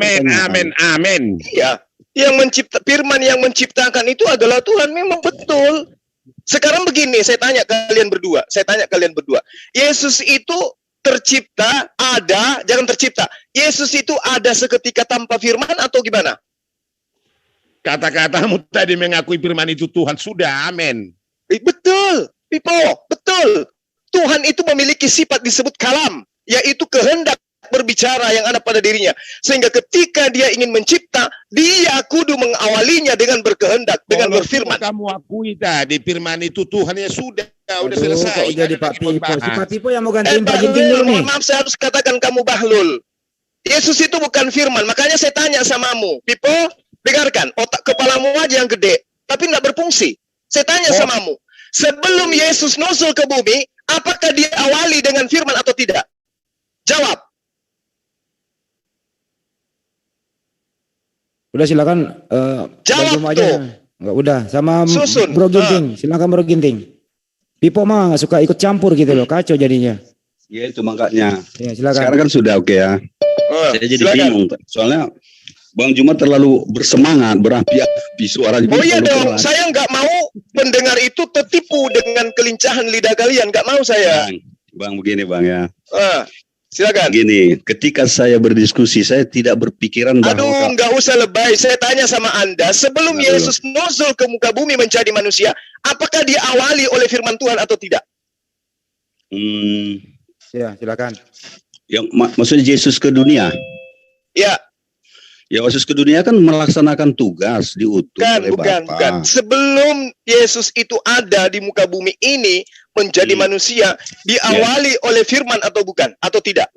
Amin. Iya. Firman yang menciptakan itu adalah Tuhan, memang betul. Sekarang begini, saya tanya kalian berdua. Yesus itu tercipta, ada, jangan tercipta. Yesus itu ada seketika tanpa firman atau gimana? Kata-katamu tadi mengakui firman itu Tuhan, sudah, amin. Betul, Pipo, betul. Tuhan itu memiliki sifat disebut kalam, yaitu kehendak berbicara yang ada pada dirinya. Sehingga ketika dia ingin mencipta, dia kudu mengawalinya dengan berkehendak, dengan berfirman. Kamu akui tadi firman itu Tuhan, ya sudah selesai. Kok jadi Pak Pipo? Si Pak Pipo yang mau gantiin Pak Ginting dulu nih. Maaf, saya harus katakan kamu bahlul. Yesus itu bukan firman, makanya saya tanya samamu, Pipo, dengarkan, otak kepalamu aja yang gede, tapi nggak berfungsi. Saya tanya samamu, sebelum Yesus nuzul ke bumi, apakah dia awali dengan firman atau tidak? Jawab. Udah silakan. Jawab aja. Enggak, udah sama Susun. Bro Ginting. Silakan Bro Ginting. Pipo mah nggak suka ikut campur gitu loh, kacau jadinya. Ya itu makanya. Ya, silakan. Sekarang kan sudah oke ya. Saya jadi bingung. Soalnya Bang Juma terlalu bersemangat, berapi-api suaranya. Oh iya dong, saya nggak mau pendengar itu tertipu dengan kelincahan lidah kalian. Nggak mau saya. Bang begini Bang ya. Silakan. Gini, ketika saya berdiskusi, saya tidak berpikiran bahwa... Aduh, nggak usah lebay. Saya tanya sama Anda, sebelum Yesus nuzul ke muka bumi menjadi manusia, apakah dia awali oleh firman Tuhan atau tidak? Ya, silakan. Yang maksudnya Yesus ke dunia? Ya. Ya, Yesus ke dunia kan melaksanakan tugas, diutus oleh Bapa. Bukan. Sebelum Yesus itu ada di muka bumi ini menjadi manusia, diawali oleh firman atau bukan? Atau tidak?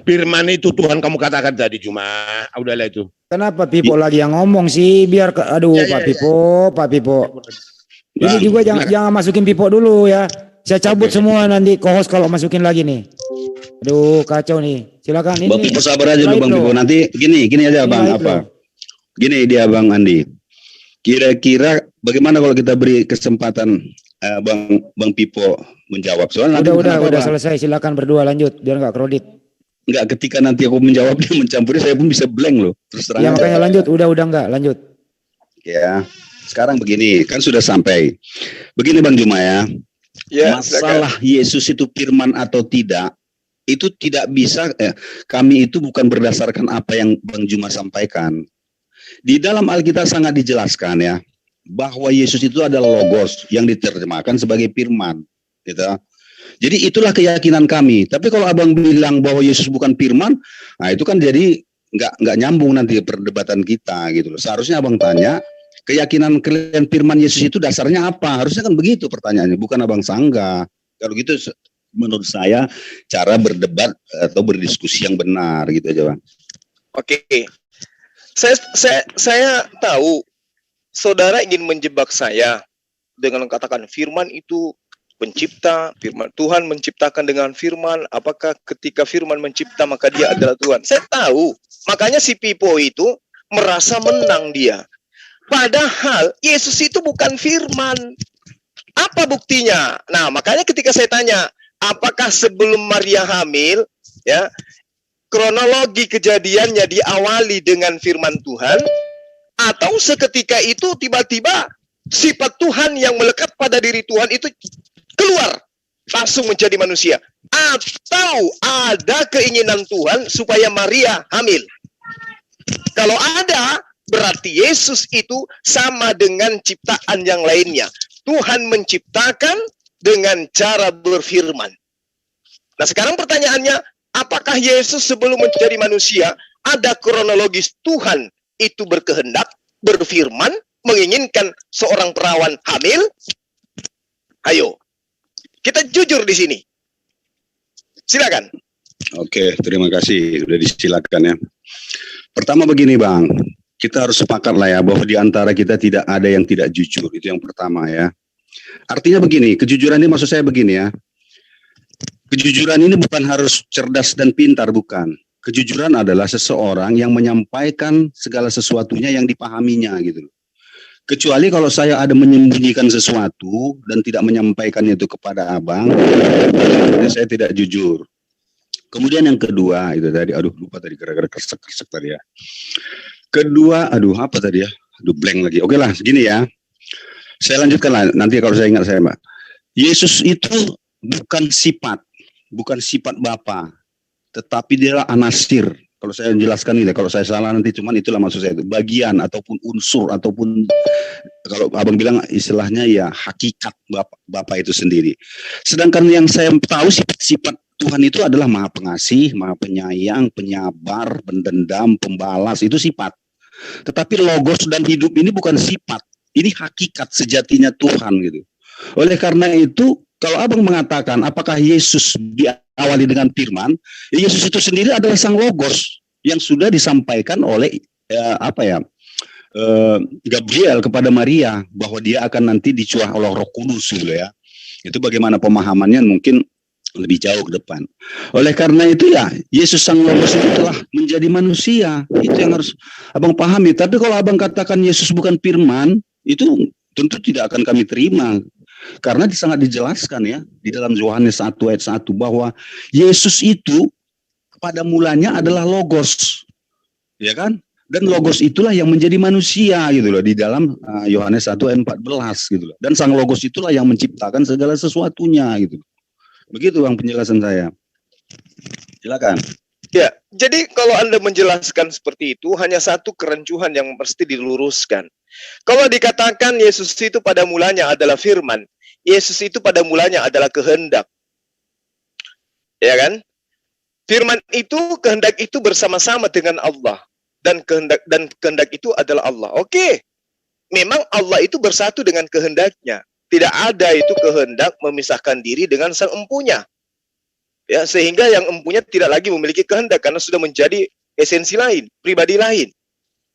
Firman itu Tuhan kamu katakan tadi, Juma. Udahlah itu. Kenapa Pipo lagi yang ngomong sih? Biar Pak Pipo. Ini juga jangan masukin Pipo dulu ya. Saya cabut semua nanti co-host kalau masukin lagi nih. Aduh, kacau nih. Silakan ini. Bang Pipo sabar aja dulu Bang Pipo. Nanti gini aja Bang apa? Gini dia Bang Andi. Kira-kira bagaimana kalau kita beri kesempatan Bang Pipo menjawab? Soalnya udah selesai. Silakan berdua lanjut biar nggak kredit. Enggak, ketika nanti aku menjawab dia mencampuri, saya pun bisa blank loh. Terus terang. Ya makanya lanjut. Udah enggak lanjut. Ya. Sekarang begini, kan sudah sampai. Begini Bang Juma ya. Masalah Yesus itu firman atau tidak, itu tidak bisa, kami itu bukan berdasarkan apa yang Bang Juma sampaikan. Di dalam Alkitab sangat dijelaskan ya, bahwa Yesus itu adalah logos yang diterjemahkan sebagai firman. Gitu. Jadi itulah keyakinan kami. Tapi kalau abang bilang bahwa Yesus bukan firman, nah itu kan jadi nggak nyambung nanti perdebatan kita gitu loh. Seharusnya abang tanya, keyakinan kalian firman Yesus itu dasarnya apa? Harusnya kan begitu pertanyaannya, bukan abang sanggah. Kalau gitu menurut saya cara berdebat atau berdiskusi yang benar gitu aja Bang. Oke. Saya tahu saudara ingin menjebak saya dengan katakan firman itu pencipta, firman Tuhan menciptakan dengan firman, apakah ketika firman mencipta maka dia adalah Tuhan? Saya tahu. Makanya si Pipo itu merasa menang dia. Padahal Yesus itu bukan firman. Apa buktinya? Nah, makanya ketika saya tanya, apakah sebelum Maria hamil, ya, kronologi kejadiannya diawali dengan firman Tuhan, atau seketika itu tiba-tiba sifat Tuhan yang melekat pada diri Tuhan itu keluar, langsung menjadi manusia. Atau ada keinginan Tuhan supaya Maria hamil. Kalau ada, berarti Yesus itu sama dengan ciptaan yang lainnya. Tuhan menciptakan dengan cara berfirman. Nah sekarang pertanyaannya, apakah Yesus sebelum menjadi manusia, ada kronologis Tuhan itu berkehendak, berfirman, menginginkan seorang perawan hamil? Ayo, kita jujur di sini. Silakan. Oke, terima kasih. Sudah disilakan ya. Pertama begini Bang, kita harus sepakat lah ya bahwa di antara kita tidak ada yang tidak jujur. Itu yang pertama ya. Artinya begini, kejujuran ini maksud saya begini ya. Kejujuran ini bukan harus cerdas dan pintar, bukan. Kejujuran adalah seseorang yang menyampaikan segala sesuatunya yang dipahaminya gitu. Kecuali kalau saya ada menyembunyikan sesuatu dan tidak menyampaikannya itu kepada abang, saya tidak jujur. Kemudian yang kedua itu tadi, aduh lupa tadi gara-gara kresek-kresek tadi ya. Kedua, aduh apa tadi ya? Aduh blank lagi. Oke lah, segini ya. Saya lanjutkan lah, nanti kalau saya ingat saya Mbak. Yesus itu bukan sifat Bapa, tetapi dia anasir. Kalau saya jelaskan ini, kalau saya salah nanti cuman itulah maksud saya itu. Bagian ataupun unsur ataupun kalau abang bilang istilahnya ya hakikat Bapa itu sendiri. Sedangkan yang saya tahu sifat Tuhan itu adalah Maha Pengasih, Maha Penyayang, Penyabar, Pendendam, Pembalas, itu sifat. Tetapi logos dan hidup ini bukan sifat. Ini hakikat sejatinya Tuhan gitu. Oleh karena itu, kalau abang mengatakan apakah Yesus diawali dengan firman, Yesus itu sendiri adalah sang logos yang sudah disampaikan oleh Gabriel kepada Maria bahwa dia akan nanti dicurah oleh Roh Kudus gitu ya. Itu bagaimana pemahamannya mungkin lebih jauh ke depan. Oleh karena itu ya, Yesus sang logos itu telah menjadi manusia. Itu yang harus abang pahami. Tapi kalau abang katakan Yesus bukan firman, itu tentu tidak akan kami terima. Karena sangat dijelaskan ya di dalam Yohanes 1 ayat 1 bahwa Yesus itu pada mulanya adalah logos. Ya kan? Dan logos itulah yang menjadi manusia gitu loh di dalam Yohanes 1 ayat 14 gitu loh. Dan sang logos itulah yang menciptakan segala sesuatunya gitu. Begitu Bang penjelasan saya. Silakan. Ya, jadi kalau Anda menjelaskan seperti itu hanya satu kerancuan yang mesti diluruskan. Kalau dikatakan Yesus itu pada mulanya adalah firman, Yesus itu pada mulanya adalah kehendak. Ya kan? Firman itu, kehendak itu bersama-sama dengan Allah dan kehendak itu adalah Allah. Oke. Memang Allah itu bersatu dengan kehendaknya. Tidak ada itu kehendak memisahkan diri dengan sang empunya. Ya, sehingga yang empunya tidak lagi memiliki kehendak karena sudah menjadi esensi lain, pribadi lain.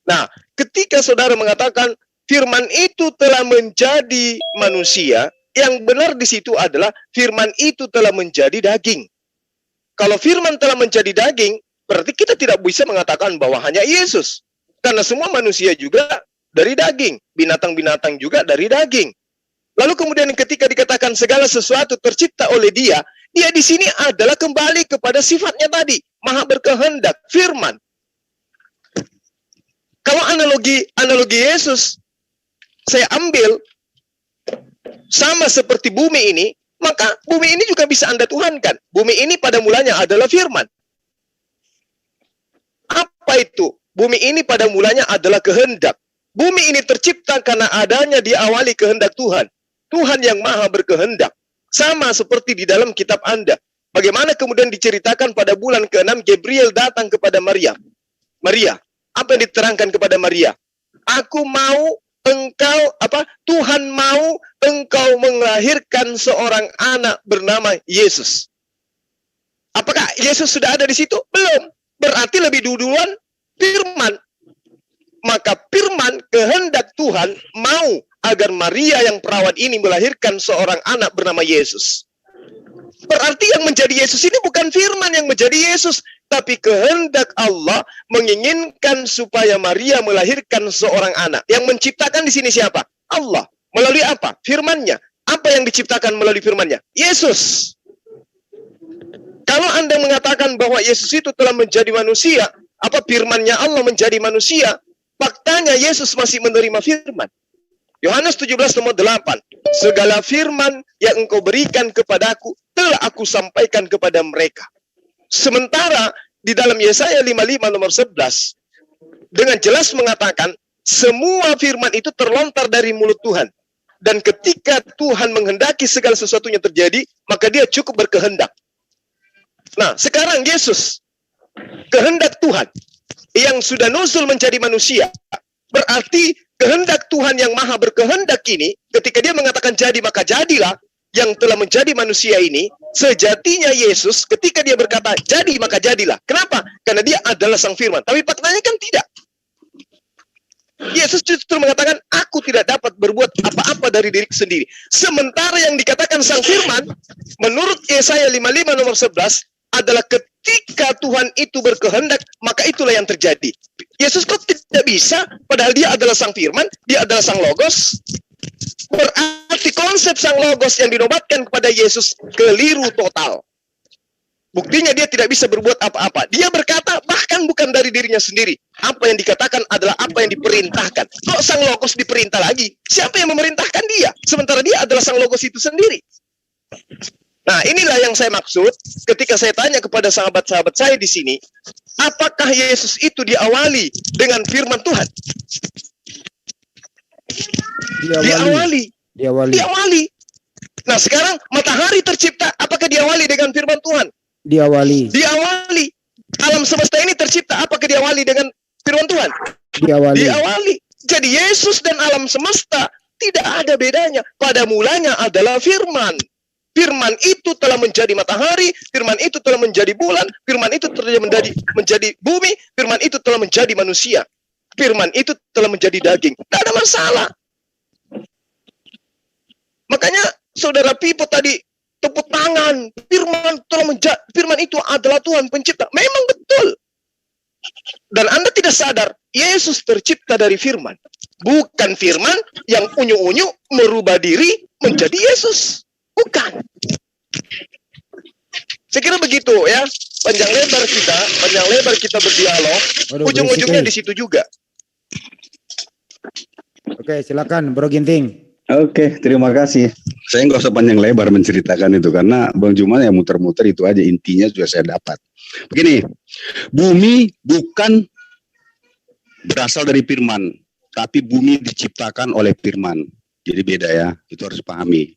Nah, ketika saudara mengatakan firman itu telah menjadi manusia, yang benar di situ adalah firman itu telah menjadi daging. Kalau firman telah menjadi daging, berarti kita tidak bisa mengatakan bahwa hanya Yesus. Karena semua manusia juga dari daging, binatang-binatang juga dari daging. Lalu kemudian ketika dikatakan segala sesuatu tercipta oleh dia di sini adalah kembali kepada sifatnya tadi, maha berkehendak, firman. Kalau analogi Yesus saya ambil sama seperti bumi ini, maka bumi ini juga bisa Anda tuhankan. Bumi ini pada mulanya adalah firman. Apa itu? Bumi ini pada mulanya adalah kehendak. Bumi ini tercipta karena adanya diawali kehendak Tuhan. Tuhan yang maha berkehendak. Sama seperti di dalam kitab Anda. Bagaimana kemudian diceritakan pada bulan ke-6 Gabriel datang kepada Maria. Apa yang diterangkan kepada Maria? Tuhan mau engkau melahirkan seorang anak bernama Yesus. Apakah Yesus sudah ada di situ? Belum. Berarti lebih duluan firman. Maka firman kehendak Tuhan mau agar Maria yang perawat ini melahirkan seorang anak bernama Yesus. Berarti yang menjadi Yesus ini bukan firman yang menjadi Yesus, tapi kehendak Allah menginginkan supaya Maria melahirkan seorang anak. Yang menciptakan di sini siapa? Allah. Melalui apa? Firman-Nya. Apa yang diciptakan melalui firman-Nya? Yesus. Kalau Anda mengatakan bahwa Yesus itu telah menjadi manusia, apa firman-Nya Allah menjadi manusia? Faktanya Yesus masih menerima firman. Yohanes 17 nomor 8. Segala firman yang engkau berikan kepadaku telah aku sampaikan kepada mereka. Sementara di dalam Yesaya 55 nomor 11 dengan jelas mengatakan semua firman itu terlontar dari mulut Tuhan. Dan ketika Tuhan menghendaki segala sesuatunya terjadi, maka dia cukup berkehendak. Nah, sekarang Yesus, kehendak Tuhan yang sudah nusul menjadi manusia. Berarti kehendak Tuhan yang maha berkehendak ini, ketika dia mengatakan jadi maka jadilah, yang telah menjadi manusia ini, sejatinya Yesus ketika dia berkata jadi maka jadilah. Kenapa? Karena dia adalah sang firman. Tapi faktanya kan tidak. Yesus justru mengatakan, aku tidak dapat berbuat apa-apa dari diri sendiri. Sementara yang dikatakan sang firman, menurut Yesaya 55 nomor 11, adalah ketika Tuhan itu berkehendak, maka itulah yang terjadi. Yesus kok tidak bisa, padahal dia adalah sang firman, dia adalah sang logos. Berarti konsep sang logos yang dinobatkan kepada Yesus keliru total. Buktinya dia tidak bisa berbuat apa-apa. Dia berkata bahkan bukan dari dirinya sendiri. Apa yang dikatakan adalah apa yang diperintahkan. Kok sang logos diperintah lagi? Siapa yang memerintahkan dia? Sementara dia adalah sang logos itu sendiri. Nah, inilah yang saya maksud ketika saya tanya kepada sahabat-sahabat saya di sini, apakah Yesus itu diawali dengan firman Tuhan? Diawali. Nah, sekarang matahari tercipta, apakah diawali dengan firman Tuhan? Diawali. Alam semesta ini tercipta, apakah diawali dengan firman Tuhan? Diawali. Jadi Yesus dan alam semesta tidak ada bedanya. Pada mulanya adalah firman. Firman itu telah menjadi matahari, firman itu telah menjadi bulan, firman itu telah menjadi bumi, firman itu telah menjadi manusia. Firman itu telah menjadi daging. Tidak ada masalah. Makanya saudara Pipo tadi tepuk tangan, firman itu adalah Tuhan pencipta. Memang betul. Dan Anda tidak sadar, Yesus tercipta dari firman. Bukan firman yang unyu-unyu merubah diri menjadi Yesus. Bukan. Saya kira begitu ya. Panjang lebar kita berdialog. Ujung-ujungnya di situ juga. Oke, silakan Bro Ginting. Oke, terima kasih. Saya nggak usah panjang lebar menceritakan itu karena Bang Juman ya muter-muter itu aja, intinya sudah saya dapat. Begini, bumi bukan berasal dari firman, tapi bumi diciptakan oleh firman. Jadi beda ya, itu harus pahami.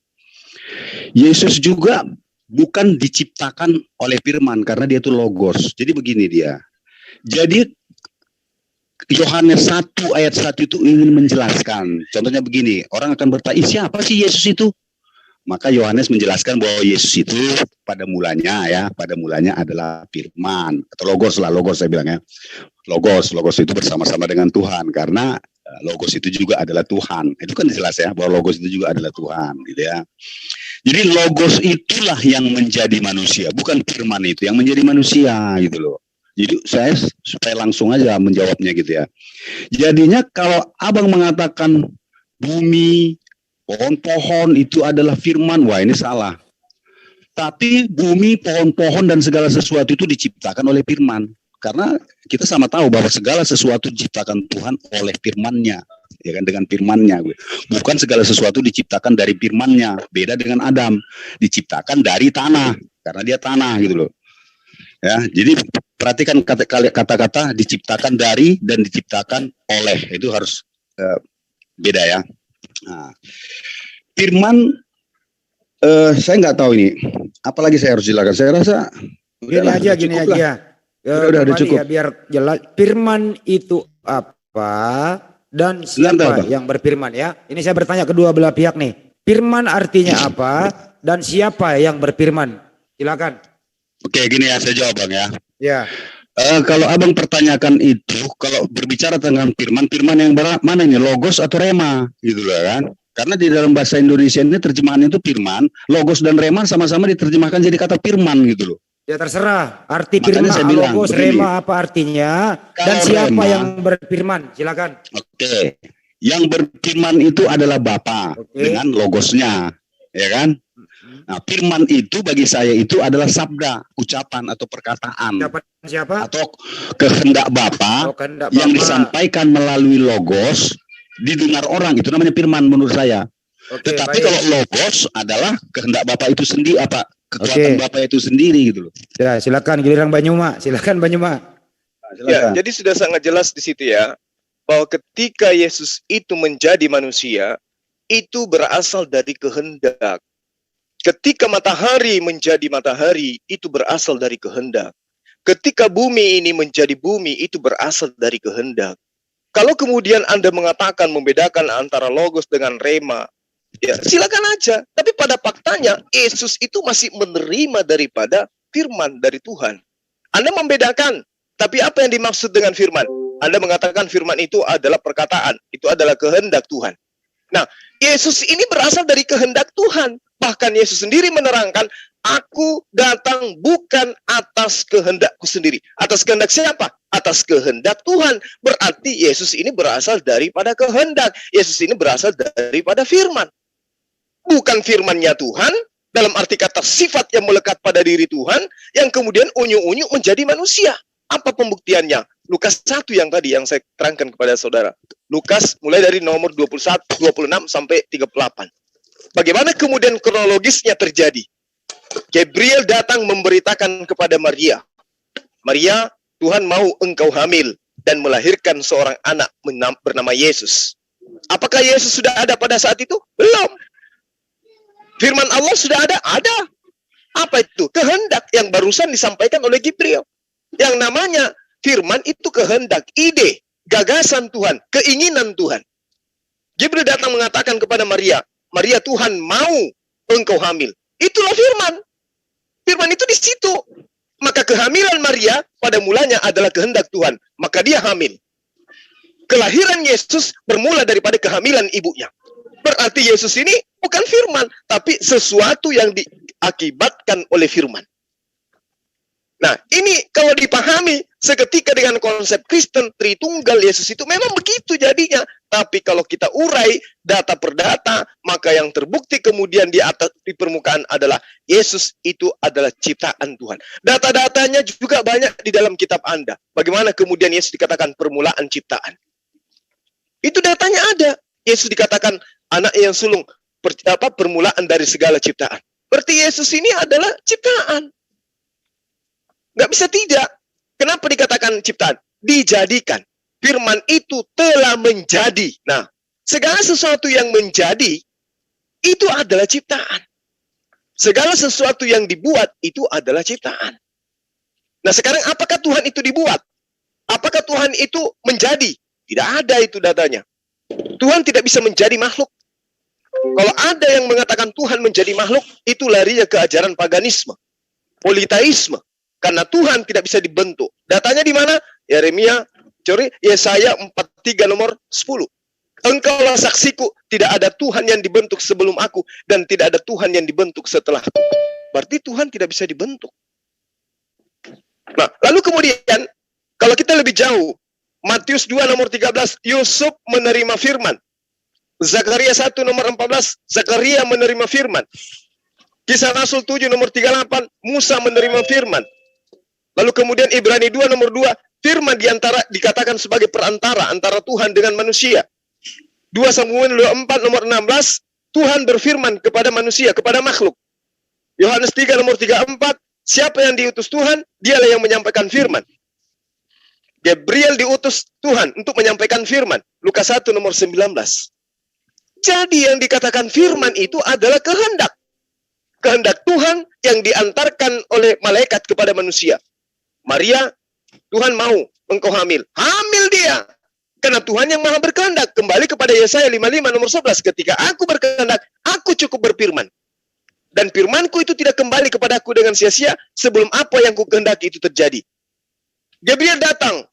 Yesus juga bukan diciptakan oleh firman karena dia itu logos. Jadi begini dia. Jadi Yohanes 1 ayat 1 itu ingin menjelaskan. Contohnya begini, orang akan bertanya, siapa sih Yesus itu? Maka Yohanes menjelaskan bahwa Yesus itu pada mulanya adalah firman atau logos saya bilangnya. Logos itu bersama-sama dengan Tuhan karena logos itu juga adalah Tuhan. Itu kan jelas ya bahwa logos itu juga adalah Tuhan, gitu ya. Jadi logos itulah yang menjadi manusia, bukan firman itu yang menjadi manusia, gitu loh. Jadi saya supaya langsung aja menjawabnya gitu ya. Jadinya kalau abang mengatakan bumi, pohon-pohon itu adalah firman, wah ini salah. Tapi bumi, pohon-pohon dan segala sesuatu itu diciptakan oleh firman. Karena kita sama tahu bahwa segala sesuatu diciptakan Tuhan oleh firman-Nya. Ya kan, dengan firman-Nya. Bukan segala sesuatu diciptakan dari firman-Nya. Beda dengan Adam. Diciptakan dari tanah. Karena dia tanah gitu loh. Ya, jadi perhatikan kata-kata diciptakan dari dan diciptakan oleh, itu harus beda ya. Nah, firman saya nggak tahu ini, apalagi saya harus silakan. Saya rasa gini aja. Udah cukup. Ya, biar jelas. Firman itu apa dan siapa yang berfirman ya? Ini saya bertanya kedua belah pihak nih. Firman artinya apa dan siapa yang berfirman? Silakan. Oke, gini ya, saya jawab Bang ya. Ya. Kalau abang pertanyakan itu, kalau berbicara tentang firman yang mana ini, logos atau rema, gitu loh kan? Karena di dalam bahasa Indonesia ini terjemahannya itu firman, logos dan rema sama-sama diterjemahkan jadi kata firman gitu loh. Ya terserah, arti firman, logos, rema apa artinya, dan siapa rema, yang berfirman, silakan. Oke, yang berfirman itu adalah Bapa dengan logosnya, ya kan? Nah, firman itu bagi saya itu adalah sabda, ucapan atau perkataan. Siapa? Atau kehendak Bapa yang disampaikan melalui logos, didengar orang, itu namanya firman menurut saya. Tetapi kalau logos adalah kehendak Bapa itu sendiri, apa kekuatan Bapa itu sendiri gitu loh. Ya, silakan giliran Banyuma, silakan Banyuma. Ya, jadi sudah sangat jelas di situ ya, bahwa ketika Yesus itu menjadi manusia, itu berasal dari kehendak. Ketika matahari menjadi matahari, itu berasal dari kehendak. Ketika bumi ini menjadi bumi, itu berasal dari kehendak. Kalau kemudian Anda mengatakan membedakan antara logos dengan rema, ya silakan aja. Tapi pada faktanya, Yesus itu masih menerima daripada firman dari Tuhan. Anda membedakan, tapi apa yang dimaksud dengan firman? Anda mengatakan firman itu adalah perkataan, itu adalah kehendak Tuhan. Nah, Yesus ini berasal dari kehendak Tuhan. Bahkan Yesus sendiri menerangkan, Aku datang bukan atas kehendakku sendiri. Atas kehendak siapa? Atas kehendak Tuhan. Berarti Yesus ini berasal daripada kehendak. Yesus ini berasal daripada firman. Bukan firmannya Tuhan, dalam arti kata sifat yang melekat pada diri Tuhan, yang kemudian unyu-unyu menjadi manusia. Apa pembuktiannya? Lukas 1 yang tadi yang saya terangkan kepada saudara. Lukas mulai dari nomor 21, 26 sampai 38. Bagaimana kemudian kronologisnya terjadi? Gabriel datang memberitakan kepada Maria. Maria, Tuhan mau engkau hamil dan melahirkan seorang anak bernama Yesus. Apakah Yesus sudah ada pada saat itu? Belum. Firman Allah sudah ada? Ada. Apa itu? Kehendak yang barusan disampaikan oleh Gabriel. Yang namanya firman itu kehendak, ide, gagasan Tuhan, keinginan Tuhan. Gabriel datang mengatakan kepada Maria, Maria, Tuhan mau engkau hamil. Itulah firman. Firman itu di situ. Maka kehamilan Maria pada mulanya adalah kehendak Tuhan. Maka dia hamil. Kelahiran Yesus bermula daripada kehamilan ibunya. Berarti Yesus ini bukan firman, tapi sesuatu yang diakibatkan oleh firman. Nah, ini kalau dipahami seketika dengan konsep Kristen Tritunggal Yesus itu memang begitu jadinya. Tapi kalau kita urai data per data, maka yang terbukti kemudian di atas di permukaan adalah Yesus itu adalah ciptaan Tuhan. Data-datanya juga banyak di dalam kitab Anda. Bagaimana kemudian Yesus dikatakan permulaan ciptaan? Itu datanya ada. Yesus dikatakan anak yang sulung permulaan dari segala ciptaan. Berarti Yesus ini adalah ciptaan. Nggak bisa tidak. Kenapa dikatakan ciptaan? Dijadikan. Firman itu telah menjadi. Nah, segala sesuatu yang menjadi, itu adalah ciptaan. Segala sesuatu yang dibuat, itu adalah ciptaan. Nah, sekarang apakah Tuhan itu dibuat? Apakah Tuhan itu menjadi? Tidak ada itu datanya. Tuhan tidak bisa menjadi makhluk. Kalau ada yang mengatakan Tuhan menjadi makhluk, itu larinya ke ajaran paganisme, politeisme. Karena Tuhan tidak bisa dibentuk. Datanya di mana? Yesaya 43 nomor 10. Engkaulah saksiku, tidak ada Tuhan yang dibentuk sebelum aku, dan tidak ada Tuhan yang dibentuk setelah aku. Berarti Tuhan tidak bisa dibentuk. Nah, lalu kemudian, kalau kita lebih jauh, Matius 2 nomor 13, Yusuf menerima firman. Zakaria 1 nomor 14, Zakaria menerima firman. Kisah Rasul 7 nomor 38, Musa menerima firman. Lalu kemudian Ibrani 2 nomor 2, firman dikatakan sebagai perantara antara Tuhan dengan manusia. 2 Samuel 4 nomor 16, Tuhan berfirman kepada manusia, kepada makhluk. Yohanes 3 nomor 34, siapa yang diutus Tuhan, dialah yang menyampaikan firman. Gabriel diutus Tuhan untuk menyampaikan firman. Lukas 1 nomor 19. Jadi yang dikatakan firman itu adalah kehendak. Kehendak Tuhan yang diantarkan oleh malaikat kepada manusia. Maria, Tuhan mau engkau hamil. Hamil dia. Karena Tuhan yang maha berkehendak. Kembali kepada Yesaya 55 nomor 11. Ketika aku berkehendak, aku cukup berfirman. Dan firmanku itu tidak kembali kepadaku dengan sia-sia sebelum apa yang kukehendaki itu terjadi. Gabriel datang.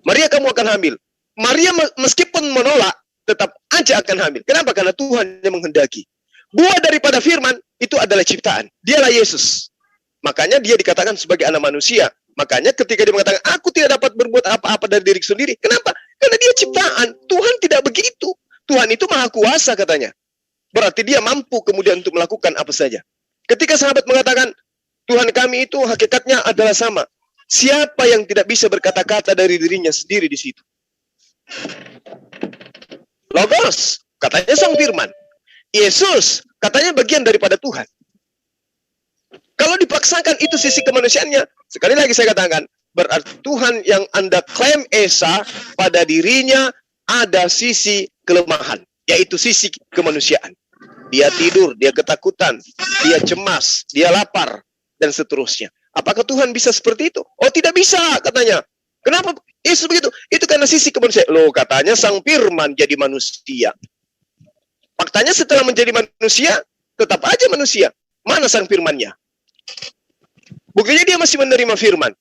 Maria, kamu akan hamil. Maria meskipun menolak, tetap aja akan hamil. Kenapa? Karena Tuhan yang menghendaki. Buah daripada firman itu adalah ciptaan. Dialah Yesus. Makanya dia dikatakan sebagai anak manusia. Makanya ketika dia mengatakan, aku tidak dapat berbuat apa-apa dari diri sendiri. Kenapa? Karena dia ciptaan. Tuhan tidak begitu. Tuhan itu maha kuasa katanya. Berarti dia mampu kemudian untuk melakukan apa saja. Ketika sahabat mengatakan, Tuhan kami itu hakikatnya adalah sama. Siapa yang tidak bisa berkata-kata dari dirinya sendiri di situ? Logos, katanya sang firman. Yesus, katanya bagian daripada Tuhan. Kalau dipaksakan itu sisi kemanusiaannya, sekali lagi saya katakan, berarti Tuhan yang Anda klaim Esa, pada dirinya ada sisi kelemahan, yaitu sisi kemanusiaan. Dia tidur, dia ketakutan, dia cemas, dia lapar, dan seterusnya. Apakah Tuhan bisa seperti itu? Oh, tidak bisa, katanya. Kenapa Yesus begitu? Itu karena sisi kemanusiaan. Loh, katanya sang firman jadi manusia. Faktanya setelah menjadi manusia, tetap aja manusia. Mana sang firmannya? Buktinya dia masih menerima firman.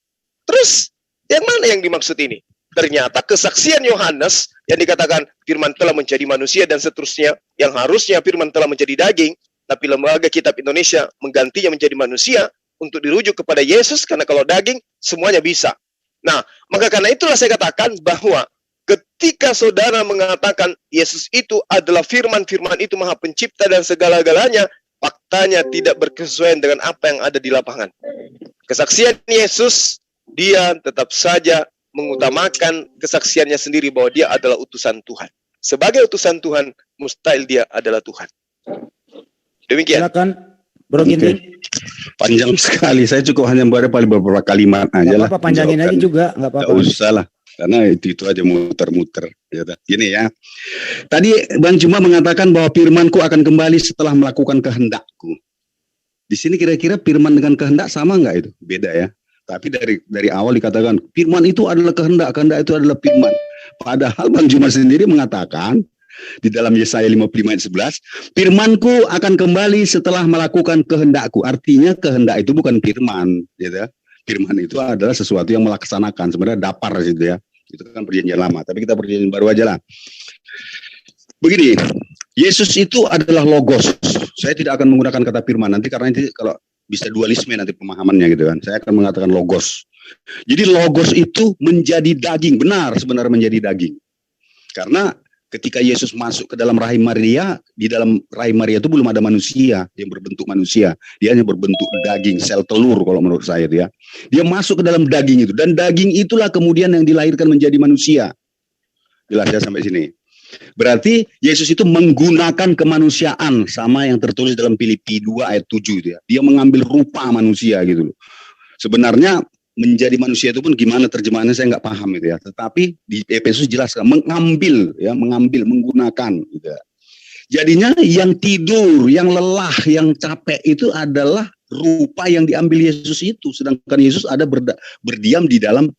Terus, yang mana yang dimaksud ini? Ternyata kesaksian Yohanes yang dikatakan firman telah menjadi manusia dan seterusnya, yang harusnya firman telah menjadi daging, tapi Lembaga Kitab Indonesia menggantinya menjadi manusia untuk dirujuk kepada Yesus, karena kalau daging semuanya bisa. Nah, maka karena itulah saya katakan bahwa ketika saudara mengatakan Yesus itu adalah firman itu Maha Pencipta dan segala-galanya, faktanya tidak berkesesuaian dengan apa yang ada di lapangan. Kesaksian Yesus, dia tetap saja mengutamakan kesaksiannya sendiri bahwa dia adalah utusan Tuhan. Sebagai utusan Tuhan, mustahil dia adalah Tuhan. Demikian. Silakan, Bro Ginting. Panjang sekali. Saya cukup hanya beberapa kalimat aja lah. Apa panjangin aja juga, nggak apa-apa. Nggak usah lah, karena itu aja muter-muter. Ya, gini ya. Tadi Bang Juma mengatakan bahwa firman-Ku akan kembali setelah melakukan kehendak-Ku. Di sini kira-kira firman dengan kehendak sama nggak itu? Beda ya. Tapi dari awal dikatakan firman itu adalah kehendak itu adalah firman. Padahal Bang Juma sendiri mengatakan di dalam Yesaya 55 ayat 11, firman-Ku akan kembali setelah melakukan kehendak-Ku. Artinya kehendak itu bukan firman, gitu ya. Firman itu adalah sesuatu yang melaksanakan, sebenarnya dapar gitu ya. Itu kan perjanjian lama, tapi kita perjanjian baru aja lah. Begini, Yesus itu adalah logos. Saya tidak akan menggunakan kata firman nanti, karena nanti kalau bisa dualisme nanti pemahamannya gitu kan. Saya akan mengatakan logos. Jadi logos itu menjadi daging, benar sebenarnya menjadi daging. Karena ketika Yesus masuk ke dalam rahim Maria, di dalam rahim Maria itu belum ada manusia yang berbentuk manusia. Dia hanya berbentuk daging, sel telur kalau menurut saya itu ya. Dia masuk ke dalam daging itu, dan daging itulah kemudian yang dilahirkan menjadi manusia. Jelas ya sampai sini. Berarti Yesus itu menggunakan kemanusiaan, sama yang tertulis dalam Filipi 2 ayat 7 itu ya. Dia mengambil rupa manusia gitu loh. Sebenarnya menjadi manusia itu pun gimana terjemahannya saya nggak paham itu ya. Tetapi di Efesus jelaskan mengambil, menggunakan gitu ya. Jadinya yang tidur, yang lelah, yang capek itu adalah rupa yang diambil Yesus itu. Sedangkan Yesus ada berdiam di dalam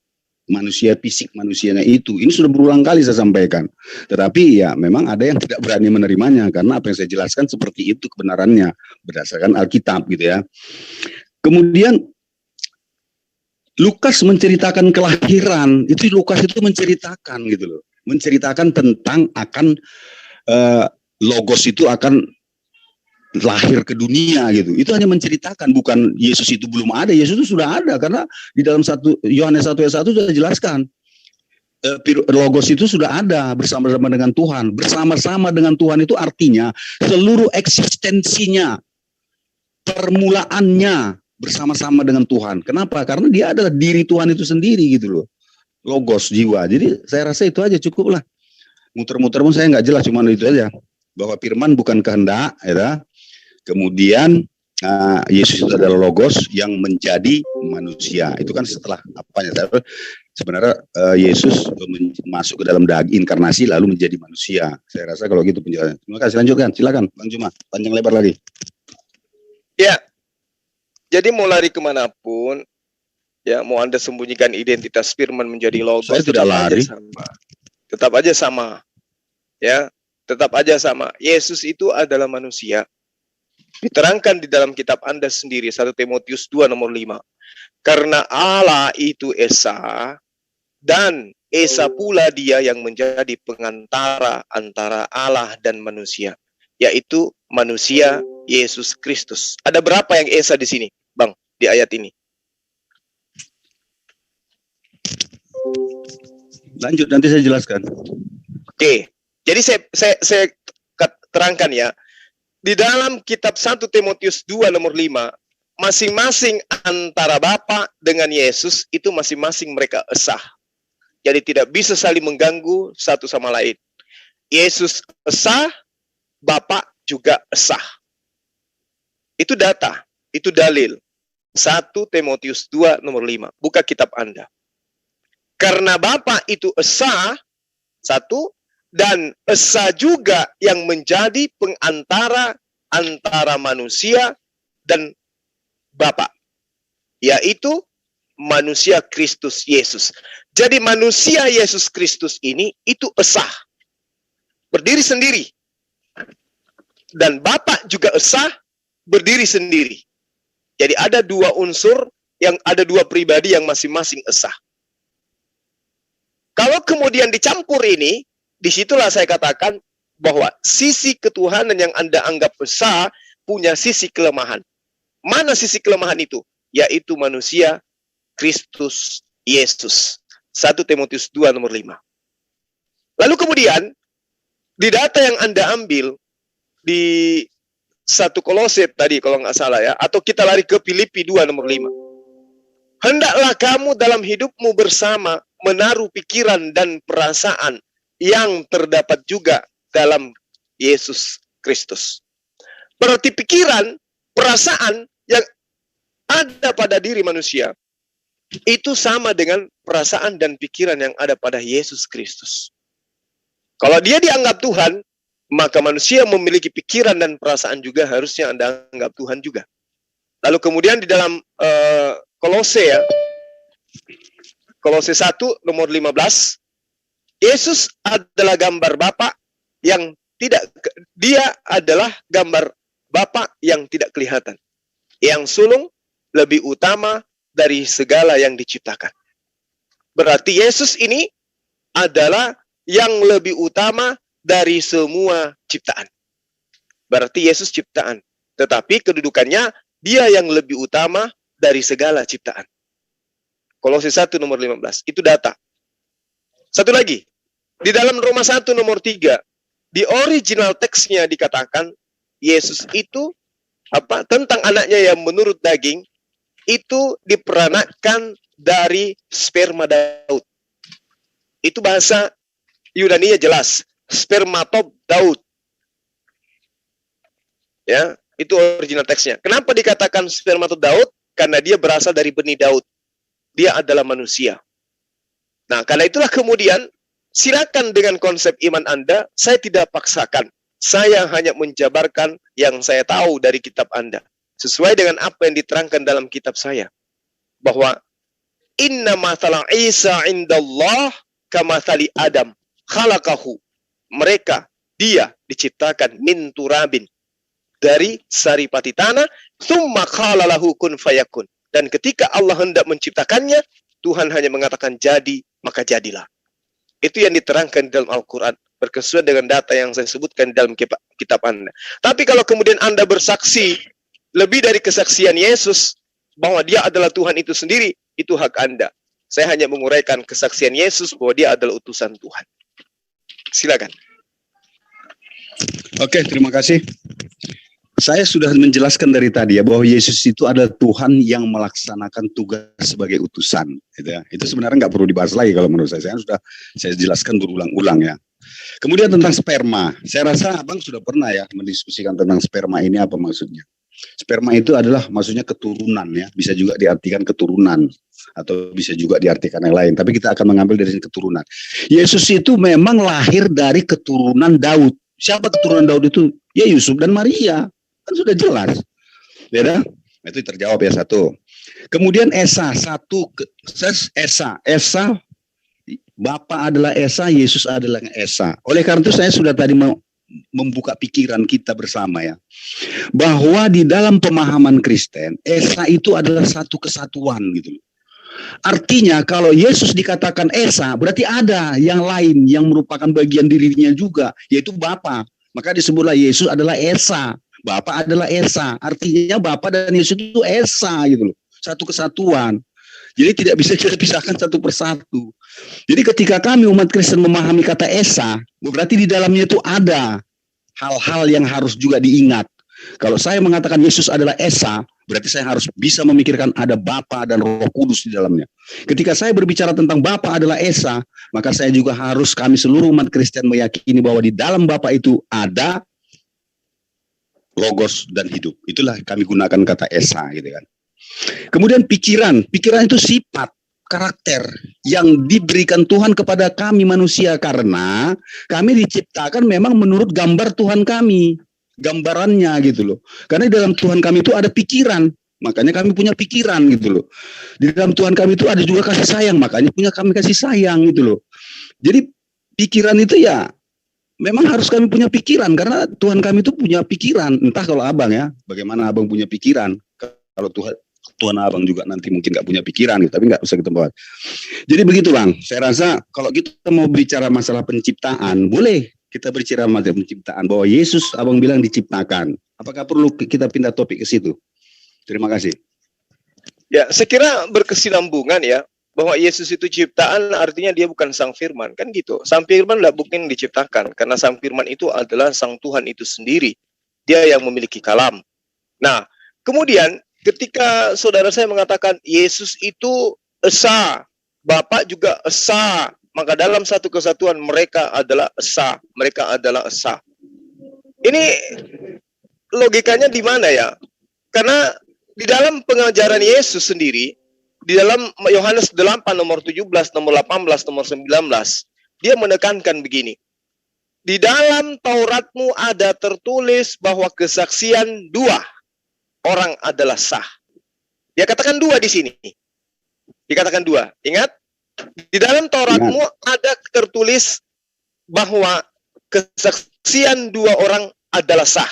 manusia fisik manusianya itu. Ini sudah berulang kali saya sampaikan. Tetapi ya memang ada yang tidak berani menerimanya, karena apa yang saya jelaskan seperti itu kebenarannya berdasarkan Alkitab gitu ya. Kemudian Lukas menceritakan kelahiran, itu Lukas itu menceritakan gitu loh. Menceritakan tentang akan logos itu akan lahir ke dunia gitu. Itu hanya menceritakan, bukan Yesus itu belum ada. Yesus itu sudah ada, karena di dalam Yohanes 1 ayat 1 sudah dijelaskan. Logos itu sudah ada bersama-sama dengan Tuhan. Bersama-sama dengan Tuhan itu artinya seluruh eksistensinya, permulaannya bersama-sama dengan Tuhan. Kenapa? Karena dia adalah diri Tuhan itu sendiri gitu loh. Logos, jiwa. Jadi saya rasa itu aja cukup lah. Muter-muter pun saya nggak jelas, cuma itu aja. Bahwa firman bukan kehendak, ya. Kemudian Yesus itu adalah logos yang menjadi manusia. Itu kan setelah apanya? Sebenarnya Yesus masuk ke dalam daging inkarnasi lalu menjadi manusia. Saya rasa kalau gitu penjelasannya. Terima kasih, lanjutkan. Silakan Bang Juma, panjang lebar lagi. Ya. Jadi mau lari kemanapun, ya mau Anda sembunyikan identitas firman menjadi logos, saya tidak lari. Tetap aja sama. Ya, tetap aja sama. Yesus itu adalah manusia. Diterangkan di dalam kitab Anda sendiri, 1 Timotius 2 nomor 5. Karena Allah itu Esa, dan Esa pula dia yang menjadi pengantara antara Allah dan manusia, yaitu manusia Yesus Kristus. Ada berapa yang Esa di sini, Bang, di ayat ini? Lanjut, nanti saya jelaskan. Oke, jadi saya terangkan ya. Di dalam kitab 1 Timotius 2 nomor 5, masing-masing antara Bapa dengan Yesus itu masing-masing mereka Esa. Jadi tidak bisa saling mengganggu satu sama lain. Yesus Esa, Bapa juga Esa. Itu data, itu dalil. 1 Timotius 2 nomor 5. Buka kitab Anda. Karena Bapa itu Esa, satu, dan Esa juga yang menjadi pengantara antara manusia dan Bapa, yaitu manusia Kristus Yesus. Jadi manusia Yesus Kristus ini itu Esa, berdiri sendiri. Dan Bapa juga Esa, berdiri sendiri. Jadi ada dua unsur, yang ada dua pribadi yang masing-masing Esa. Kalau kemudian dicampur ini, disitulah saya katakan bahwa sisi ketuhanan yang Anda anggap Esa punya sisi kelemahan. Mana sisi kelemahan itu? Yaitu manusia Kristus Yesus. 1 Timotius 2 nomor 5. Lalu kemudian, di data yang Anda ambil, di 1 Kolose tadi kalau nggak salah ya, atau kita lari ke Filipi 2 nomor 5. Hendaklah kamu dalam hidupmu bersama menaruh pikiran dan perasaan yang terdapat juga dalam Yesus Kristus. Berarti pikiran, perasaan yang ada pada diri manusia itu sama dengan perasaan dan pikiran yang ada pada Yesus Kristus. Kalau dia dianggap Tuhan, maka manusia memiliki pikiran dan perasaan juga harusnya Anda anggap Tuhan juga. Lalu kemudian di dalam Kolose ya, Kolose 1 nomor 15, Yesus adalah gambar Bapa yang tidak, dia adalah gambar Bapa yang tidak kelihatan, yang sulung lebih utama dari segala yang diciptakan. Berarti Yesus ini adalah yang lebih utama dari semua ciptaan. Berarti Yesus ciptaan, tetapi kedudukannya dia yang lebih utama dari segala ciptaan. Kolose 1 nomor 15, itu data. Satu lagi, di dalam Roma 1 nomor 3, di original teksnya dikatakan Yesus itu tentang anaknya yang menurut daging itu diperanakkan dari sperma Daud. Itu bahasa Yunani jelas, spermatop Daud. Ya, itu original teksnya. Kenapa dikatakan spermatop Daud? Karena dia berasal dari benih Daud. Dia adalah manusia. Nah, karena itulah kemudian silakan dengan konsep iman Anda, saya tidak paksakan. Saya hanya menjabarkan yang saya tahu dari kitab Anda. Sesuai dengan apa yang diterangkan dalam kitab saya. Bahwa inna mathala Isa indallah kamathali Adam khalaqahu. Mereka, dia diciptakan min turabin. Dari saripati tanah, thumma qala lahu kun fayakun. Dan ketika Allah hendak menciptakannya, Tuhan hanya mengatakan jadi, maka jadilah. Itu yang diterangkan di dalam Al-Quran, berkesesuaian dengan data yang saya sebutkan di dalam kitab Anda. Tapi kalau kemudian Anda bersaksi lebih dari kesaksian Yesus bahwa dia adalah Tuhan itu sendiri, itu hak Anda. Saya hanya menguraikan kesaksian Yesus bahwa dia adalah utusan Tuhan. Silakan. Oke, terima kasih. Saya sudah menjelaskan dari tadi ya bahwa Yesus itu adalah Tuhan yang melaksanakan tugas sebagai utusan. Gitu ya. Itu sebenarnya nggak perlu dibahas lagi kalau menurut saya. Saya jelaskan berulang-ulang ya. Kemudian tentang sperma, saya rasa abang sudah pernah ya mendiskusikan tentang sperma ini apa maksudnya. Sperma itu adalah maksudnya keturunan ya, bisa juga diartikan keturunan atau bisa juga diartikan yang lain. Tapi kita akan mengambil dari keturunan. Yesus itu memang lahir dari keturunan Daud. Siapa keturunan Daud itu? Ya Yusuf dan Maria. Kan sudah jelas. Ya, itu terjawab ya satu. Kemudian Esa, Esa, Bapa adalah Esa, Yesus adalah Esa. Oleh karena itu saya sudah tadi mau membuka pikiran kita bersama ya. Bahwa di dalam pemahaman Kristen, Esa itu adalah satu kesatuan gitu. Artinya kalau Yesus dikatakan Esa, berarti ada yang lain yang merupakan bagian dirinya juga, yaitu Bapa. Maka disebutlah Yesus adalah Esa. Bapa adalah Esa, artinya Bapa dan Yesus itu Esa gitu loh, satu kesatuan. Jadi tidak bisa kita pisahkan satu persatu. Jadi ketika kami umat Kristen memahami kata Esa, berarti di dalamnya itu ada hal-hal yang harus juga diingat. Kalau saya mengatakan Yesus adalah Esa, berarti saya harus bisa memikirkan ada Bapa dan Roh Kudus di dalamnya. Ketika saya berbicara tentang Bapa adalah Esa, maka saya juga harus, kami seluruh umat Kristen meyakini bahwa di dalam Bapa itu ada Logos dan hidup. Itulah kami gunakan kata Esa gitu kan. Kemudian pikiran itu sifat, karakter yang diberikan Tuhan kepada kami manusia karena kami diciptakan memang menurut gambar Tuhan kami, gambarannya gitu loh. Karena di dalam Tuhan kami itu ada pikiran, makanya kami punya pikiran gitu loh. Di dalam Tuhan kami itu ada juga kasih sayang, makanya punya kami kasih sayang gitu loh. Jadi pikiran itu ya memang harus kami punya pikiran karena Tuhan kami itu punya pikiran. Entah kalau abang ya, bagaimana abang punya pikiran. Kalau Tuhan abang juga nanti mungkin nggak punya pikiran gitu, tapi nggak usah kita bahas. Jadi begitu bang, saya rasa kalau kita mau bicara masalah penciptaan, boleh kita berbicara masalah penciptaan bahwa Yesus abang bilang diciptakan. Apakah perlu kita pindah topik ke situ? Terima kasih. Ya, saya kira berkesinambungan ya, bahwa Yesus itu ciptaan artinya dia bukan Sang Firman, kan gitu. Sang Firman tidak mungkin diciptakan, karena Sang Firman itu adalah Sang Tuhan itu sendiri. Dia yang memiliki kalam. Nah, kemudian ketika saudara saya mengatakan Yesus itu esa, Bapa juga esa, maka dalam satu kesatuan mereka adalah esa, mereka adalah esa. Ini logikanya di mana ya? Karena di dalam pengajaran Yesus sendiri, di dalam Yohanes 8 nomor 17, nomor 18, nomor 19, dia menekankan begini. Di dalam Tauratmu ada tertulis bahwa kesaksian 2 orang adalah sah. Dia katakan 2 di sini. Dikatakan 2. Ingat? Di dalam Tauratmu ada tertulis bahwa kesaksian 2 orang adalah sah.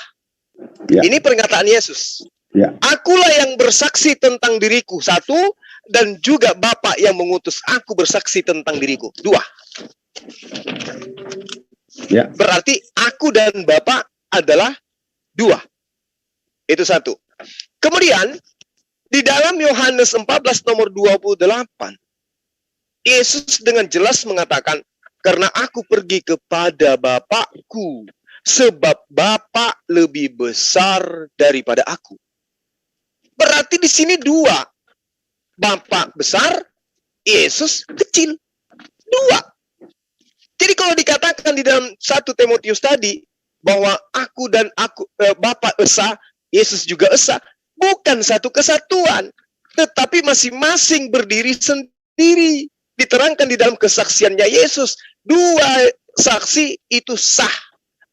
Ya. Ini pernyataan Yesus. Ya. Akulah yang bersaksi tentang diriku, 1, dan juga Bapa yang mengutus aku bersaksi tentang diriku, 2. Ya. Berarti aku dan Bapa adalah 2. Itu 1. Kemudian di dalam Yohanes 14 nomor 28, Yesus dengan jelas mengatakan, karena aku pergi kepada Bapakku, sebab Bapa lebih besar daripada aku. Berarti di sini 2. Bapa besar, Yesus kecil. 2. Jadi kalau dikatakan di dalam 1 Timotius tadi bahwa aku dan Bapa esa, Yesus juga esa, bukan satu kesatuan, tetapi masing-masing berdiri sendiri. Diterangkan di dalam kesaksiannya Yesus, 2 saksi itu sah.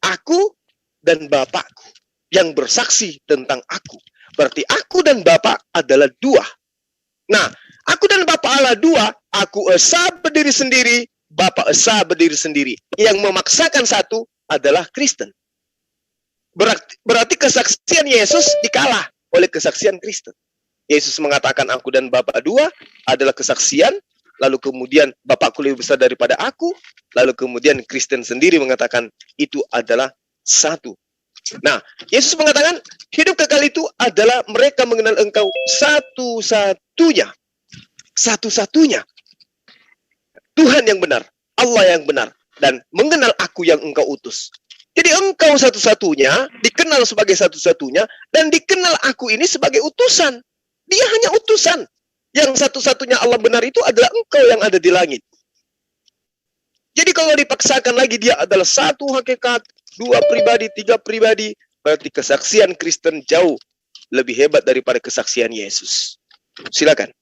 Aku dan Bapakku yang bersaksi tentang aku. Berarti aku dan Bapa adalah 2. Nah, aku dan Bapa adalah 2. Aku esa berdiri sendiri, Bapa esa berdiri sendiri. Yang memaksakan satu adalah Kristen. Berarti kesaksian Yesus dikalah oleh kesaksian Kristen. Yesus mengatakan aku dan Bapa 2 adalah kesaksian. Lalu kemudian Bapakku lebih besar daripada aku. Lalu kemudian Kristen sendiri mengatakan itu adalah 1. Nah, Yesus mengatakan hidup kekal itu adalah mereka mengenal engkau satu-satunya. Satu-satunya. Tuhan yang benar, Allah yang benar, dan mengenal aku yang engkau utus. Jadi engkau satu-satunya, dikenal sebagai satu-satunya, dan dikenal aku ini sebagai utusan. Dia hanya utusan. Yang satu-satunya Allah benar itu adalah engkau yang ada di langit. Jadi kalau dipaksakan lagi dia adalah 1 hakikat, 2 pribadi, 3 pribadi, berarti kesaksian Kristen jauh lebih hebat daripada kesaksian Yesus. Silakan.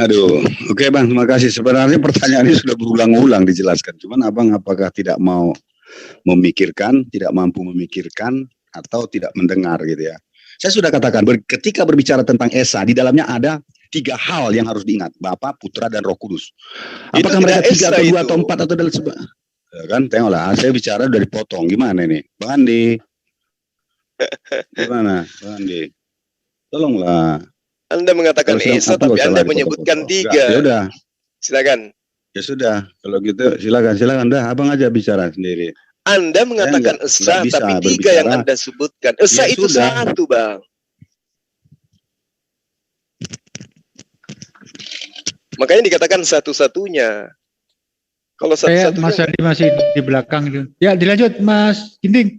Aduh, oke Bang, terima kasih. Sebenarnya pertanyaan ini sudah berulang-ulang dijelaskan. Cuman Abang apakah tidak mau memikirkan, tidak mampu memikirkan, atau tidak mendengar gitu ya. Saya sudah katakan, ketika berbicara tentang Esa, di dalamnya ada 3 hal yang harus diingat. Bapa, Putra, dan Roh Kudus. Apakah mereka 3 atau 2 atau 4 atau dan sebagainya? Ya kan, tengoklah, saya bicara dari potong. Gimana ini? Bang Andi. Gimana? Bang Andi. Tolonglah. Anda mengatakan Esa, tapi Anda menyebutkan 3. Ya udah. Silakan. Ya sudah, kalau gitu silakan. Dah, Abang aja bicara sendiri. Anda mengatakan Esa, tapi 3 yang Anda sebutkan. Esa ya itu sudah. 1, Bang. Makanya dikatakan satu-satunya. Kalau satu-satunya, Mas Andi masih di belakang. Ya, dilanjut Mas Ginting.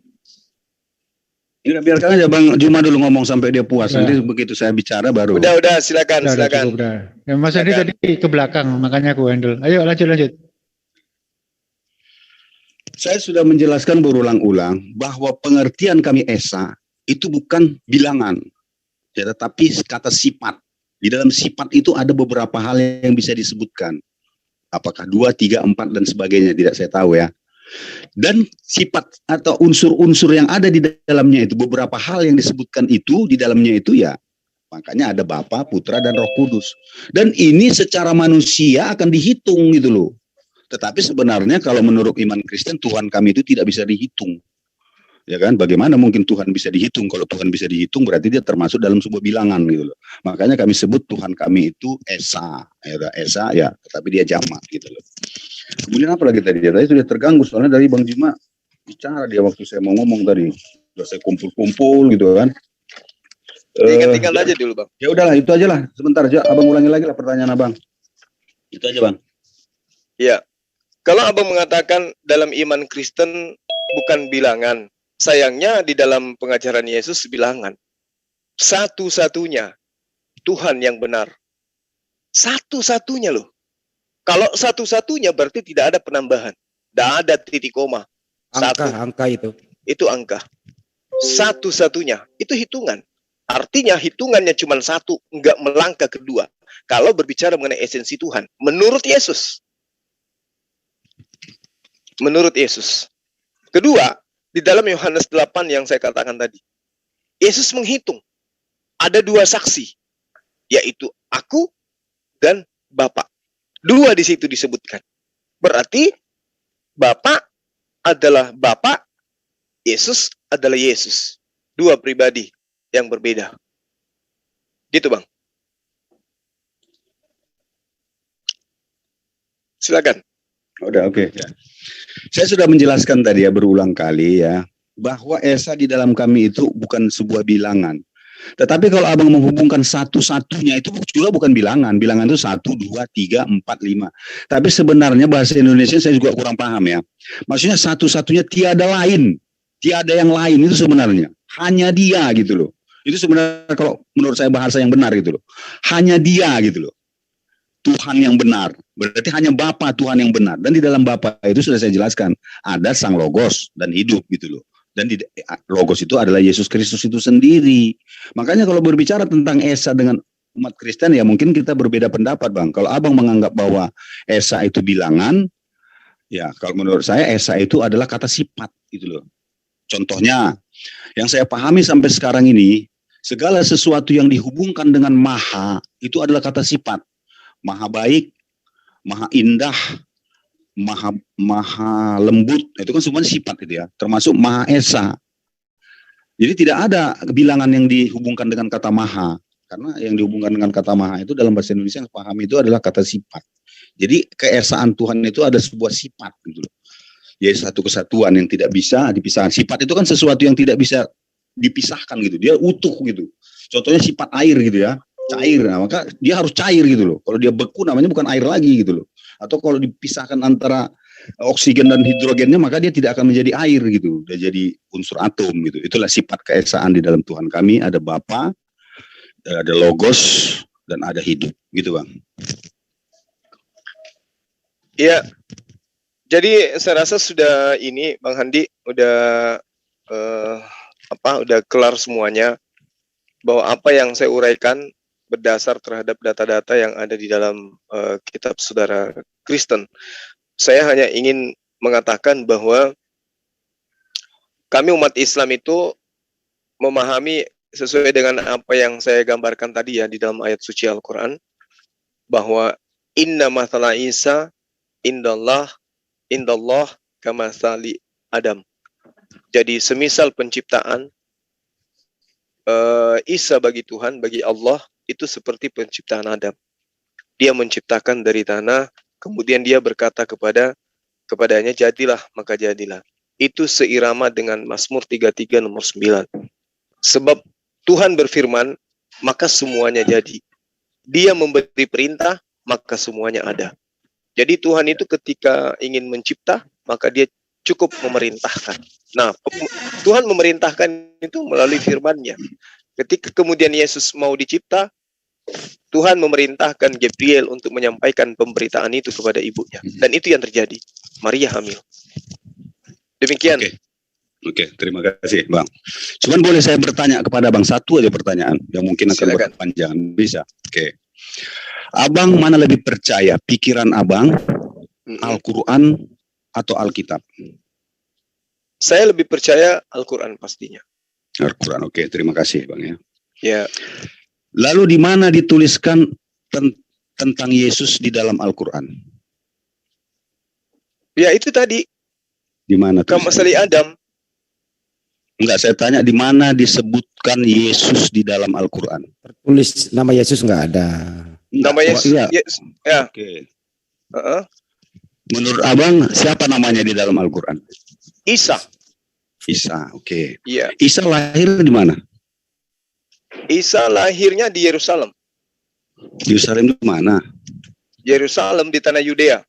Ya, biarkan aja Bang Juma dulu ngomong sampai dia puas. Ya. Nanti begitu saya bicara baru. Udah, silakan. Ya, Mas Andi tadi ke belakang, makanya aku handle. Ayo lanjut. Saya sudah menjelaskan berulang-ulang bahwa pengertian kami Esa itu bukan bilangan, ya, tetapi kata sifat. Di dalam sifat itu ada beberapa hal yang bisa disebutkan. Apakah 2, 3, 4 dan sebagainya, tidak saya tahu ya. Dan sifat atau unsur-unsur yang ada di dalamnya itu, beberapa hal yang disebutkan itu di dalamnya itu ya. Makanya ada Bapa, Putra, dan Roh Kudus. Dan ini secara manusia akan dihitung gitu loh. Tetapi sebenarnya kalau menurut iman Kristen, Tuhan kami itu tidak bisa dihitung. Ya kan? Bagaimana mungkin Tuhan bisa dihitung? Kalau Tuhan bisa dihitung berarti dia termasuk dalam sebuah bilangan gitu loh. Makanya kami sebut Tuhan kami itu Esa. Ya, Esa ya, tetapi dia jamak gitu loh. Kemudian apa lagi tadi? Tadi sudah terganggu soalnya dari Bang Juma bicara dia waktu saya mau ngomong tadi. Sudah saya kumpul-kumpul gitu kan. Diingat-ingat aja dulu, Bang. Ya udahlah, itu aja lah. Sebentar aja, Abang ulangi lagi lah pertanyaan Abang. Itu aja, Bang. Ya. Kalau Abang mengatakan dalam iman Kristen bukan bilangan, sayangnya di dalam pengajaran Yesus bilangan. Satu-satunya Tuhan yang benar. Satu-satunya loh. Kalau satu-satunya berarti tidak ada penambahan. Tidak ada titik koma. Angka itu. Itu angka. Satu-satunya. Itu hitungan. Artinya hitungannya cuma satu. Enggak melangkah kedua. Kalau berbicara mengenai esensi Tuhan. Menurut Yesus. Menurut Yesus. Kedua, di dalam Yohanes 8 yang saya katakan tadi. Yesus menghitung. Ada dua saksi. Yaitu aku dan Bapa. Dua di situ disebutkan. Berarti Bapa adalah Bapa, Yesus adalah Yesus. Dua pribadi yang berbeda. Gitu, Bang. Silakan. Udah, oke. Ya. Saya sudah menjelaskan tadi ya berulang kali ya bahwa esa di dalam kami itu bukan sebuah bilangan. Tetapi kalau abang menghubungkan satu-satunya itu juga bukan bilangan. Bilangan itu 1, 2, 3, 4, 5. Tapi sebenarnya bahasa Indonesia saya juga kurang paham ya. Maksudnya satu-satunya tiada lain. Tiada yang lain itu sebenarnya. Hanya dia gitu loh. Itu sebenarnya kalau menurut saya bahasa yang benar gitu loh. Hanya dia gitu loh. Tuhan yang benar. Berarti hanya Bapa Tuhan yang benar. Dan di dalam Bapa itu sudah saya jelaskan. Ada Sang Logos dan hidup gitu loh. Dan di Logos itu adalah Yesus Kristus itu sendiri. Makanya kalau berbicara tentang Esa dengan umat Kristen ya mungkin kita berbeda pendapat Bang. Kalau abang menganggap bahwa Esa itu bilangan, ya kalau menurut saya Esa itu adalah kata sifat gitu loh. Contohnya, yang saya pahami sampai sekarang ini, segala sesuatu yang dihubungkan dengan maha itu adalah kata sifat. Maha baik, maha indah, maha lembut, itu kan semuanya sifat itu ya, termasuk Maha Esa. Jadi tidak ada bilangan yang dihubungkan dengan kata maha, karena yang dihubungkan dengan kata maha itu dalam bahasa Indonesia yang paham itu adalah kata sifat. Jadi keesaan Tuhan itu ada sebuah sifat gitu loh. Jadi satu kesatuan yang tidak bisa dipisahkan. Sifat itu kan sesuatu yang tidak bisa dipisahkan gitu, dia utuh gitu. Contohnya sifat air gitu ya, cair, nah, maka dia harus cair gitu loh. Kalau dia beku namanya bukan air lagi gitu loh. Atau kalau dipisahkan antara oksigen dan hidrogennya maka dia tidak akan menjadi air gitu, dia jadi unsur atom gitu. Itulah sifat keesaan di dalam Tuhan kami, ada Bapa, ada Logos dan ada hidup, gitu Bang. Iya. Jadi saya rasa sudah ini Bang Handi udah udah kelar semuanya bahwa apa yang saya uraikan berdasar terhadap data-data yang ada di dalam kitab saudara Kristen. Saya hanya ingin mengatakan bahwa kami umat Islam itu memahami sesuai dengan apa yang saya gambarkan tadi ya di dalam ayat suci Al-Quran, bahwa inna mathala Isa indallah kamathali Adam. Jadi semisal penciptaan Isa bagi Tuhan, bagi Allah, itu seperti penciptaan Adam. Dia menciptakan dari tanah, kemudian dia berkata kepadanya, jadilah, maka jadilah. Itu seirama dengan Mazmur 33 nomor 9. Sebab Tuhan berfirman, maka semuanya jadi. Dia memberi perintah, maka semuanya ada. Jadi Tuhan itu ketika ingin mencipta, maka dia cukup memerintahkan. Nah, Tuhan memerintahkan itu melalui firman-Nya. Ketika kemudian Yesus mau dicipta, Tuhan memerintahkan Gabriel untuk menyampaikan pemberitaan itu kepada ibunya. Dan itu yang terjadi. Maria hamil. Demikian. Oke, terima kasih Bang. Cuman boleh saya bertanya kepada Bang satu aja pertanyaan yang mungkin akan berkepanjangan. Bisa? Oke. Abang mana lebih percaya, pikiran abang, Al-Quran atau Alkitab? Saya lebih percaya Al-Quran pastinya. Al-Quran, oke, terima kasih Bang ya. Ya. Lalu di mana dituliskan tentang Yesus di dalam Al-Quran? Ya itu tadi. Di mana? Kamasali Adam. Enggak, saya tanya di mana disebutkan Yesus di dalam Al-Quran? Tertulis nama Yesus enggak ada. Nama Yesus. Ya. Yes, ya. Oke. Menurut abang siapa namanya di dalam Al-Quran? Isa. Isa, oke. Iya. Isa lahir di mana? Isa lahirnya di Yerusalem. Yerusalem di mana? Yerusalem di tanah Yudea.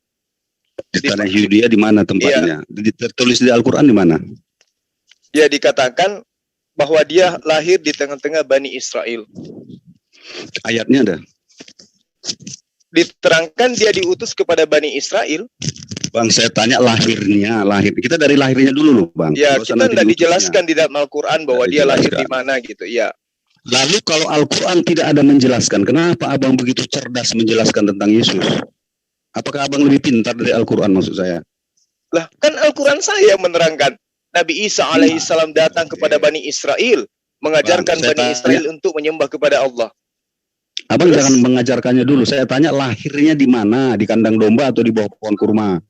Di tanah Yudea di mana tempatnya? Tertulis di Al-Quran di mana? Ya, dikatakan bahwa dia lahir di tengah-tengah Bani Israel. Ayatnya ada? Diterangkan dia diutus kepada Bani Israel. Bang, saya tanya lahirnya. Kita dari lahirnya dulu loh, Bang. Ya, kita tidak dijelaskan di dalam Al-Quran bahwa dia lahir di mana gitu. Ya. Lalu kalau Al-Quran tidak ada menjelaskan, kenapa abang begitu cerdas menjelaskan tentang Yesus? Apakah abang lebih pintar dari Al-Quran maksud saya? Lah, kan Al-Quran saya menerangkan. Nabi Isa alaihissalam datang kepada Bani Israel, mengajarkan Bani Israel untuk menyembah kepada Allah. Abang jangan mengajarkannya dulu. Saya tanya lahirnya di mana? Di kandang domba atau di bawah pohon kurma?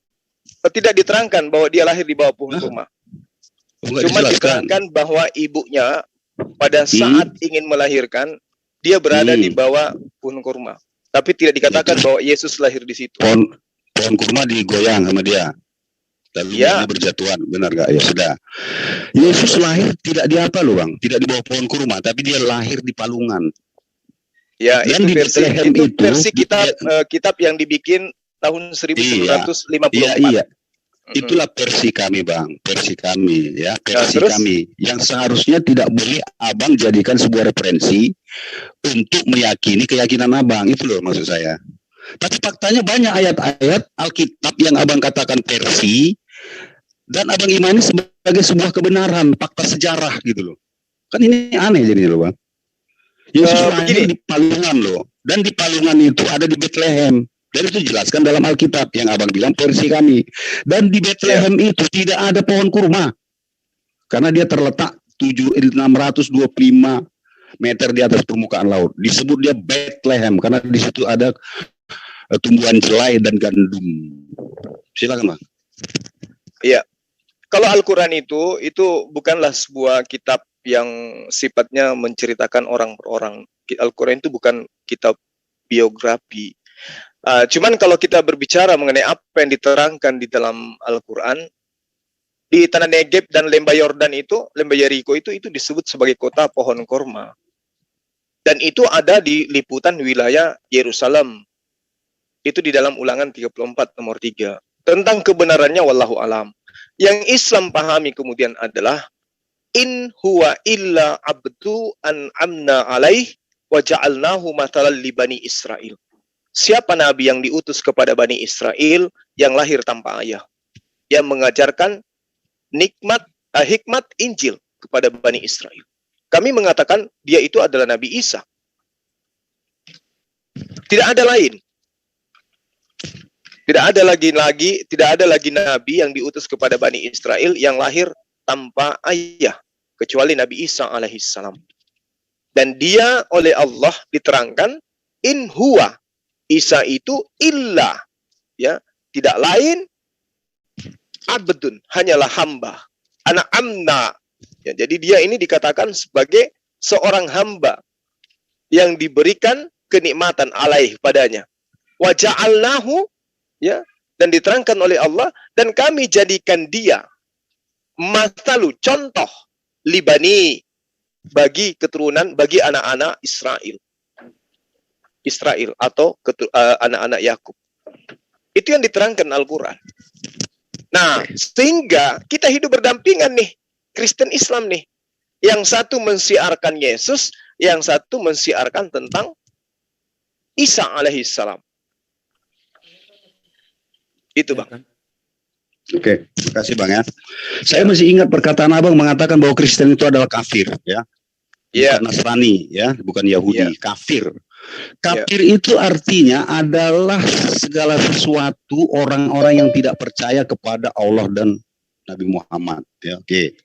Tidak diterangkan bahwa dia lahir di bawah pohon kurma. Cuma diterangkan bahwa ibunya pada saat ingin melahirkan, dia berada di bawah pohon kurma. Tapi tidak dikatakan bahwa Yesus lahir di situ. Pohon kurma digoyang sama dia. Lalu dia berjatuhan, benar gak? Ya sudah. Yesus lahir tidak di apa loh, Bang? Tidak di bawah pohon kurma, tapi dia lahir di palungan. Ya, dan itu versi kitab yang dibikin tahun 1954. Iya. Itulah versi kami, Bang. Versi kami, ya. Versi kami. Yang seharusnya tidak boleh abang jadikan sebuah referensi untuk meyakini keyakinan abang. Itu loh maksud saya. Tapi faktanya banyak ayat-ayat Alkitab yang abang katakan versi dan abang imani sebagai sebuah kebenaran, fakta sejarah gitu loh. Kan ini aneh jadinya loh, Bang. Yesus lahir di palungan loh. Dan di palungan itu ada di Bethlehem. Dan itu dijelaskan dalam Alkitab yang abang bilang versi kami. Dan di Bethlehem itu tidak ada pohon kurma. Karena dia terletak 625 meter di atas permukaan laut. Disebut dia Bethlehem karena di situ ada tumbuhan jelai dan gandum. Silakan, Bang. Iya. Kalau Al-Quran itu bukanlah sebuah kitab yang sifatnya menceritakan orang per orang. Al-Quran itu bukan kitab biografi. Cuman kalau kita berbicara mengenai apa yang diterangkan di dalam Al-Quran, di tanah Negeb dan lembah Yordan itu, lembah Yeriko itu disebut sebagai kota pohon korma. Dan itu ada di liputan wilayah Yerusalem. Itu di dalam Ulangan 34 nomor 3. Tentang kebenarannya wallahu alam. Yang Islam pahami kemudian adalah in huwa illa abdu an'amna alaih wa ja'alnahu matalan li Bani Israel. Siapa nabi yang diutus kepada Bani Israel yang lahir tanpa ayah, yang mengajarkan hikmat Injil kepada Bani Israel. Kami mengatakan dia itu adalah Nabi Isa. Tidak ada lain. Tidak ada lagi nabi yang diutus kepada Bani Israel yang lahir tanpa ayah kecuali Nabi Isa alaihissalam. Dan dia oleh Allah diterangkan in huwa, Isa itu illa, ya, tidak lain abdun, hanyalah hamba. Anak amna. Ya, jadi dia ini dikatakan sebagai seorang hamba yang diberikan kenikmatan alaih padanya. Wa ja'alnahu, ya, dan diterangkan oleh Allah, dan kami jadikan dia mathalu, contoh libani, bagi keturunan, bagi anak-anak Israel atau anak-anak Yakub. Itu yang diterangkan Al-Quran. Nah, sehingga kita hidup berdampingan nih, Kristen Islam nih. Yang satu mensiarkan Yesus, yang satu mensiarkan tentang Isa alaihissalam. Itu, Bang. Oke, terima kasih, Bang, ya. Saya masih ingat perkataan abang mengatakan bahwa Kristen itu adalah kafir, ya. Bukan Nasrani, ya, bukan Yahudi, kafir. Kafir itu artinya adalah segala sesuatu orang-orang yang tidak percaya kepada Allah dan Nabi Muhammad, ya. Oke.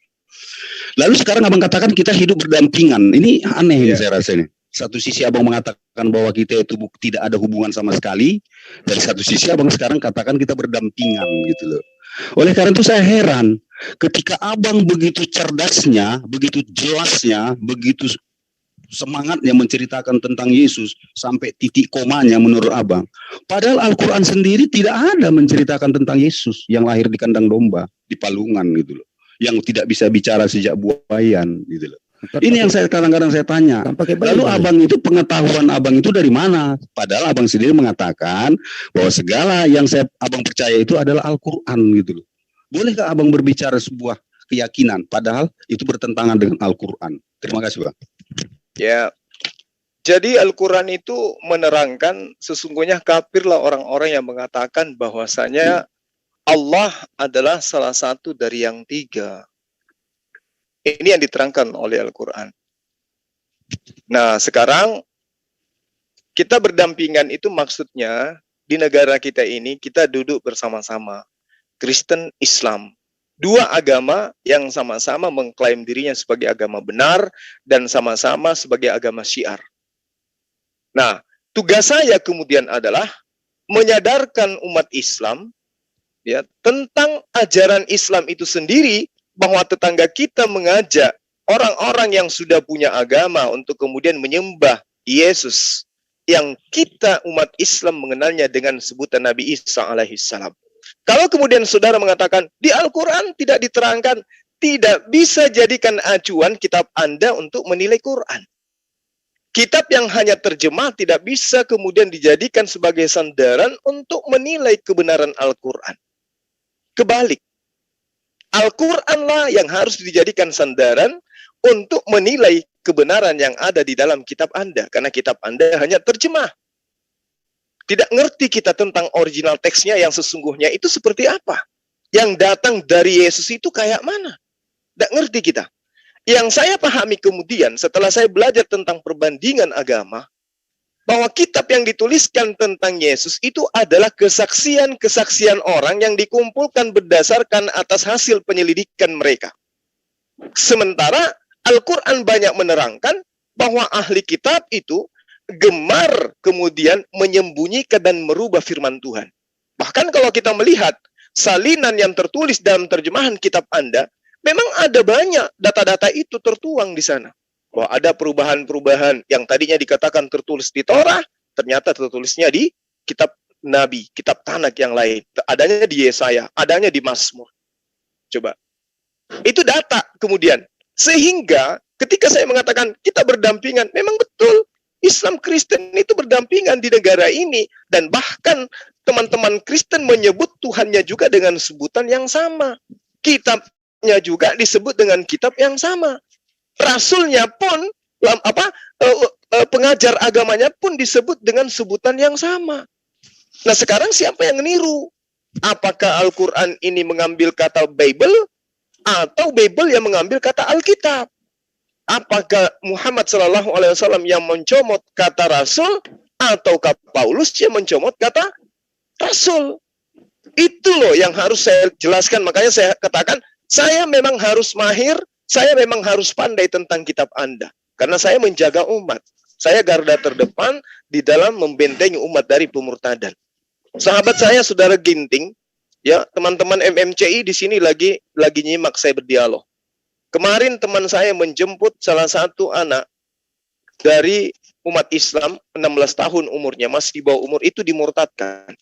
Lalu sekarang abang katakan kita hidup berdampingan. Ini aneh ini saya rasa ini. Satu sisi abang mengatakan bahwa kita itu tidak ada hubungan sama sekali. Dari satu sisi abang sekarang katakan kita berdampingan gitu loh. Oleh karena itu saya heran ketika abang begitu cerdasnya, begitu jelasnya, begitu semangatnya menceritakan tentang Yesus sampai titik komanya menurut abang. Padahal Al-Quran sendiri tidak ada menceritakan tentang Yesus yang lahir di kandang domba, di palungan gitu loh. Yang tidak bisa bicara sejak buayan gitu loh. Ini yang saya kadang-kadang saya tanya. Lalu abang itu, pengetahuan abang itu dari mana? Padahal abang sendiri mengatakan bahwa segala yang abang percaya itu adalah Al-Quran gitu loh. Bolehkah abang berbicara sebuah keyakinan padahal itu bertentangan dengan Al-Quran? Terima kasih, Bang. Ya, jadi Al-Quran itu menerangkan sesungguhnya kafirlah orang-orang yang mengatakan bahwasanya Allah adalah salah satu dari yang tiga. Ini yang diterangkan oleh Al-Quran. Nah, sekarang kita berdampingan itu maksudnya di negara kita ini kita duduk bersama-sama. Kristen, Islam. Dua agama yang sama-sama mengklaim dirinya sebagai agama benar dan sama-sama sebagai agama syiar. Nah, tugas saya kemudian adalah menyadarkan umat Islam ya tentang ajaran Islam itu sendiri, bahwa tetangga kita mengajak orang-orang yang sudah punya agama untuk kemudian menyembah Yesus yang kita umat Islam mengenalnya dengan sebutan Nabi Isa alaihissalam. Kalau kemudian saudara mengatakan di Al-Quran tidak diterangkan, tidak bisa jadikan acuan kitab Anda untuk menilai Quran. Kitab yang hanya terjemah tidak bisa kemudian dijadikan sebagai sandaran untuk menilai kebenaran Al-Quran. Kebalik. Al-Quranlah yang harus dijadikan sandaran untuk menilai kebenaran yang ada di dalam kitab Anda. Karena kitab Anda hanya terjemah. Tidak ngerti kita tentang original teksnya yang sesungguhnya itu seperti apa. Yang datang dari Yesus itu kayak mana. Tidak ngerti kita. Yang saya pahami kemudian setelah saya belajar tentang perbandingan agama, bahwa kitab yang dituliskan tentang Yesus itu adalah kesaksian-kesaksian orang yang dikumpulkan berdasarkan atas hasil penyelidikan mereka. Sementara Al-Quran banyak menerangkan bahwa ahli kitab itu gemar kemudian menyembunyikan dan merubah firman Tuhan. Bahkan kalau kita melihat salinan yang tertulis dalam terjemahan kitab Anda, memang ada banyak data-data itu tertuang di sana. Bahwa ada perubahan-perubahan yang tadinya dikatakan tertulis di Torah, ternyata tertulisnya di kitab Nabi, kitab Tanak yang lain. Adanya di Yesaya, adanya di Mazmur. Coba. Itu data kemudian. Sehingga ketika saya mengatakan kita berdampingan, memang betul. Islam Kristen itu berdampingan di negara ini. Dan bahkan teman-teman Kristen menyebut Tuhannya juga dengan sebutan yang sama. Kitabnya juga disebut dengan kitab yang sama. Rasulnya pun, pengajar agamanya pun disebut dengan sebutan yang sama. Nah sekarang siapa yang meniru? Apakah Al-Quran ini mengambil kata Bible atau Bible yang mengambil kata Alkitab? Apakah Muhammad SAW yang mencomot kata Rasul ataukah Paulus yang mencomot kata Rasul? Itu loh yang harus saya jelaskan. Makanya saya katakan saya memang harus mahir. Saya memang harus pandai tentang kitab Anda. Karena saya menjaga umat. Saya garda terdepan di dalam membentengi umat dari pemurtadan. Sahabat saya, Saudara Ginting, ya teman-teman MMCI di sini lagi nyimak saya berdialog. Kemarin teman saya menjemput salah satu anak dari umat Islam, 16 tahun umurnya, masih di bawah umur, itu dimurtadkan.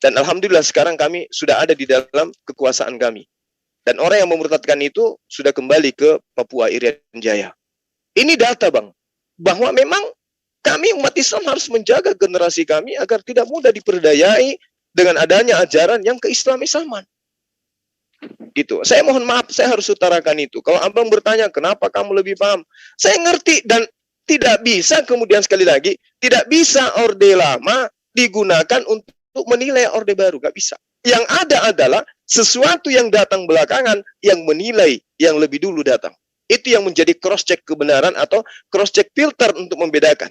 Dan Alhamdulillah sekarang kami sudah ada di dalam kekuasaan kami. Dan orang yang memurtadkan itu sudah kembali ke Papua Irian Jaya. Ini data, Bang. Bahwa memang kami umat Islam harus menjaga generasi kami agar tidak mudah diperdayai dengan adanya ajaran yang keislaman. Gitu. Saya mohon maaf, saya harus utarakan itu. Kalau abang bertanya, kenapa kamu lebih paham? Saya ngerti dan tidak bisa kemudian sekali lagi, tidak bisa orde lama digunakan untuk menilai orde baru. Gak bisa. Yang ada adalah sesuatu yang datang belakangan yang menilai yang lebih dulu datang. Itu yang menjadi cross-check kebenaran atau cross-check filter untuk membedakan.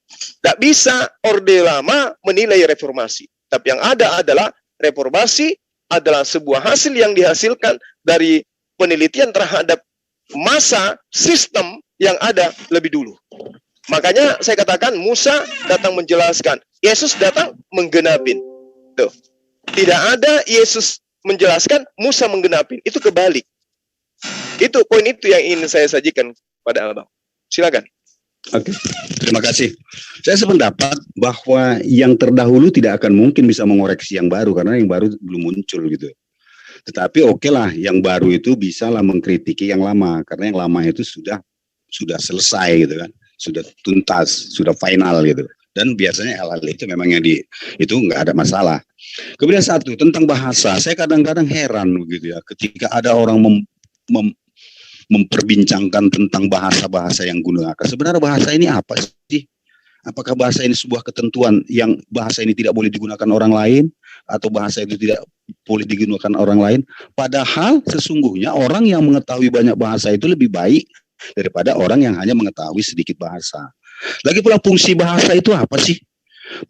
Tidak bisa orde lama menilai reformasi. Tapi yang ada adalah reformasi adalah sebuah hasil yang dihasilkan dari penelitian terhadap masa sistem yang ada lebih dulu. Makanya saya katakan Musa datang menjelaskan, Yesus datang menggenapin. Tuh. Tidak ada Yesus menjelaskan, Musa menggenapin. Itu kebalik. Itu poin itu yang ingin saya sajikan pada abang. Silakan. Oke, terima kasih. Saya sependapat bahwa yang terdahulu tidak akan mungkin bisa mengoreksi yang baru karena yang baru belum muncul gitu. Tetapi oke lah, yang baru itu bisa lah mengkritiki yang lama karena yang lama itu sudah selesai gitu kan, sudah tuntas, sudah final gitu. Dan biasanya hal-hal itu memang itu nggak ada masalah. Kemudian satu tentang bahasa, saya kadang-kadang heran begitu ya, ketika ada orang memperbincangkan tentang bahasa-bahasa yang gunakan. Sebenarnya bahasa ini apa sih? Apakah bahasa ini sebuah ketentuan yang bahasa ini tidak boleh digunakan orang lain atau bahasa itu tidak boleh digunakan orang lain? Padahal sesungguhnya orang yang mengetahui banyak bahasa itu lebih baik daripada orang yang hanya mengetahui sedikit bahasa. Lagi pula fungsi bahasa itu apa sih?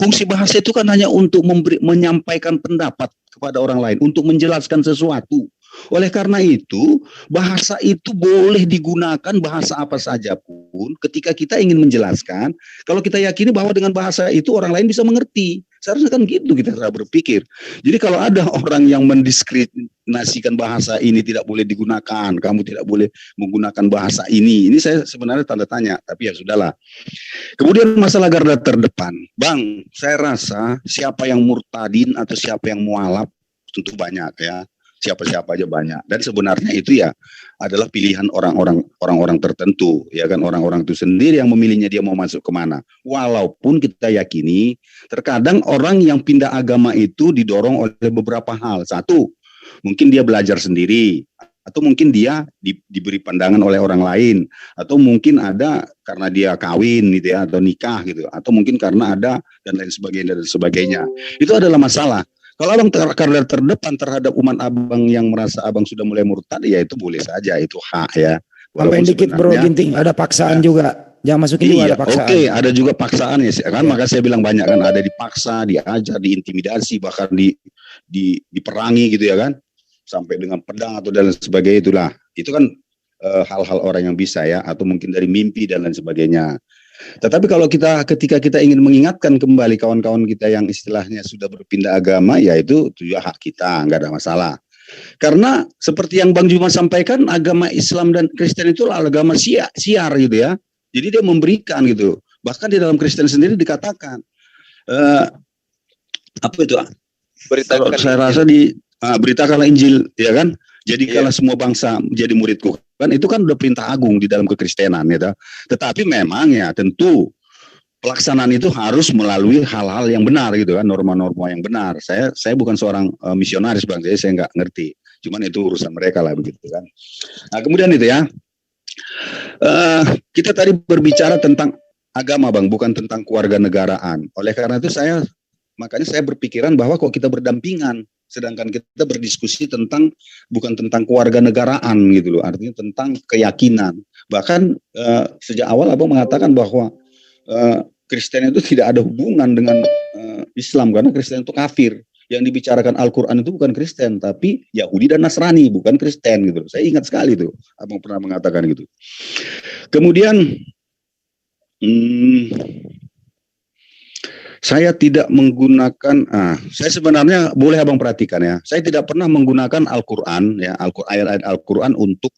Fungsi bahasa itu kan hanya untuk menyampaikan pendapat kepada orang lain, untuk menjelaskan sesuatu. Oleh karena itu, bahasa itu boleh digunakan bahasa apa saja pun ketika kita ingin menjelaskan, kalau kita yakini bahwa dengan bahasa itu orang lain bisa mengerti. Seharusnya kan gitu kita berpikir. Jadi kalau ada orang yang mendiskriminasikan bahasa ini tidak boleh digunakan, kamu tidak boleh menggunakan bahasa ini saya sebenarnya tanda tanya, tapi ya sudahlah. Kemudian masalah garda terdepan. Bang, saya rasa siapa yang murtadin atau siapa yang mualaf tentu banyak ya. Siapa-siapa aja banyak, dan sebenarnya itu ya adalah pilihan orang-orang tertentu, ya kan, orang-orang itu sendiri yang memilihnya dia mau masuk kemana. Walaupun kita yakini terkadang orang yang pindah agama itu didorong oleh beberapa hal. Satu, mungkin dia belajar sendiri, atau mungkin dia diberi pandangan oleh orang lain, atau mungkin ada karena dia kawin gitu ya, atau nikah gitu, atau mungkin karena ada dan lain sebagainya. Itu adalah masalah. Kalau abang terdepan terhadap umat abang yang merasa abang sudah mulai murtad, ya itu boleh saja, itu hak ya. Tambahin dikit bro Ginting, ada paksaan juga. Jangan masukin juga ada paksaan. Oke, ada juga paksaan ya kan, maka saya bilang banyak kan, ada dipaksa, diajar, diintimidasi, bahkan diperangi gitu ya kan, sampai dengan pedang atau dan sebagainya itulah. Itu kan hal-hal orang yang bisa ya, atau mungkin dari mimpi dan lain sebagainya. Tetapi kalau ketika kita ingin mengingatkan kembali kawan-kawan kita yang istilahnya sudah berpindah agama, ya itu juga hak kita, nggak ada masalah. Karena seperti yang Bang Juma sampaikan, agama Islam dan Kristen itu agama siar gitu ya. Jadi dia memberikan gitu. Bahkan di dalam Kristen sendiri dikatakan apa itu? Beritakan. Saya rasa beritakanlah Injil, ya kan? Jadikanlah semua bangsa menjadi muridku. Kan itu kan udah perintah agung di dalam kekristenan ya. Tetapi memang ya tentu pelaksanaan itu harus melalui hal-hal yang benar gitu kan, norma-norma yang benar. Saya bukan seorang misionaris Bang, saya nggak ngerti. Cuman itu urusan mereka lah begitu kan. Nah, kemudian itu ya. Kita tadi berbicara tentang agama Bang, bukan tentang kewarganegaraan. Oleh karena itu makanya saya berpikiran bahwa kok kita berdampingan, sedangkan kita berdiskusi bukan tentang kewarganegaraan gitu loh, artinya tentang keyakinan. Bahkan sejak awal Abang mengatakan bahwa Kristen itu tidak ada hubungan dengan Islam karena Kristen itu kafir. Yang dibicarakan Al-Quran itu bukan Kristen, tapi Yahudi dan Nasrani, bukan Kristen gitu. Saya ingat sekali tuh, Abang pernah mengatakan gitu. Kemudian saya tidak menggunakan, saya sebenarnya boleh Abang perhatikan ya, saya tidak pernah menggunakan Al-Quran ya, ayat-ayat Al-Quran untuk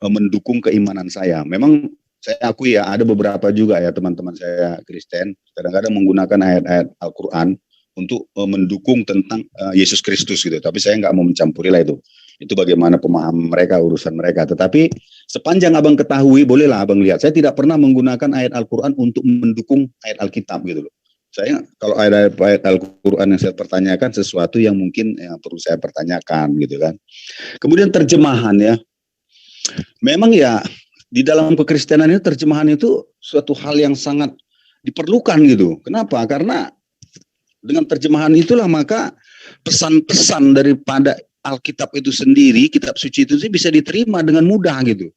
mendukung keimanan saya. Memang saya akui ya, ada beberapa juga ya teman-teman saya Kristen kadang-kadang menggunakan ayat-ayat Al-Quran untuk mendukung tentang Yesus Kristus gitu. Tapi saya nggak mau mencampuri lah itu. Itu bagaimana pemahaman mereka, urusan mereka. Tetapi sepanjang Abang ketahui, bolehlah Abang lihat. Saya tidak pernah menggunakan ayat Al-Quran untuk mendukung ayat Alkitab gitu loh. Saya kalau ayat Al-Quran yang saya pertanyakan sesuatu yang mungkin perlu saya pertanyakan gitu kan. Kemudian terjemahan ya. Memang ya di dalam kekristenan itu terjemahan itu suatu hal yang sangat diperlukan gitu. Kenapa? Karena dengan terjemahan itulah maka pesan-pesan daripada Alkitab itu sendiri, kitab suci itu bisa diterima dengan mudah gitu.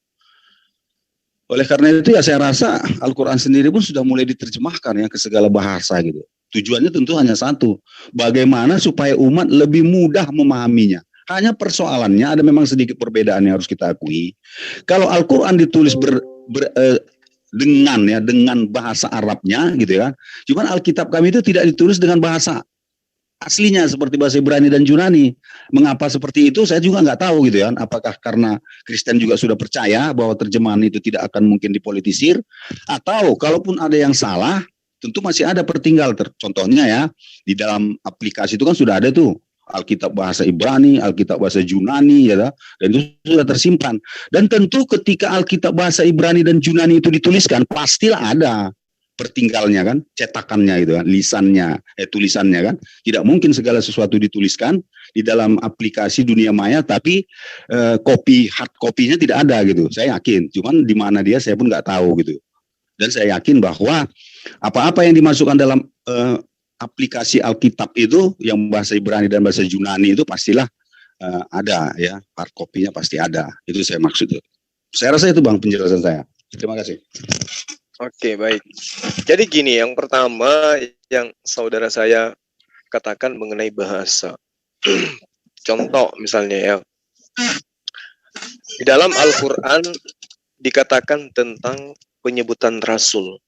Oleh karena itu ya saya rasa Al-Quran sendiri pun sudah mulai diterjemahkan ya ke segala bahasa gitu. Tujuannya tentu hanya satu, bagaimana supaya umat lebih mudah memahaminya. Hanya persoalannya ada memang sedikit perbedaan yang harus kita akui. Kalau Al-Quran ditulis dengan bahasa Arabnya gitu ya. Cuman Alkitab kami itu tidak ditulis dengan bahasa aslinya seperti bahasa Ibrani dan Yunani. Mengapa seperti itu saya juga nggak tahu gitu ya. Apakah karena Kristen juga sudah percaya bahwa terjemahan itu tidak akan mungkin dipolitisir, atau kalaupun ada yang salah, tentu masih ada pertinggal. Contohnya ya, di dalam aplikasi itu kan sudah ada tuh Alkitab bahasa Ibrani, Alkitab bahasa Yunani, ya, dan itu sudah tersimpan. Dan tentu ketika Alkitab bahasa Ibrani dan Yunani itu dituliskan, pastilah ada pertinggalnya kan, cetakannya itu kan, lisannya, tulisannya kan. Tidak mungkin segala sesuatu dituliskan di dalam aplikasi dunia maya, tapi hard copy-nya tidak ada gitu. Saya yakin, cuman di mana dia saya pun nggak tahu gitu. Dan saya yakin bahwa apa-apa yang dimasukkan dalam aplikasi Alkitab itu, yang bahasa Ibrani dan bahasa Yunani itu pastilah ada ya, hard copy-nya pasti ada. Itu saya maksud. Saya rasa itu Bang penjelasan saya. Terima kasih. Oke, baik. Jadi gini, yang pertama yang saudara saya katakan mengenai bahasa. Contoh misalnya ya, di dalam Al-Quran dikatakan tentang penyebutan Rasul.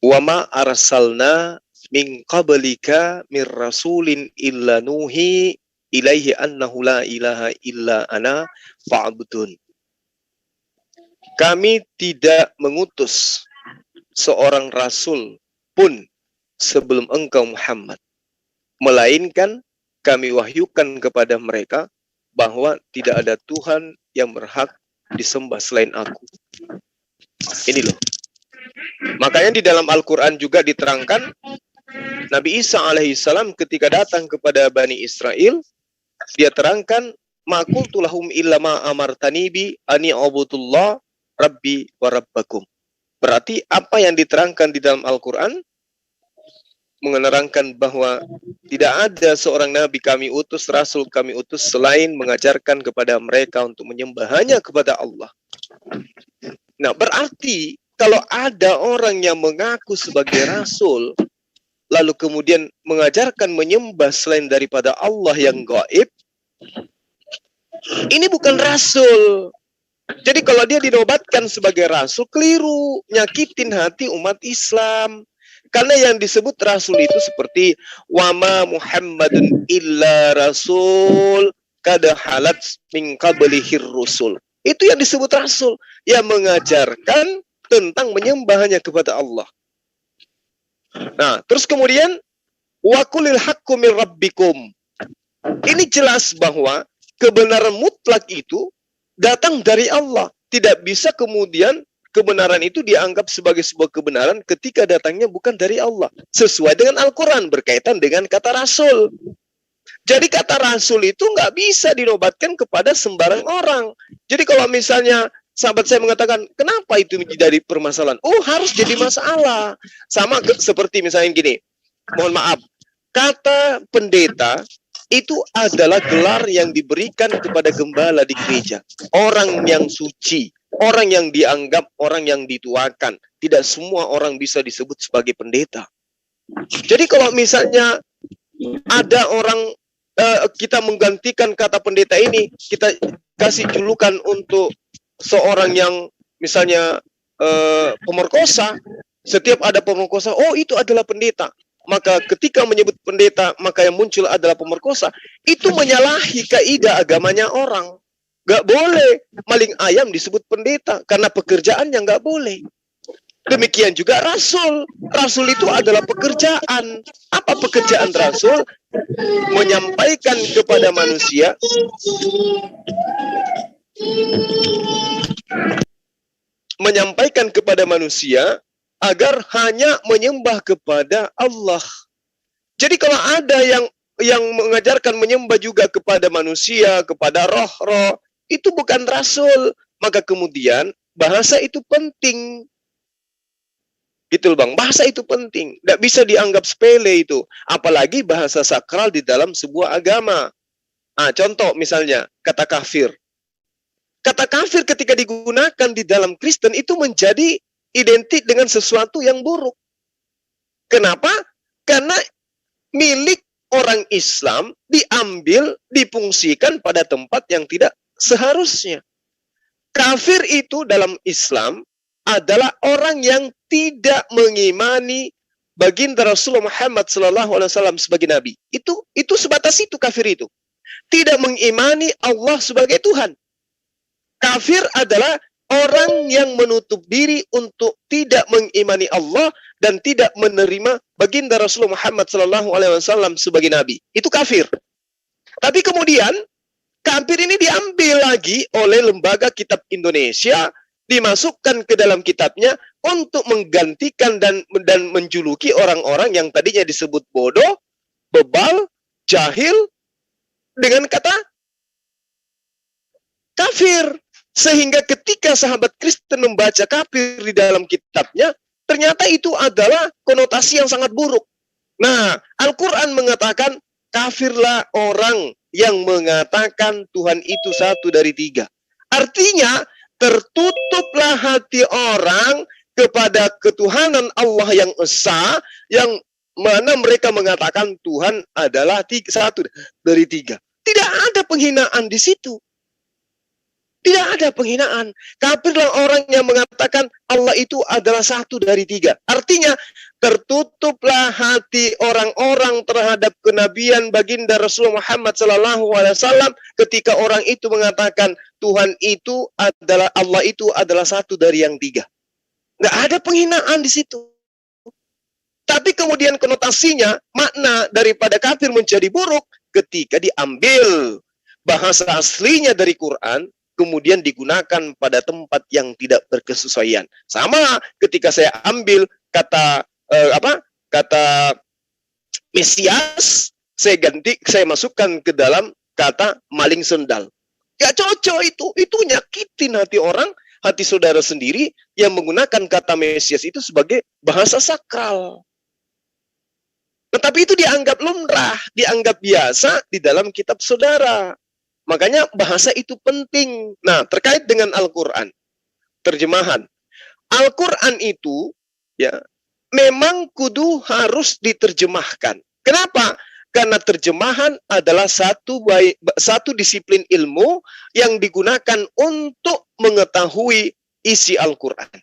Wa ma arsalna min qablika mir rasulin illa nuhi ilaihi annahu la ilaha illa ana fa'budun. Kami tidak mengutus seorang rasul pun sebelum engkau Muhammad, melainkan kami wahyukan kepada mereka bahwa tidak ada Tuhan yang berhak disembah selain aku. Ini loh. Makanya di dalam Al-Quran juga diterangkan, Nabi Isa alaihissalam ketika datang kepada Bani Israel, dia terangkan, ma qultu lahum illa ma amartani bi ani abudullah Rabbi wa Rabbakum. Berarti apa yang diterangkan di dalam Al-Quran menerangkan bahwa tidak ada seorang nabi kami utus, rasul kami utus selain mengajarkan kepada mereka untuk menyembah hanya kepada Allah. Nah, berarti kalau ada orang yang mengaku sebagai rasul lalu kemudian mengajarkan menyembah selain daripada Allah yang gaib, ini bukan rasul. Jadi kalau dia dinobatkan sebagai rasul, keliru, nyakitin hati umat Islam. Karena yang disebut rasul itu seperti wama Muhammadun illa rasul kada halat min qablihir rusul. Itu yang disebut rasul, yang mengajarkan tentang menyembah hanya kepada Allah. Nah, terus kemudian wa qulil haqqu mir rabbikum. Ini jelas bahwa kebenaran mutlak itu datang dari Allah. Tidak bisa kemudian kebenaran itu dianggap sebagai sebuah kebenaran ketika datangnya bukan dari Allah. Sesuai dengan Al-Quran berkaitan dengan kata rasul. Jadi kata rasul itu nggak bisa dinobatkan kepada sembarang orang. Jadi kalau misalnya sahabat saya mengatakan, kenapa itu menjadi permasalahan? Oh, harus jadi masalah. Sama seperti misalnya gini, mohon maaf, kata pendeta itu adalah gelar yang diberikan kepada gembala di gereja. Orang yang suci, orang yang dianggap orang yang dituakan. Tidak semua orang bisa disebut sebagai pendeta. Jadi kalau misalnya ada orang, kita menggantikan kata pendeta ini, kita kasih julukan untuk seorang yang misalnya pemerkosa, setiap ada pemerkosa, oh itu adalah pendeta. Maka ketika menyebut pendeta, maka yang muncul adalah pemerkosa. Itu menyalahi kaidah agamanya orang. Gak boleh maling ayam disebut pendeta, karena pekerjaannya gak boleh. Demikian juga rasul. Rasul itu adalah pekerjaan. Apa pekerjaan rasul? Menyampaikan kepada manusia agar hanya menyembah kepada Allah. Jadi kalau ada yang mengajarkan menyembah juga kepada manusia, kepada roh-roh, itu bukan rasul. Maka kemudian bahasa itu penting. Gitu Bang, bahasa itu penting. Tidak bisa dianggap sepele itu. Apalagi bahasa sakral di dalam sebuah agama. Contoh misalnya, kata kafir. Kata kafir ketika digunakan di dalam Kristen itu menjadi identik dengan sesuatu yang buruk. Kenapa? Karena milik orang Islam diambil, difungsikan pada tempat yang tidak seharusnya. Kafir itu dalam Islam adalah orang yang tidak mengimani baginda Rasulullah Muhammad SAW sebagai nabi. Itu sebatas itu kafir itu. Tidak mengimani Allah sebagai Tuhan. Kafir adalah orang yang menutup diri untuk tidak mengimani Allah dan tidak menerima baginda Rasulullah Muhammad SAW sebagai nabi. Itu kafir. Tapi kemudian kafir ini diambil lagi oleh Lembaga Kitab Indonesia, dimasukkan ke dalam kitabnya untuk menggantikan dan menjuluki orang-orang yang tadinya disebut bodoh, bebal, jahil dengan kata kafir. Sehingga ketika sahabat Kristen membaca kafir di dalam kitabnya, ternyata itu adalah konotasi yang sangat buruk. Nah, Al-Quran mengatakan, kafirlah orang yang mengatakan Tuhan itu satu dari tiga. Artinya, tertutuplah hati orang kepada ketuhanan Allah yang esa, yang mana mereka mengatakan Tuhan adalah satu dari tiga. Tidak ada penghinaan di situ. Tidak ada penghinaan. Kafirlah orang yang mengatakan Allah itu adalah satu dari tiga. Artinya, tertutuplah hati orang-orang terhadap kenabian baginda Rasulullah Muhammad SAW ketika orang itu mengatakan Tuhan itu adalah, Allah itu adalah satu dari yang tiga. Nggak ada penghinaan di situ. Tapi kemudian konotasinya, makna daripada kafir menjadi buruk ketika diambil bahasa aslinya dari Quran, kemudian digunakan pada tempat yang tidak berkesesuaian. Sama ketika saya ambil kata kata Mesias, saya masukkan ke dalam kata maling sendal. Ya cocok itu nyakitin hati orang, hati saudara sendiri yang menggunakan kata Mesias itu sebagai bahasa sakral. Tetapi itu dianggap lumrah, dianggap biasa di dalam kitab saudara. Makanya bahasa itu penting. Nah, terkait dengan Al-Quran, terjemahan. Al-Quran itu ya memang kudu harus diterjemahkan. Kenapa? Karena terjemahan adalah satu disiplin ilmu yang digunakan untuk mengetahui isi Al-Quran.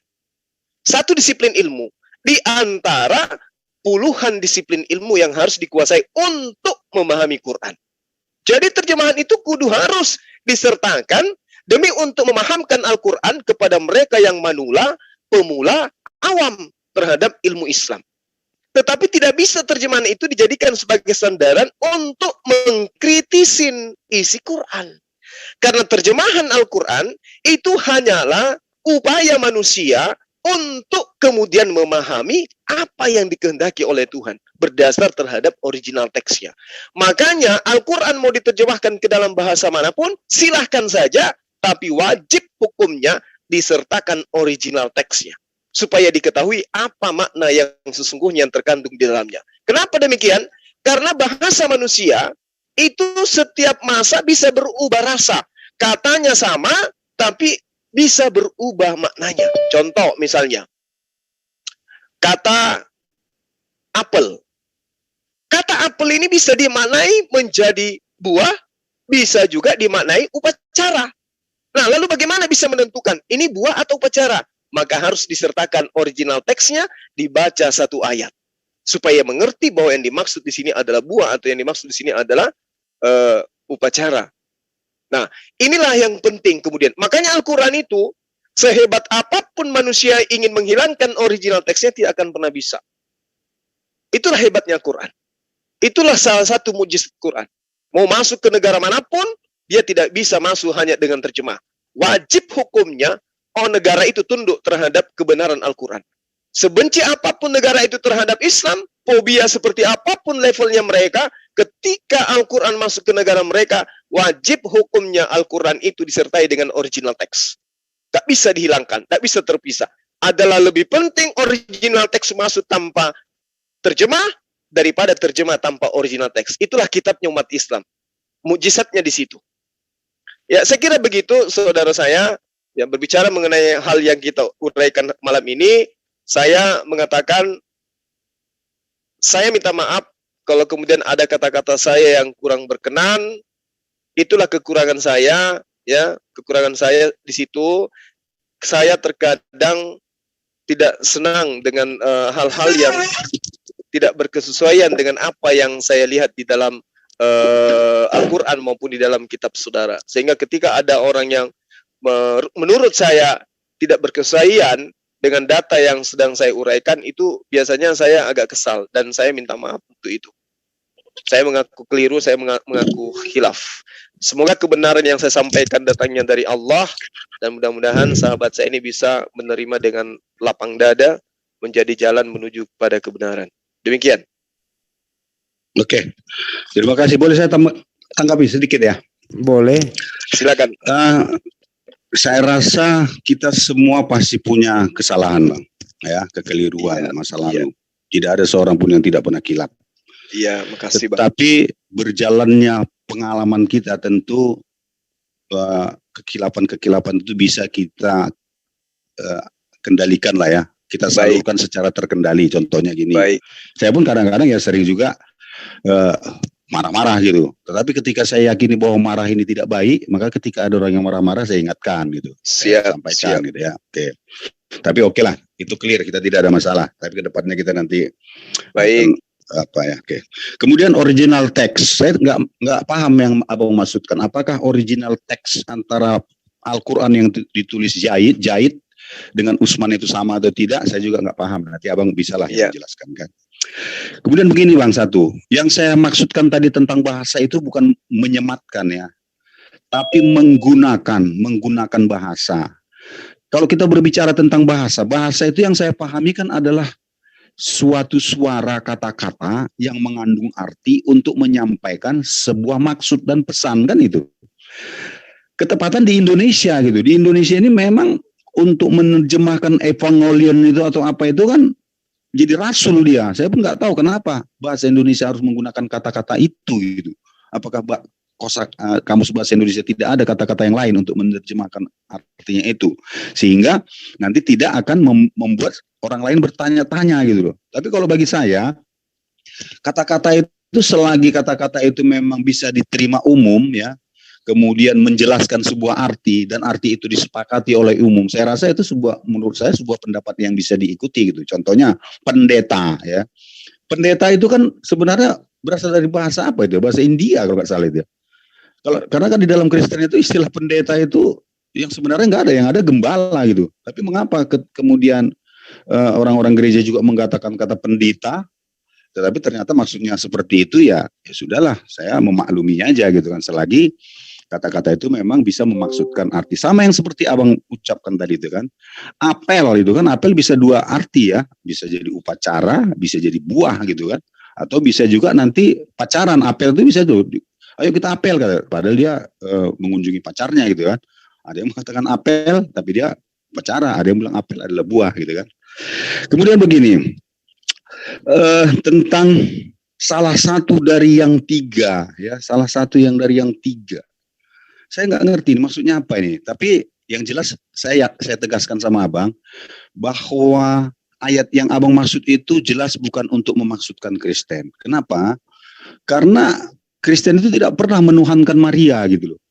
Satu disiplin ilmu di antara puluhan disiplin ilmu yang harus dikuasai untuk memahami Quran. Jadi terjemahan itu kudu harus disertakan demi untuk memahamkan Al-Quran kepada mereka yang manula, pemula, awam terhadap ilmu Islam. Tetapi tidak bisa terjemahan itu dijadikan sebagai sandaran untuk mengkritisin isi Quran. Karena terjemahan Al-Quran itu hanyalah upaya manusia untuk kemudian memahami apa yang dikehendaki oleh Tuhan berdasar terhadap original teksnya. Makanya Al-Quran mau diterjemahkan ke dalam bahasa manapun, silahkan saja, tapi wajib hukumnya disertakan original teksnya. Supaya diketahui apa makna yang sesungguhnya yang terkandung di dalamnya. Kenapa demikian? Karena bahasa manusia itu setiap masa bisa berubah rasa. Katanya sama, tapi bisa berubah maknanya. Contoh misalnya, kata apel. Kata apel ini bisa dimaknai menjadi buah, bisa juga dimaknai upacara. Nah, lalu bagaimana bisa menentukan ini buah atau upacara? Maka harus disertakan original teksnya, dibaca satu ayat. Supaya mengerti bahwa yang dimaksud di sini adalah buah atau yang dimaksud di sini adalah upacara. Nah, inilah yang penting kemudian. Makanya Al-Quran itu, sehebat apapun manusia ingin menghilangkan original teksnya, tidak akan pernah bisa. Itulah hebatnya Quran. Itulah salah satu mujizat Quran. Mau masuk ke negara manapun, dia tidak bisa masuk hanya dengan terjemah. Wajib hukumnya, negara itu tunduk terhadap kebenaran Al-Quran. Sebenci apapun negara itu terhadap Islam, fobia seperti apapun levelnya mereka, ketika Al-Quran masuk ke negara mereka, wajib hukumnya Al-Quran itu disertai dengan original teks. Tak bisa dihilangkan, tak bisa terpisah. Adalah lebih penting original teks masuk tanpa terjemah, daripada terjemah tanpa original teks. Itulah kitabnya umat Islam. Mujizatnya di situ. Ya, saya kira begitu, saudara saya. Ya, berbicara mengenai hal yang kita uraikan malam ini, saya mengatakan, saya minta maaf kalau kemudian ada kata-kata saya yang kurang berkenan. Itulah kekurangan saya, ya, kekurangan saya di situ. Saya terkadang tidak senang dengan hal-hal yang tidak berkesesuaian dengan apa yang saya lihat di dalam Al-Quran maupun di dalam kitab saudara. Sehingga ketika ada orang yang menurut saya tidak berkesesuaian dengan data yang sedang saya uraikan, itu biasanya saya agak kesal dan saya minta maaf untuk itu. Saya mengaku keliru, saya mengaku khilaf. Semoga kebenaran yang saya sampaikan datangnya dari Allah, dan mudah-mudahan sahabat saya ini bisa menerima dengan lapang dada, menjadi jalan menuju pada kebenaran. Demikian. Oke, terima kasih. Boleh saya tanggapi sedikit ya? Boleh. Silakan. Saya rasa kita semua pasti punya kesalahan, Bang. Ya, kekeliruan masa lalu. Tidak ada seorang pun yang tidak pernah kilap. Iya, makasih, Bang. Tapi berjalannya pengalaman kita tentu kekilapan-kekilapan itu bisa kita kendalikan lah ya. Kita salurkan secara terkendali. Contohnya gini. Saya pun kadang-kadang ya sering juga marah-marah gitu. Tetapi ketika saya yakini bahwa marah ini tidak baik, maka ketika ada orang yang marah-marah saya ingatkan gitu. Saya sampaikan gitu ya. Oke. Tapi oke lah, itu clear, kita tidak ada masalah. Tapi kedepannya kita nanti apa ya? Oke. Kemudian original text, saya nggak paham yang abang maksudkan. Apakah original text antara Al-Quran yang ditulis Jahit dengan Utsman itu sama atau tidak? Saya juga nggak paham. Nanti abang bisalah yang menjelaskan kan. Kemudian begini Bang, satu, yang saya maksudkan tadi tentang bahasa itu bukan menyematkan ya, tapi menggunakan bahasa. Kalau kita berbicara tentang bahasa itu yang saya pahami kan adalah suatu suara kata-kata yang mengandung arti untuk menyampaikan sebuah maksud dan pesan kan itu. Ketepatan di Indonesia gitu, di Indonesia ini memang untuk menerjemahkan evangelion itu atau apa itu kan jadi rasul dia. Saya pun nggak tahu kenapa bahasa Indonesia harus menggunakan kata-kata itu gitu. Apakah kamus bahasa Indonesia tidak ada kata-kata yang lain untuk menerjemahkan artinya itu, sehingga nanti tidak akan membuat orang lain bertanya-tanya gitu loh. Tapi kalau bagi saya, kata-kata itu selagi kata-kata itu memang bisa diterima umum ya, kemudian menjelaskan sebuah arti dan arti itu disepakati oleh umum, saya rasa itu menurut saya sebuah pendapat yang bisa diikuti gitu. Contohnya pendeta ya. Pendeta itu kan sebenarnya berasal dari bahasa apa itu? Bahasa India kalau nggak salah itu. Karena kan di dalam Kristen itu istilah pendeta itu yang sebenarnya nggak ada, yang ada gembala gitu. Tapi mengapa kemudian orang-orang gereja juga mengatakan kata pendeta? Tetapi ternyata maksudnya seperti itu ya sudahlah, saya memakluminya aja gitu kan, selagi kata-kata itu memang bisa memaksudkan arti. Sama yang seperti abang ucapkan tadi itu kan, apel itu kan, apel bisa dua arti ya, bisa jadi upacara, bisa jadi buah gitu kan, atau bisa juga nanti pacaran. Apel itu bisa tuh, ayo kita apel, padahal dia mengunjungi pacarnya gitu kan. Ada yang mengatakan apel tapi dia pacara, ada yang bilang apel adalah buah gitu kan. Kemudian begini, tentang salah satu dari yang tiga ya, salah satu yang dari yang tiga, saya nggak ngerti maksudnya apa ini. Tapi yang jelas saya tegaskan sama abang bahwa ayat yang abang maksud itu jelas bukan untuk memaksudkan Kristen. Kenapa? Karena Kristen itu tidak pernah menuhankan Maria gitu loh.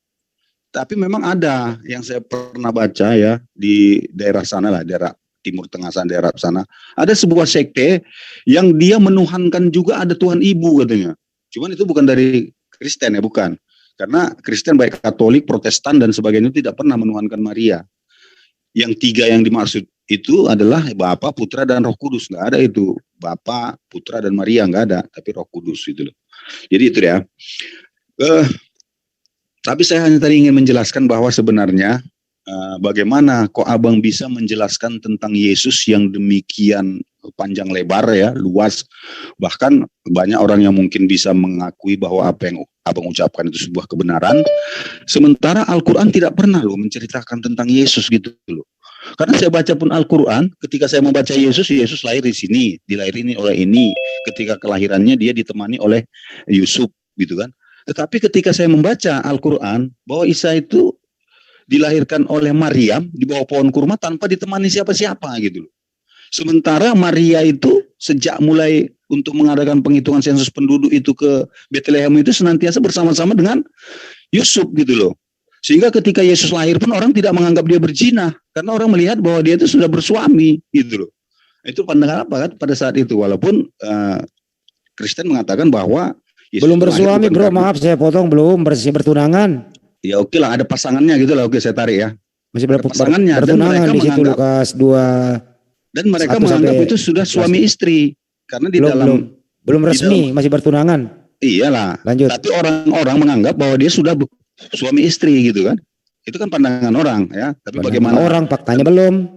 Tapi memang ada yang saya pernah baca ya di daerah sana lah, daerah Timur Tengah sana, daerah sana, ada sebuah sekte yang dia menuhankan juga ada Tuhan Ibu katanya. Cuman itu bukan dari Kristen ya, bukan. Karena Kristen baik Katolik, Protestan dan sebagainya tidak pernah menuhankan Maria. Yang tiga yang dimaksud itu adalah Bapa, Putra dan Roh Kudus. Nggak ada itu Bapa, Putra dan Maria, nggak ada, tapi Roh Kudus itu loh. Jadi itu ya. Tapi saya hanya tadi ingin menjelaskan bahwa sebenarnya bagaimana kok abang bisa menjelaskan tentang Yesus yang demikian panjang lebar ya, luas. Bahkan banyak orang yang mungkin bisa mengakui bahwa apa yang abang ucapkan itu sebuah kebenaran. Sementara Al-Quran tidak pernah loh menceritakan tentang Yesus gitu loh. Karena saya baca pun Al-Quran, ketika saya membaca Yesus lahir di sini, dilahirin oleh ini. Ketika kelahirannya dia ditemani oleh Yusuf gitu kan. Tetapi ketika saya membaca Al-Quran bahwa Isa itu dilahirkan oleh Maryam di bawah pohon kurma tanpa ditemani siapa-siapa gitu loh. Sementara Maria itu sejak mulai untuk mengadakan penghitungan sensus penduduk itu ke Bethlehem itu senantiasa bersama-sama dengan Yusuf gitu loh. Sehingga ketika Yesus lahir pun orang tidak menganggap dia berzina, karena orang melihat bahwa dia itu sudah bersuami, gitu loh. Itu pandangan apa kan pada saat itu, walaupun Kristen mengatakan bahwa Yesus belum bersuami bro, maaf saya potong, belum bertunangan. Ya oke lah, ada pasangannya gitu lah, oke saya tarik ya. Masih pasangannya bertunangan di situ Lukas 2. Dan mereka menganggap itu sudah suami istri karena di belum resmi, masih bertunangan. Iyalah. Lanjut. Tapi orang-orang menganggap bahwa dia sudah suami istri gitu kan. Itu kan pandangan orang ya. Tapi bagaimana orang faktanya belum?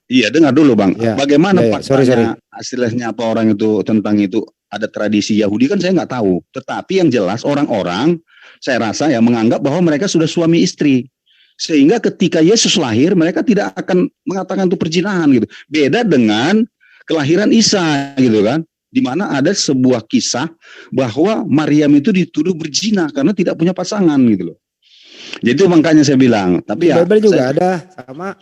Iya, dengar dulu Bang. Ya. Bagaimana faktanya hasilnya apa orang itu tentang itu ada tradisi Yahudi kan saya nggak tahu. Tetapi yang jelas orang-orang saya rasa ya menganggap bahwa mereka sudah suami istri. Sehingga ketika Yesus lahir mereka tidak akan mengatakan itu perzinahan gitu. Beda dengan kelahiran Isa gitu kan, di mana ada sebuah kisah bahwa Maryam itu dituduh berzina karena tidak punya pasangan gitu loh. Jadi itu makanya saya bilang, tapi ya Bible juga ada sama.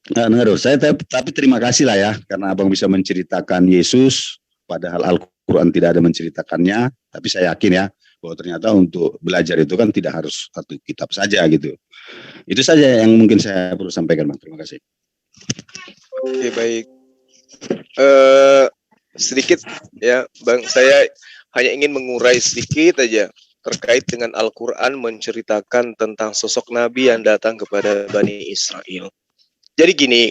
Tapi terima kasih lah ya karena Abang bisa menceritakan Yesus padahal Al-Quran tidak ada menceritakannya, tapi saya yakin ya bahwa ternyata untuk belajar itu kan tidak harus satu kitab saja gitu. Itu saja yang mungkin saya perlu sampaikan Bang. Terima kasih. Oke, baik. Sedikit ya Bang, saya hanya ingin mengurai sedikit aja terkait dengan Al-Quran menceritakan tentang sosok Nabi yang datang kepada Bani Israel. Jadi gini,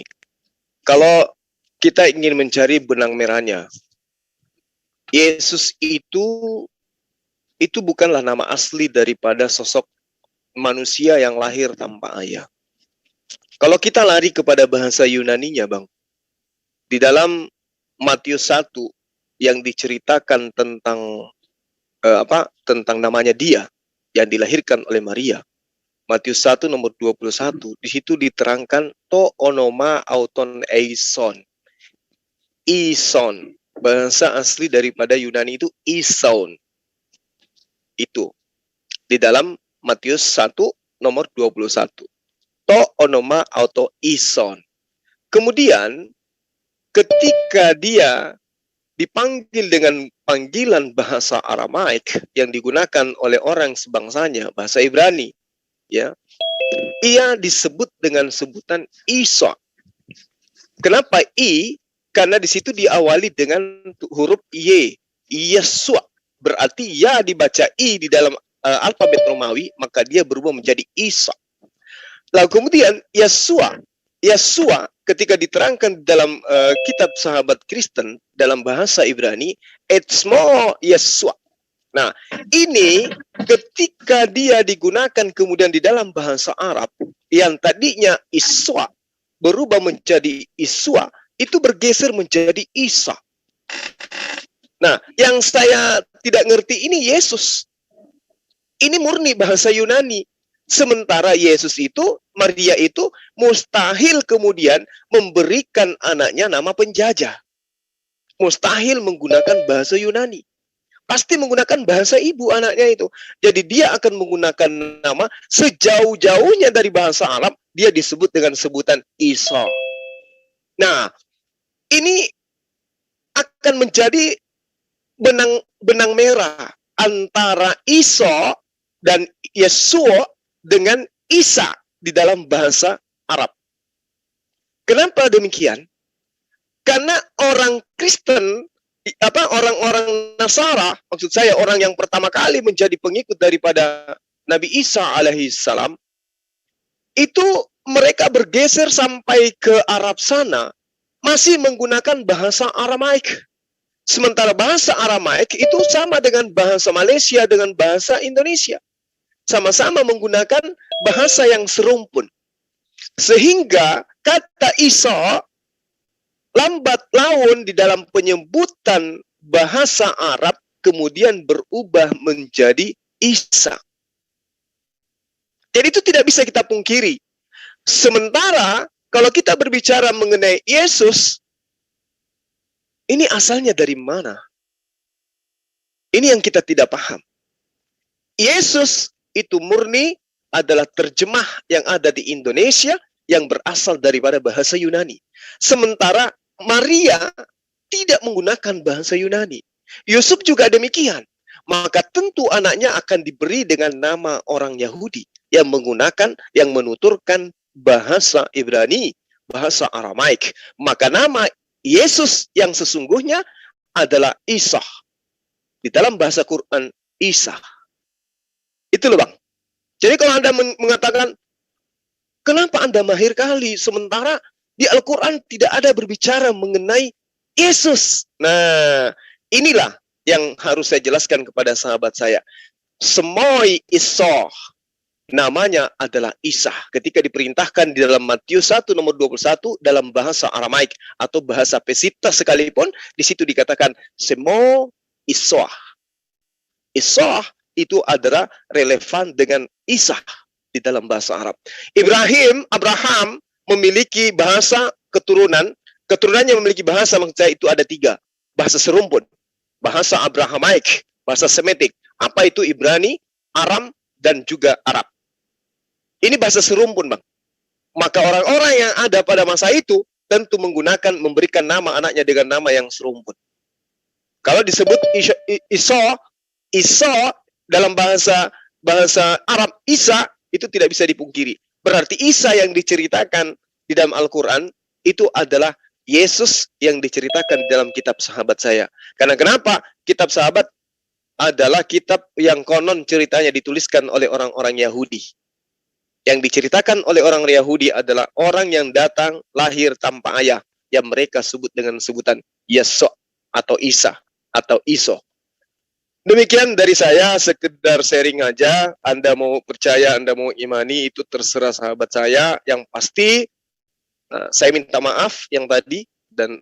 kalau kita ingin mencari benang merahnya, Yesus itu bukanlah nama asli daripada sosok manusia yang lahir tanpa ayah. Kalau kita lari kepada bahasa Yunaninya, Bang, di dalam Matius 1 yang diceritakan tentang tentang namanya dia yang dilahirkan oleh Maria. Matius 1 nomor 21, di situ diterangkan to onoma auton eison. Ison, bahasa asli daripada Yunani itu ison. Itu di dalam Matius 1 nomor 21. To onoma auto ison. Kemudian ketika dia dipanggil dengan panggilan bahasa Aramaik yang digunakan oleh orang sebangsanya, bahasa Ibrani, ya, ia disebut dengan sebutan Isa. Kenapa I? Karena di situ diawali dengan huruf Y, Yesua. Berarti ya dibaca I di dalam alfabet Romawi, maka dia berubah menjadi Isa. Lalu kemudian Yesua ketika diterangkan dalam kitab sahabat Kristen dalam bahasa Ibrani, Etzmo Yesua. Nah, ini ketika dia digunakan kemudian di dalam bahasa Arab, yang tadinya Iswa berubah menjadi Iswa, itu bergeser menjadi Isa. Nah, yang saya tidak ngerti ini Yesus. Ini murni bahasa Yunani. Sementara Yesus itu, Maria itu mustahil kemudian memberikan anaknya nama penjajah. Mustahil menggunakan bahasa Yunani. Pasti menggunakan bahasa ibu anaknya itu. Jadi dia akan menggunakan nama sejauh-jauhnya dari bahasa Arab, dia disebut dengan sebutan Isa. Nah, ini akan menjadi benang merah antara Isa dan Yesua dengan Isa di dalam bahasa Arab. Kenapa demikian? Karena orang Kristen, orang-orang Nasara, maksud saya orang yang pertama kali menjadi pengikut daripada Nabi Isa alaihissalam, itu mereka bergeser sampai ke Arab sana, masih menggunakan bahasa Aramaik. Sementara bahasa Aramaik itu sama dengan bahasa Malaysia, dengan bahasa Indonesia. Sama-sama menggunakan bahasa yang serumpun. Sehingga kata Isa lambat laun di dalam penyebutan bahasa Arab kemudian berubah menjadi Isa. Jadi itu tidak bisa kita pungkiri. Sementara kalau kita berbicara mengenai Yesus, ini asalnya dari mana? Ini yang kita tidak paham. Yesus itu murni adalah terjemah yang ada di Indonesia yang berasal daripada bahasa Yunani. Sementara Maria tidak menggunakan bahasa Yunani. Yusuf juga demikian. Maka tentu anaknya akan diberi dengan nama orang Yahudi. yang menuturkan bahasa Ibrani, bahasa Aramaik. Maka nama Yesus yang sesungguhnya adalah Isa. Di dalam bahasa Quran, Isa. Itu loh Bang. Jadi kalau Anda mengatakan, kenapa Anda mahir kali, sementara di Al-Quran tidak ada berbicara mengenai Yesus. Nah, inilah yang harus saya jelaskan kepada sahabat saya. Semoi Isa, namanya adalah Isa. Ketika diperintahkan di dalam Matius 1 nomor 21 dalam bahasa Aramaik atau bahasa Pesita sekalipun, di situ dikatakan Semo Isa. Isa itu adalah relevan dengan Isa di dalam bahasa Arab. Abraham memiliki bahasa keturunannya memiliki bahasa, maksud saya itu ada 3. Bahasa serumpun, bahasa Abrahamaik, bahasa Semitik. Apa itu Ibrani, Aram, dan juga Arab. Ini bahasa serumpun, Bang. Maka orang-orang yang ada pada masa itu tentu memberikan nama anaknya dengan nama yang serumpun. Kalau disebut Isa dalam bahasa Arab, Isa itu tidak bisa dipungkiri. Berarti Isa yang diceritakan di dalam Al-Quran itu adalah Yesus yang diceritakan di dalam kitab sahabat saya. Karena kenapa? Kitab sahabat adalah kitab yang konon ceritanya dituliskan oleh orang-orang Yahudi. Yang diceritakan oleh orang Yahudi adalah orang yang datang lahir tanpa ayah, yang mereka sebut dengan sebutan Yesok atau Isa atau Iso. Demikian dari saya, sekedar sharing aja. Anda mau percaya, Anda mau imani, itu terserah sahabat saya. Yang pasti saya minta maaf yang tadi, dan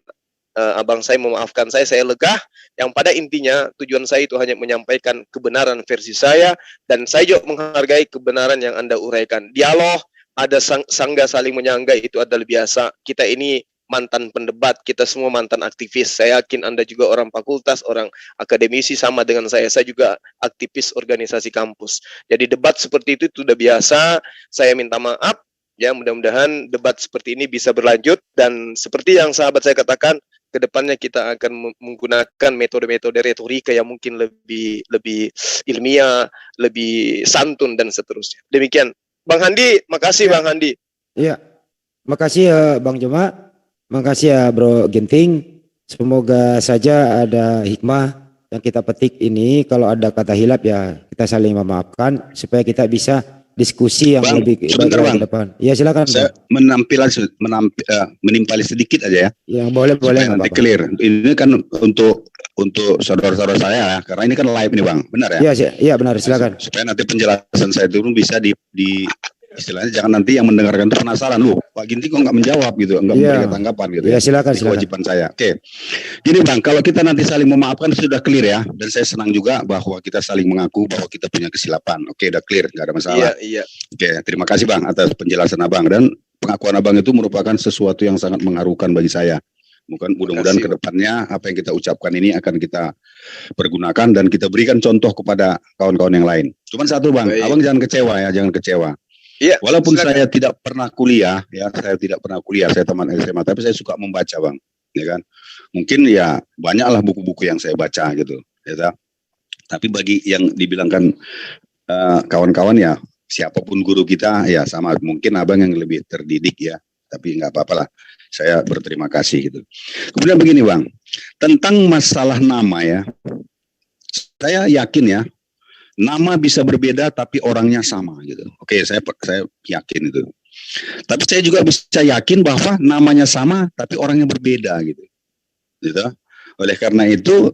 abang saya memaafkan saya lega. Yang pada intinya tujuan saya itu hanya menyampaikan kebenaran versi saya, dan saya juga menghargai kebenaran yang Anda uraikan. Dialog, ada sangga saling menyangga, itu adalah biasa. Kita ini mantan pendebat, kita semua mantan aktivis. Saya yakin Anda juga orang fakultas, orang akademisi sama dengan saya. Saya juga aktivis organisasi kampus. Jadi debat seperti itu sudah biasa. Saya minta maaf. Ya, mudah-mudahan debat seperti ini bisa berlanjut, dan seperti yang sahabat saya katakan, kedepannya kita akan menggunakan metode-metode retorika yang mungkin lebih ilmiah, lebih santun dan seterusnya. Demikian, Bang Handi. Makasih ya. Bang Handi. Iya, makasih ya Bang Joma, makasih ya Bro Ginting. Semoga saja ada hikmah yang kita petik ini. Kalau ada kata hilap ya kita saling memaafkan supaya kita bisa diskusi yang Bang, lebih sebentar Bang. ke depan. Ya silakan. Saya menimpali sedikit aja ya. Yang boleh nanti clear. Ini kan untuk saudara-saudara saya ya, karena ini kan live nih Bang, benar ya? Iya benar, silakan. Supaya nanti penjelasan saya itu bisa di istilahnya jangan nanti yang mendengarkan itu penasaran, loh Pak Ginting kok nggak menjawab gitu, nggak memberikan tanggapan gitu. Iya silakan. Kewajiban saya. Oke. Gini Bang, kalau kita nanti saling memaafkan sudah clear ya, dan saya senang juga bahwa kita saling mengaku bahwa kita punya kesilapan. Oke, udah clear, nggak ada masalah. Iya. Oke, terima kasih Bang atas penjelasan Abang, dan pengakuan Abang itu merupakan sesuatu yang sangat mengharukan bagi saya. Mudah-mudahan kedepannya apa yang kita ucapkan ini akan kita pergunakan dan kita berikan contoh kepada kawan-kawan yang lain. Cuman satu Bang, Abang jangan kecewa ya, jangan kecewa. Iya, walaupun saya tidak pernah kuliah, ya saya tidak pernah kuliah, saya teman SMA, tapi saya suka membaca Bang, ya kan. Mungkin ya banyaklah buku-buku yang saya baca gitu, ya. Tapi bagi yang dibilangkan kawan-kawan ya, siapapun guru kita ya sama, mungkin Abang yang lebih terdidik ya, tapi nggak apa-apa lah. Saya berterima kasih gitu. Kemudian begini Bang, tentang masalah nama ya, saya yakin ya. Nama bisa berbeda tapi orangnya sama gitu. Oke, saya yakin itu. Tapi saya juga bisa yakin bahwa namanya sama tapi orangnya berbeda gitu. Gitu. Oleh karena itu,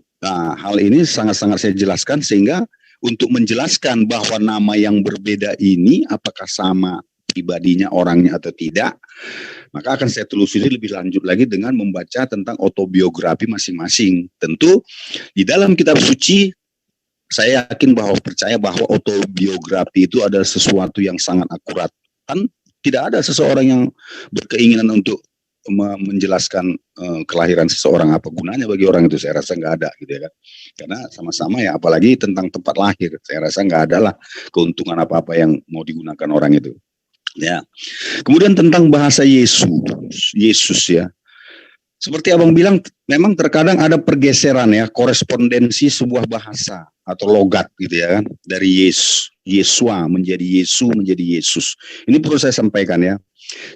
hal ini sangat-sangat saya jelaskan sehingga untuk menjelaskan bahwa nama yang berbeda ini apakah sama pribadinya orangnya atau tidak, maka akan saya telusuri lebih lanjut lagi dengan membaca tentang autobiografi masing-masing. Tentu di dalam kitab suci saya yakin bahwa percaya bahwa autobiografi itu adalah sesuatu yang sangat akurat. Kan tidak ada seseorang yang berkeinginan untuk menjelaskan kelahiran seseorang, apa gunanya bagi orang itu, saya rasa nggak ada gitu ya kan. Karena sama-sama ya, apalagi tentang tempat lahir, saya rasa nggak ada lah keuntungan apa-apa yang mau digunakan orang itu. Ya. Kemudian tentang bahasa Yesus ya. Seperti Abang bilang, memang terkadang ada pergeseran ya, korespondensi sebuah bahasa atau logat gitu ya kan, dari Yesus. Yesua menjadi Yesus, menjadi Yesus. Ini perlu saya sampaikan ya.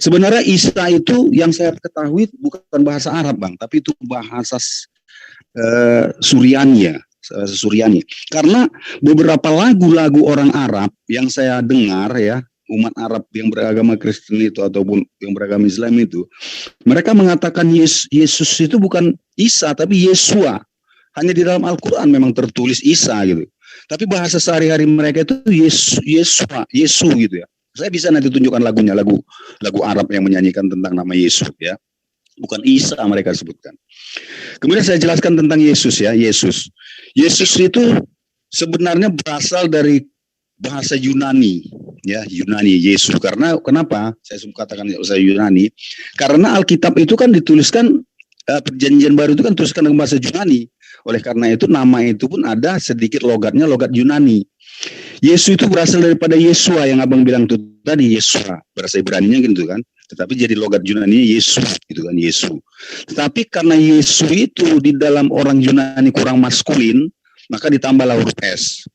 Sebenarnya Isa itu yang saya ketahui bukan bahasa Arab Bang, tapi itu bahasa Suryani ya. Suryani. Karena beberapa lagu-lagu orang Arab yang saya dengar ya, umat Arab yang beragama Kristen itu ataupun yang beragama Islam itu, mereka mengatakan Yesus itu bukan Isa tapi Yesua. Hanya di dalam Al-Quran memang tertulis Isa gitu. Tapi bahasa sehari-hari mereka itu Yesua, Yesus gitu ya. Saya bisa nanti tunjukkan lagunya, lagu Arab yang menyanyikan tentang nama Yesus ya. Bukan Isa mereka sebutkan. Kemudian saya jelaskan tentang Yesus ya, Yesus. Yesus itu sebenarnya berasal dari bahasa Yunani ya, Yunani Yesus. Karena kenapa saya suka katakan bahasa Yunani? Karena Alkitab itu kan dituliskan, Perjanjian Baru itu kan dituliskan dengan bahasa Yunani. Oleh karena itu nama itu pun ada sedikit logatnya, logat Yunani. Yesus itu berasal daripada Yesua yang abang bilang itu tadi, Yesua bahasa Ibraninya gitu kan. Tetapi jadi logat Yunani Yesus gitu kan, Yesus. Tetapi karena Yesus itu di dalam orang Yunani kurang maskulin, maka ditambahlah huruf S.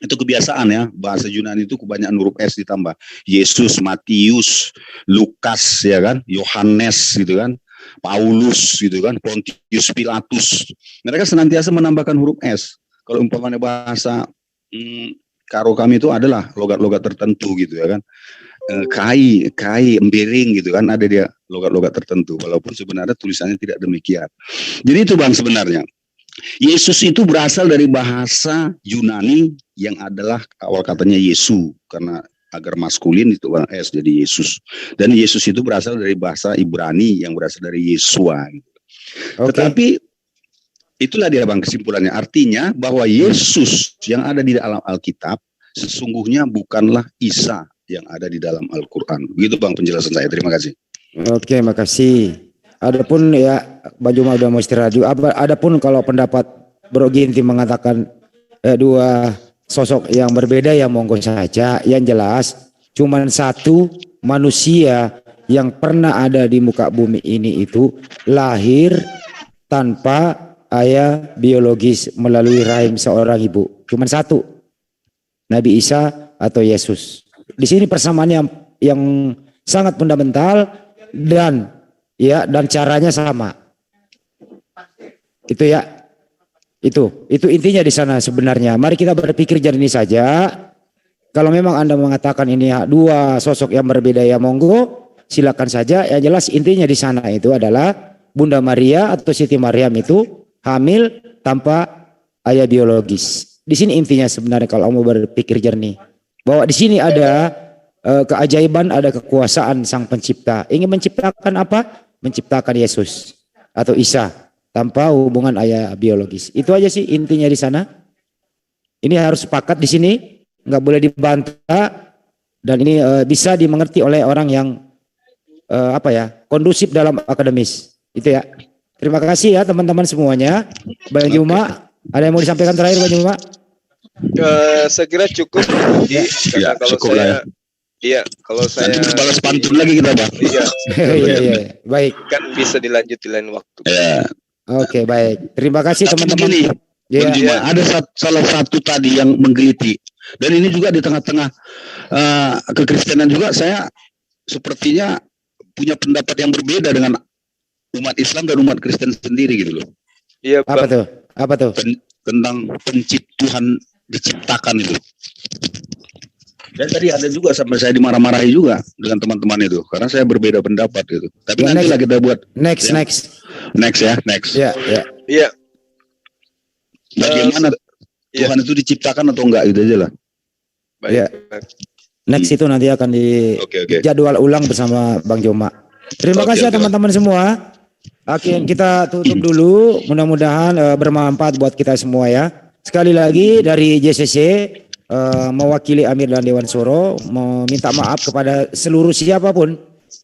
Itu kebiasaan ya, bahasa Yunani itu kebanyakan huruf S ditambah. Yesus, Matius, Lukas ya kan, Yohanes gitu kan. Paulus gitu kan, Pontius Pilatus. Mereka senantiasa menambahkan huruf S. Kalau umpamanya bahasa karo kami itu adalah logat-logat tertentu gitu ya kan. Kai, embiring gitu kan, ada dia logat-logat tertentu. Walaupun sebenarnya tulisannya tidak demikian. Jadi itu Bang sebenarnya. Yesus itu berasal dari bahasa Yunani yang adalah awal katanya Yesu, karena agar maskulin itu S jadi Yesus. Dan Yesus itu berasal dari bahasa Ibrani yang berasal dari Yesua. Okay. Tetapi itulah dia Bang kesimpulannya. Artinya bahwa Yesus yang ada di dalam Alkitab sesungguhnya bukanlah Isa yang ada di dalam Al-Quran. Begitu Bang penjelasan saya. Terima kasih. Oke, makasih. Adapun ya Bang Juma udah mau istirahat juga. Adapun kalau pendapat Bro Ginti mengatakan dua sosok yang berbeda ya monggo saja. Yang jelas cuman satu manusia yang pernah ada di muka bumi ini itu lahir tanpa ayah biologis melalui rahim seorang ibu. Cuman satu, Nabi Isa atau Yesus. Di sini persamaan yang sangat fundamental dan caranya sama. Itu ya. Itu intinya di sana sebenarnya. Mari kita berpikir jernih saja. Kalau memang Anda mengatakan ini dua sosok yang berbeda ya monggo, silakan saja. Yang jelas intinya di sana itu adalah Bunda Maria atau Siti Maryam itu hamil tanpa ayah biologis. Di sini intinya sebenarnya kalau mau berpikir jernih. Bahwa di sini ada keajaiban, ada kekuasaan Sang Pencipta. Ingin menciptakan apa? Menciptakan Yesus atau Isa. Tanpa hubungan ayah biologis. Itu aja sih intinya di sana. Ini harus sepakat di sini, nggak boleh dibantah dan ini bisa dimengerti oleh orang yang kondusif dalam akademis. Itu ya. Terima kasih ya teman-teman semuanya. Bang Juma, ada yang mau disampaikan terakhir Bang Juma? Saya kira cukup. Ya, kalau cukup saya. Iya, kalau saya nanti balas pantun lagi kita Bang. Iya. Iya. Baik. Kan bisa dilanjut di lain waktu. Ya. Oke, baik. Terima kasih teman-teman. Ya. Ada salah satu tadi yang menggeliti. Dan ini juga di tengah-tengah kekristenan juga saya sepertinya punya pendapat yang berbeda dengan umat Islam dan umat Kristen sendiri gitu loh. Iya, Apa tuh? Tentang Tuhan diciptakan itu. Dan tadi ada juga sampai saya dimarah-marahi juga dengan teman-teman itu karena saya berbeda pendapat gitu. Tapi ya, nanti lah kita buat next. Ya. Bagaimana Tuhan itu diciptakan atau enggak gitu aja lah. Baik. Ya. Next itu nanti akan jadwal ulang bersama Bang Joma. Terima kasih teman-teman semua. Kita tutup dulu. Mudah-mudahan bermanfaat buat kita semua ya. Sekali lagi dari JCC mewakili Amir dan Dewan Suro meminta maaf kepada seluruh siapapun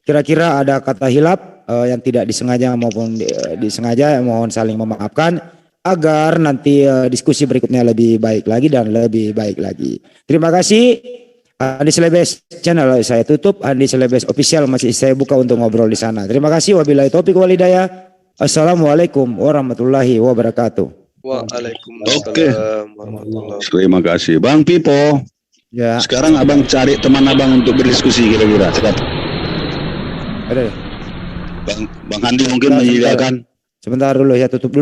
kira-kira ada kata hilap yang tidak disengaja maupun disengaja, mohon saling memaafkan agar nanti diskusi berikutnya lebih baik lagi dan lebih baik lagi. Terima kasih. Andi Selebes channel saya tutup, Andi Selebes official masih saya buka untuk ngobrol di sana. Terima kasih. Wabillahi taufiq wal hidayah. Assalamualaikum warahmatullahi wabarakatuh. Waalaikumsalam warahmatullahi wabarakatuh. Terima kasih Bang Pipo. Ya. Sekarang abang cari teman abang untuk berdiskusi kira-kira. Ada. Bang Handi mungkin menyediakan. Sebentar dulu ya, tutup dulu.